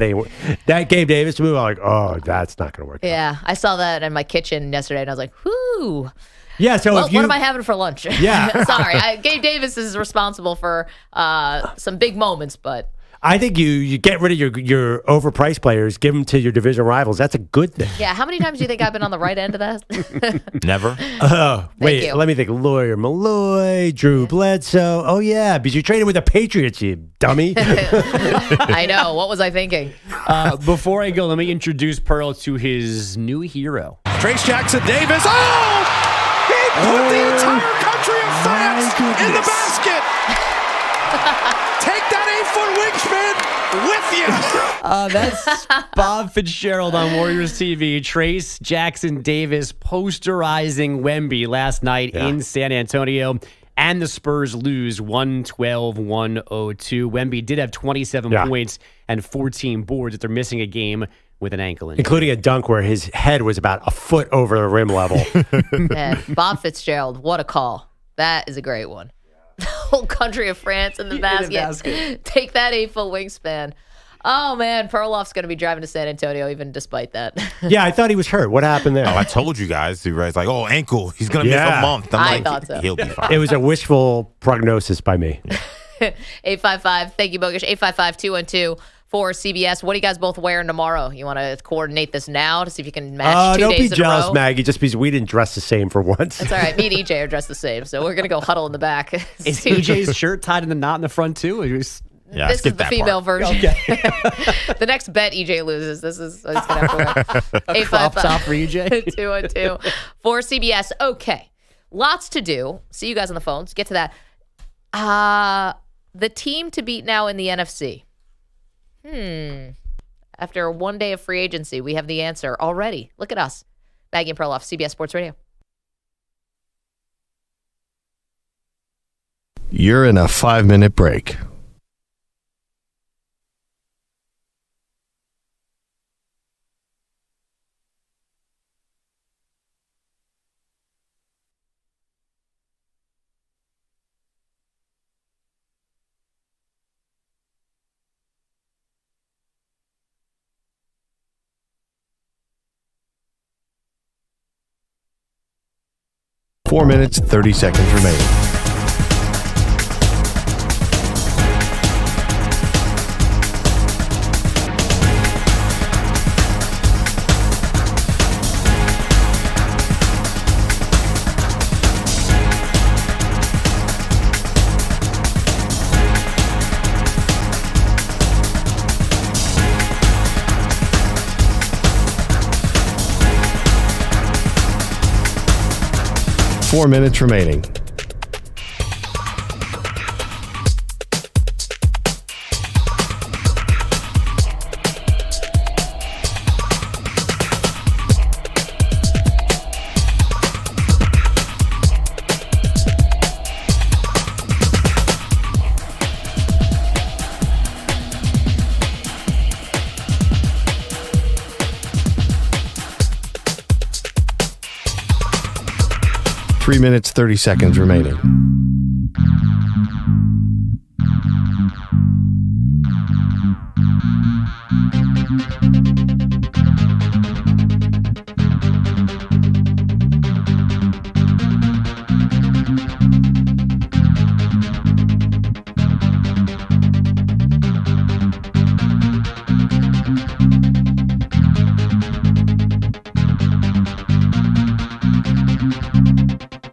D: Gabe Davis move. I'm like, oh, that's not going to work out.
C: Yeah, I saw that in my kitchen yesterday, and I was like, whoo.
D: Yeah, so
C: what am I having for lunch?
D: Yeah.
C: Sorry, Gabe Davis is responsible for some big moments, but
D: I think you get rid of your overpriced players, give them to your division rivals. That's a good thing.
C: Yeah, how many times do you think I've been on the right end of that?
E: Never.
D: Wait, let me think. Lawyer Malloy, Drew Bledsoe. Oh, yeah, because you traded with the Patriots, you dummy.
C: I know. What was I thinking?
G: Before I go, let me introduce Pearl to his new hero.
K: Trace Jackson Davis. He put the entire country of France in the basket. Take that 8-foot wingspan with you.
G: That's Bob Fitzgerald on Warriors TV. Trace Jackson Davis posterizing Wemby last night in San Antonio. And the Spurs lose 112-102. Wemby did have 27 points and 14 boards, but they're missing a game with an ankle injury.
D: Including a dunk where his head was about a foot over the rim level.
C: Man, Bob Fitzgerald, what a call. That is a great one. The whole country of France in the basket. Take that 8-foot wingspan. Oh, man, Perloff's going to be driving to San Antonio even despite that.
D: Yeah, I thought he was hurt. What happened there?
E: Oh, I told you guys. It's like, oh, ankle. He's going to miss a month.
C: I thought so.
E: He'll be fine.
D: It was a wishful prognosis by me.
C: 855, thank you, Bogusch. 855-212 for CBS. What are you guys both wearing tomorrow? You want to coordinate this now to see if you can match 2 days in a row?
D: Don't be jealous, Maggie, just because we didn't dress the same for once.
C: That's all right. Me and EJ are dressed the same, so we're going to go huddle in the back.
G: Is EJ's shirt tied in the knot in the front, too?
E: Yeah,
C: this is the female version.
G: Okay.
C: The next bet EJ loses. This is he's gonna have to wear. 855
G: top for EJ.
C: 212 for CBS. Okay, lots to do. See you guys on the phones. Get to that. The team to beat now in the NFC. After 1 day of free agency, we have the answer already. Look at us, Maggie and Perloff, CBS Sports Radio.
A: You're in a 5-minute break. Four minutes, 30 seconds remaining. Four minutes remaining. Three minutes, 30 seconds remaining.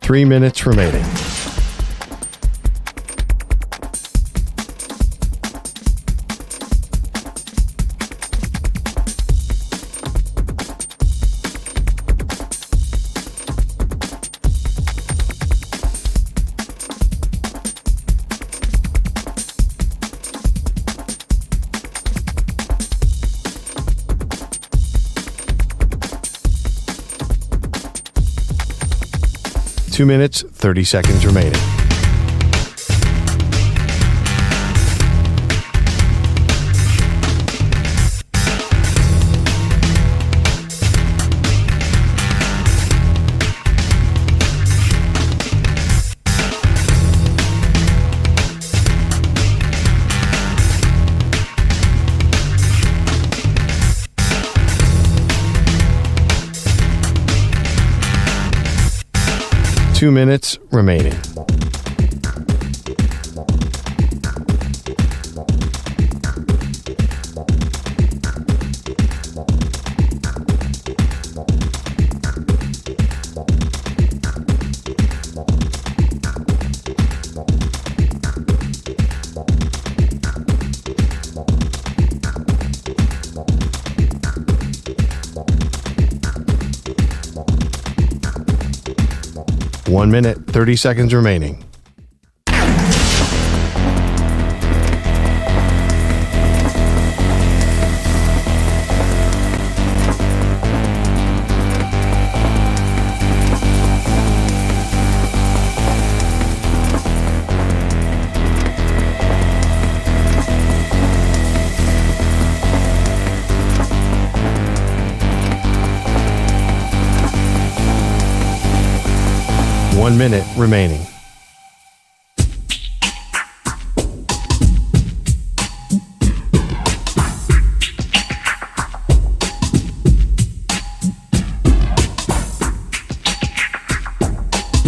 A: Three minutes remaining. Two minutes, 30 seconds remaining. Two minutes remaining. One minute, 30 seconds remaining. 1 minute remaining.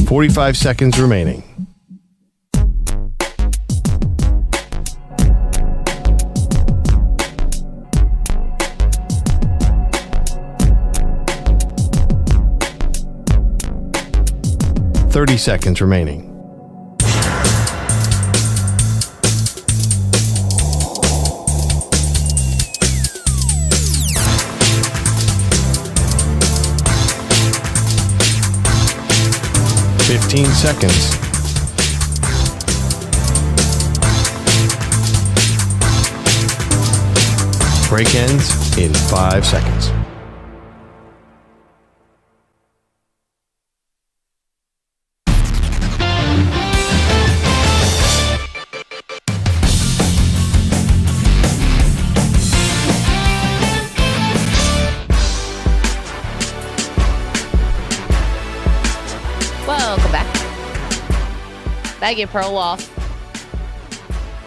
A: $45 seconds remaining. $30 seconds remaining. $15 seconds. Break ends in 5 seconds.
C: Maggie and Perloff.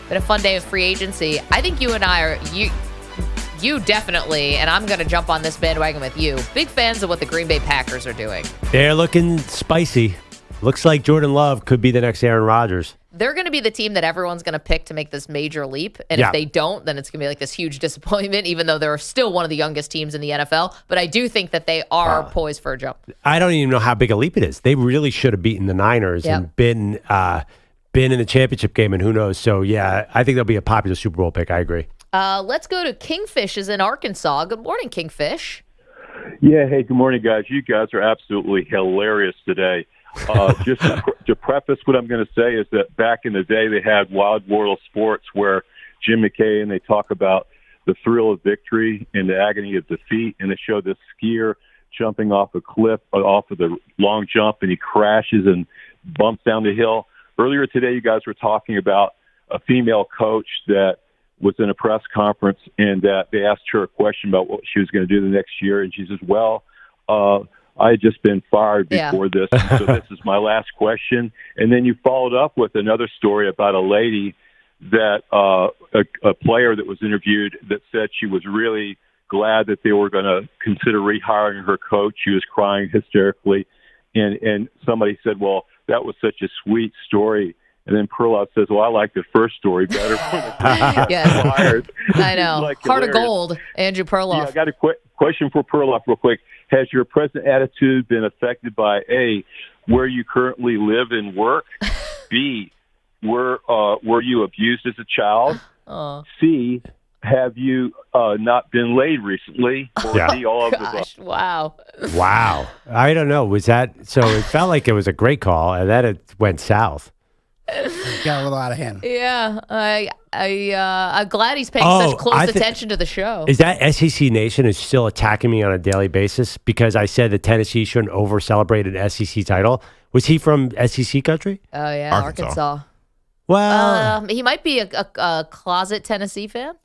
C: Been a fun day of free agency. I think you and I are, you definitely, and I'm going to jump on this bandwagon with you, big fans of what the Green Bay Packers are doing.
D: They're looking spicy. Looks like Jordan Love could be the next Aaron Rodgers.
C: They're going to be the team that everyone's going to pick to make this major leap. And if they don't, then it's going to be like this huge disappointment, even though they're still one of the youngest teams in the NFL. But I do think that they are poised for a jump.
D: I don't even know how big a leap it is. They really should have beaten the Niners and been in the championship game, and who knows. So, yeah, I think they'll be a popular Super Bowl pick. I agree.
C: Let's go to Kingfish is in Arkansas. Good morning, Kingfish.
Q: Yeah, hey, good morning, guys. You guys are absolutely hilarious today. Just to preface what I'm going to say is that back in the day they had Wild World of Sports where Jim McKay and they talk about the thrill of victory and the agony of defeat, and they show this skier jumping off a cliff, off of the long jump, and he crashes and bumps down the hill. Earlier today you guys were talking about a female coach that was in a press conference and that they asked her a question about what she was going to do the next year, and she says, well, I had just been fired before this, so this is my last question. And then you followed up with another story about a lady that a player that was interviewed that said she was really glad that they were going to consider rehiring her coach. She was crying hysterically. And somebody said, well, that was such a sweet story. And then Perloff says, well, I like the first story better.
C: Yes. I know.
Q: Like
C: Heart of gold, Andrew Perloff.
Q: Yeah, I got a question for Perloff real quick. Has your present attitude been affected by A, where you currently live and work? B, were you abused as a child? C, have you not been laid recently? Or D, all of the above?
C: Wow.
D: Wow. I don't know. Was that so? It felt like it was a great call, and then it went south.
F: Got a little out of hand.
C: Yeah, I'm glad he's paying such close attention to the show.
D: Is that SEC Nation is still attacking me on a daily basis because I said that Tennessee shouldn't over-celebrate an SEC title? Was he from SEC country?
C: Oh, yeah, Arkansas.
D: Well,
C: he might be a closet Tennessee fan.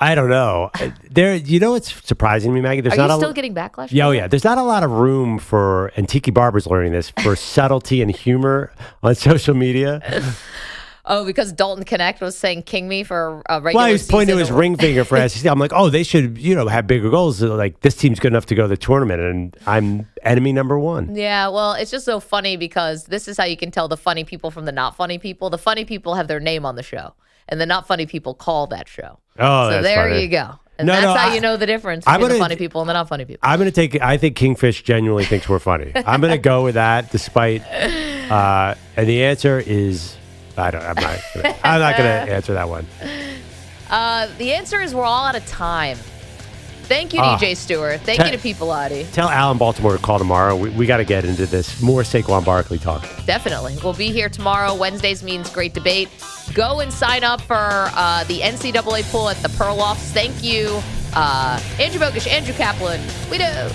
D: I don't know. You know what's surprising me, Maggie? There's
C: Are you still getting backlash?
D: Yeah, yeah. There's not a lot of room for, and Tiki Barber's learning this, for subtlety and humor on social media.
C: Oh, because Dalton Connect was saying "King me" for a regular season.
D: Well, he was pointing to his ring finger for SEC. I'm like, oh, they should, have bigger goals. Like, this team's good enough to go to the tournament, and I'm enemy number one.
C: Yeah, well, it's just so funny because this is how you can tell the funny people from the not funny people. The funny people have their name on the show, and the not funny people call that show.
D: Oh,
C: so
D: that's
C: there
D: funny.
C: you go. And that's how you know the difference between the funny people and the not funny people.
D: I'm going to I think Kingfish genuinely thinks we're funny. I'm going to go with that despite, and the answer is, I'm not going to answer that one.
C: The answer is we're all out of time. Thank you, DJ Stewart. Thank you to Peopleati.
D: Tell Alan Baltimore to call tomorrow. We got to get into this. More Saquon Barkley talk.
C: Definitely. We'll be here tomorrow. Wednesdays means great debate. Go and sign up for the NCAA pool at the Perloffs. Thank you, Andrew Bogusch, Andrew Kaplan. We do.